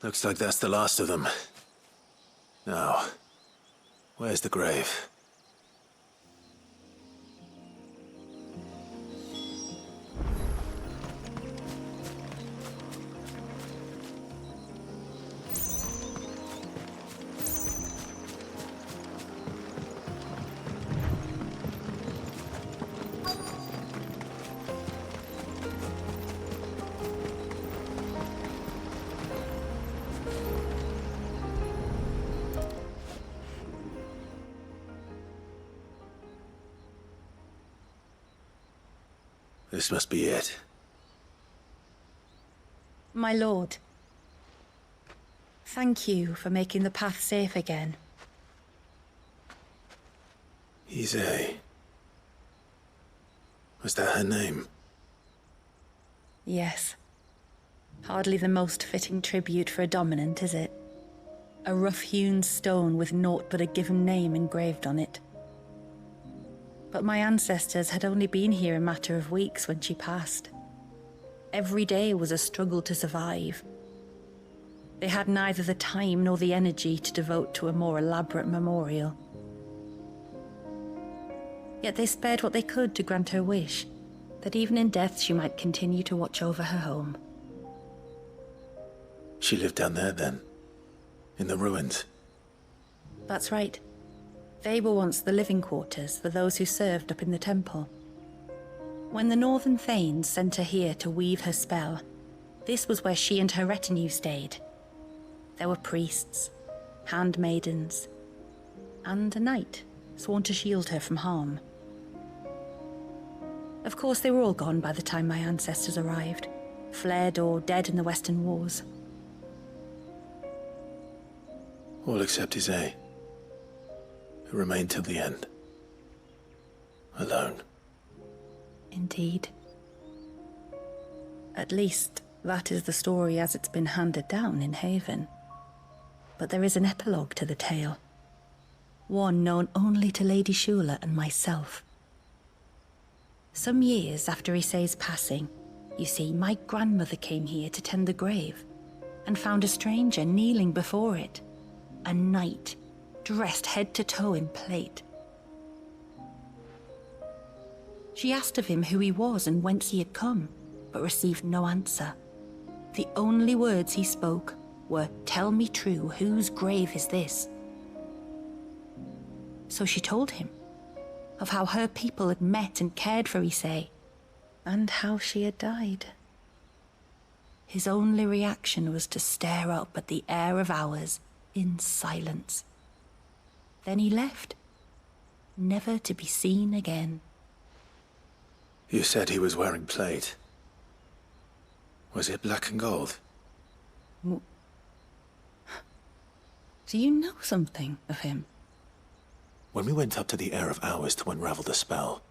Looks like that's the last of them. Now, where's the grave? This must be it. My lord, thank you for making the path safe again. XVI. Was that her name? Yes. Hardly the most fitting tribute for a dominant, is it? A rough-hewn stone with naught but a given name engraved on it. But my ancestors had only been here a matter of weeks when she passed. Every day was a struggle to survive. They had neither the time nor the energy to devote to a more elaborate memorial. Yet they spared what they could to grant her wish, that even in death she might continue to watch over her home. She lived down there then? In the ruins? That's right. They were once the living quarters for those who served up in the temple. When the Northern Thanes sent her here to weave her spell, this was where she and her retinue stayed. There were priests, handmaidens, and a knight sworn to shield her from harm. Of course, they were all gone by the time my ancestors arrived, fled or dead in the Western Wars. All except XVI, who remained till the end. Alone. Indeed. At least, that is the story as it's been handed down in Haven. But there is an epilogue to the tale. One known only to Lady Shula and myself. Some years after Issei's passing, you see, my grandmother came here to tend the grave and found a stranger kneeling before it. A knight, dressed head to toe in plate. She asked of him who he was and whence he had come, but received no answer. The only words he spoke were, "Tell me true, whose grave is this?" So she told him of how her people had met and cared for Issei, and how she had died. His only reaction was to stare up at the air of hours in silence. Then he left, never to be seen again. You said he was wearing plate. Was it black and gold? Do you know something of him? When we went up to the Air of Hours to unravel the spell,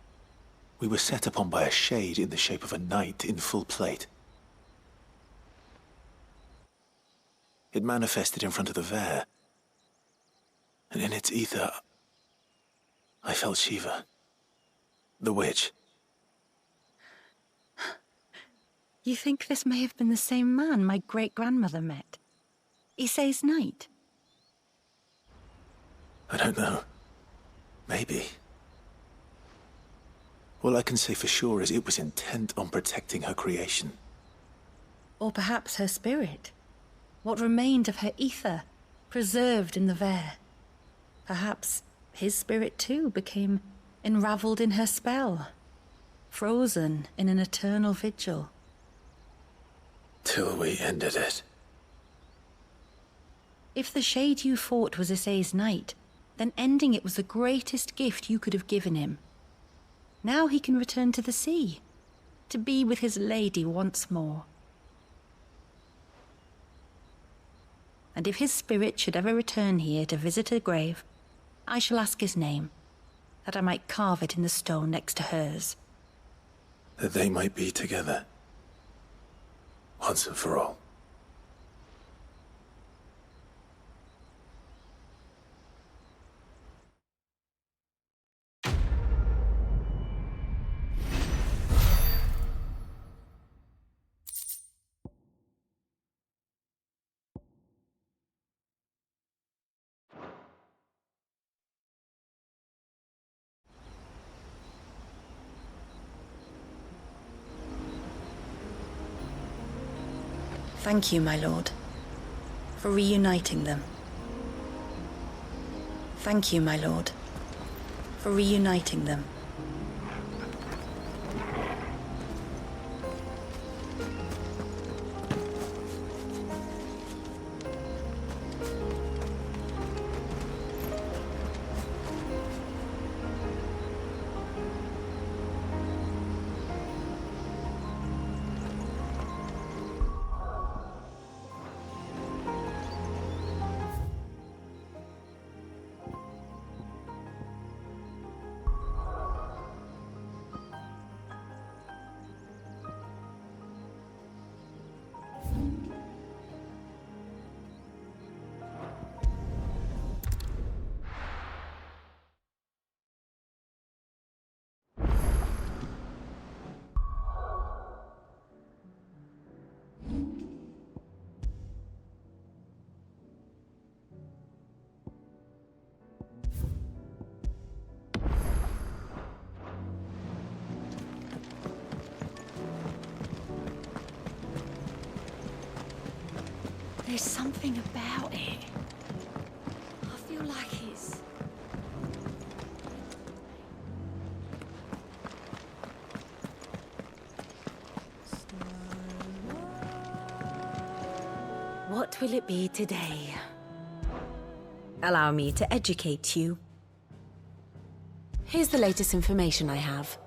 we were set upon by a shade in the shape of a knight in full plate. It manifested in front of the Vare, and in its ether, I felt Shiva, the witch. You think this may have been the same man my great-grandmother met? Issei's knight? I don't know. Maybe. All I can say for sure is it was intent on protecting her creation. Or perhaps her spirit? What remained of her ether, preserved in the Vare? Perhaps his spirit too became enraveled in her spell, frozen in an eternal vigil. Till we ended it. If the shade you fought was Issei's knight, then ending it was the greatest gift you could have given him. Now he can return to the sea, to be with his lady once more. And if his spirit should ever return here to visit her grave, I shall ask his name, that I might carve it in the stone next to hers. That they might be together. Once and for all. Thank you, my lord, for reuniting them. Thank you, my lord, for reuniting them. There's something about it. I feel like it's... What will it be today? Allow me to educate you. Here's the latest information I have.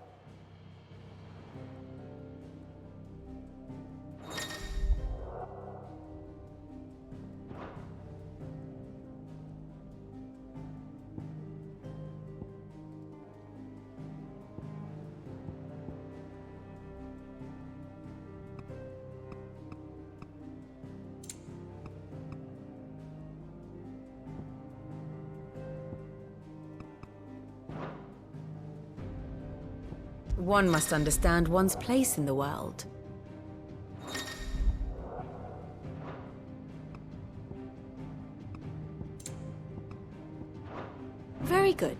One must understand one's place in the world. Very good.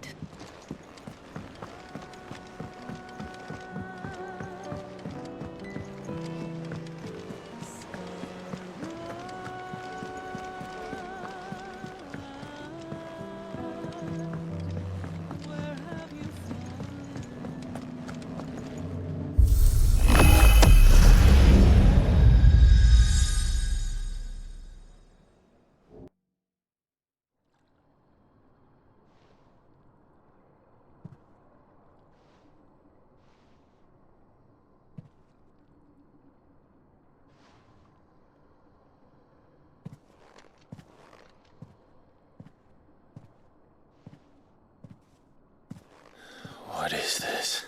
What is this?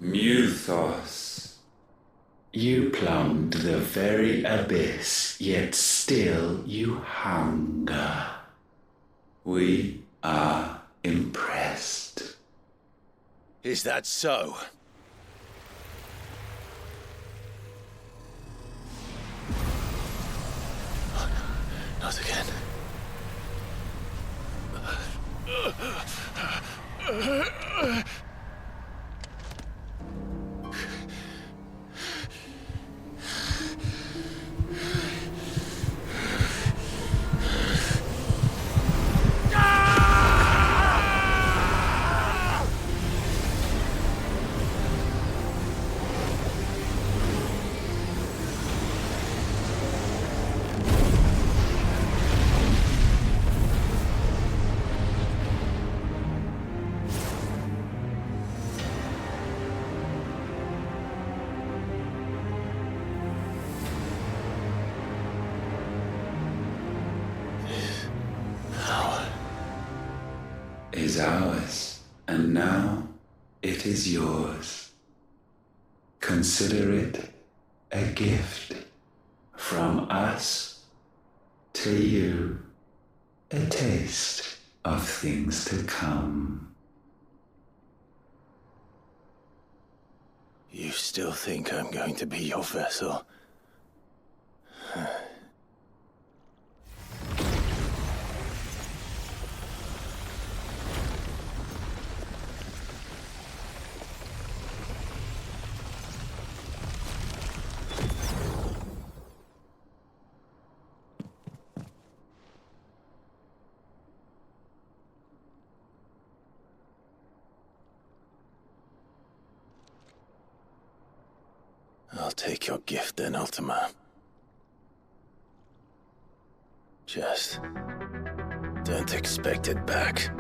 Muthos. You plumbed the very abyss, yet still you hunger. We are impressed. Is that so? Not again. Is ours, and now it is yours. Consider it a gift from us to you, a taste of things to come. You still think I'm going to be your vessel? I'll take your gift then, Ultima. Just don't expect it back.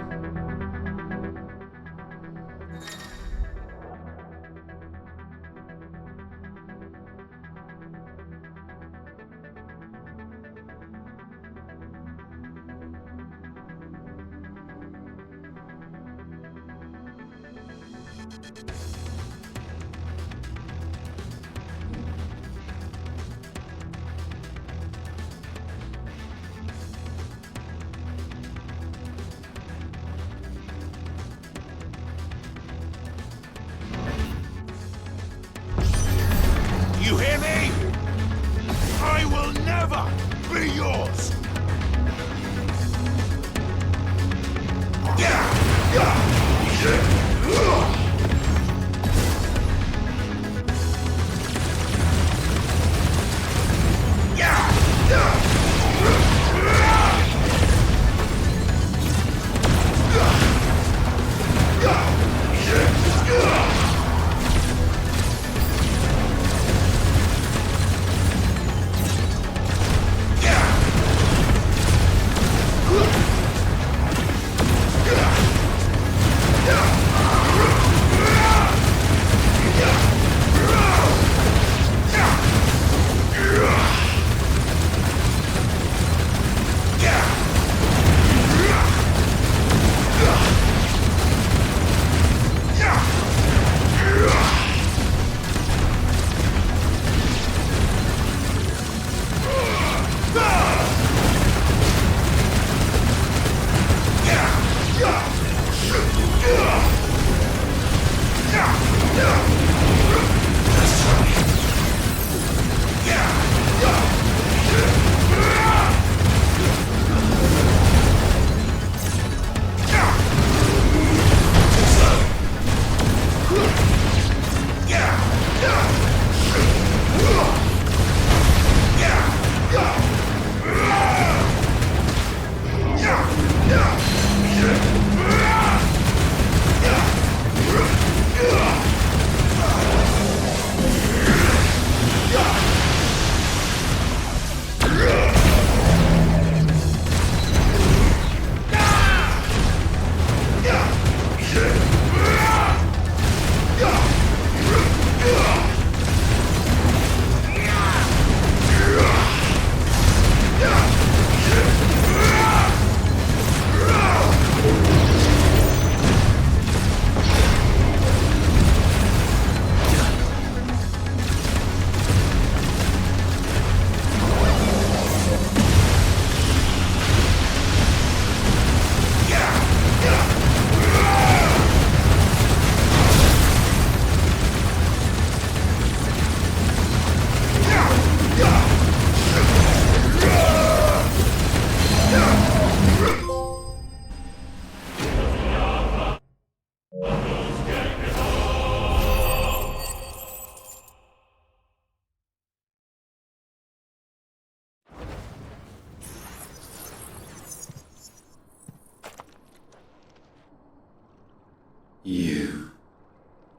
You,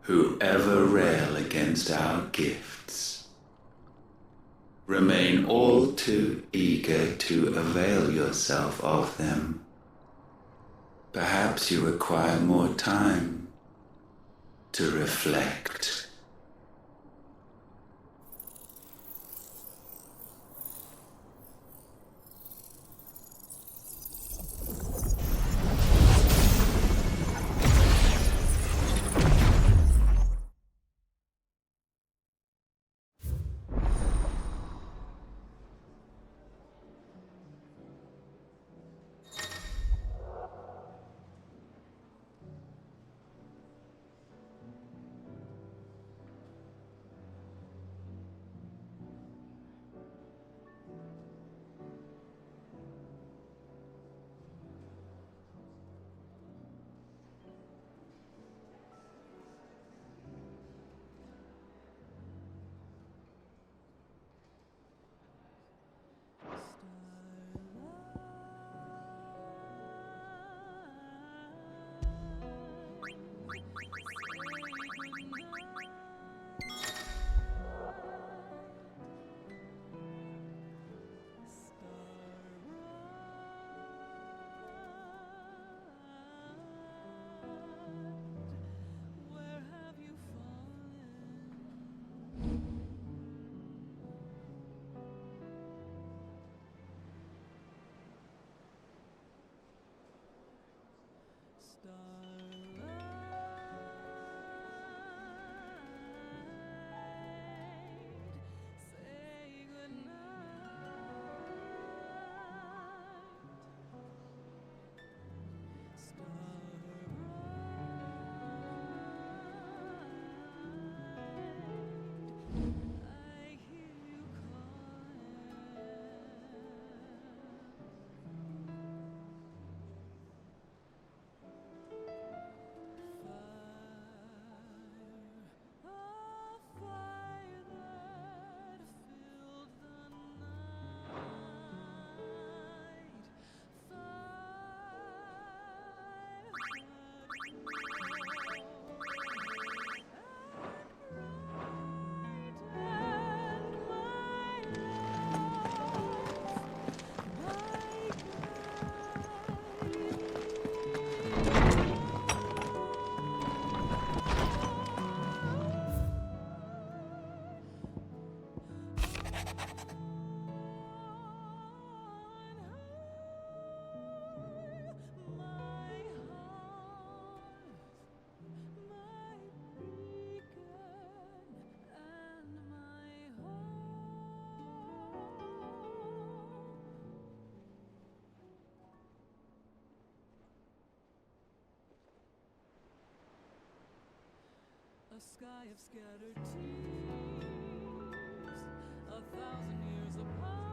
who ever rail against our gifts, remain all too eager to avail yourself of them. Perhaps you require more time to reflect. A sky of scattered tears, 1,000 years apart.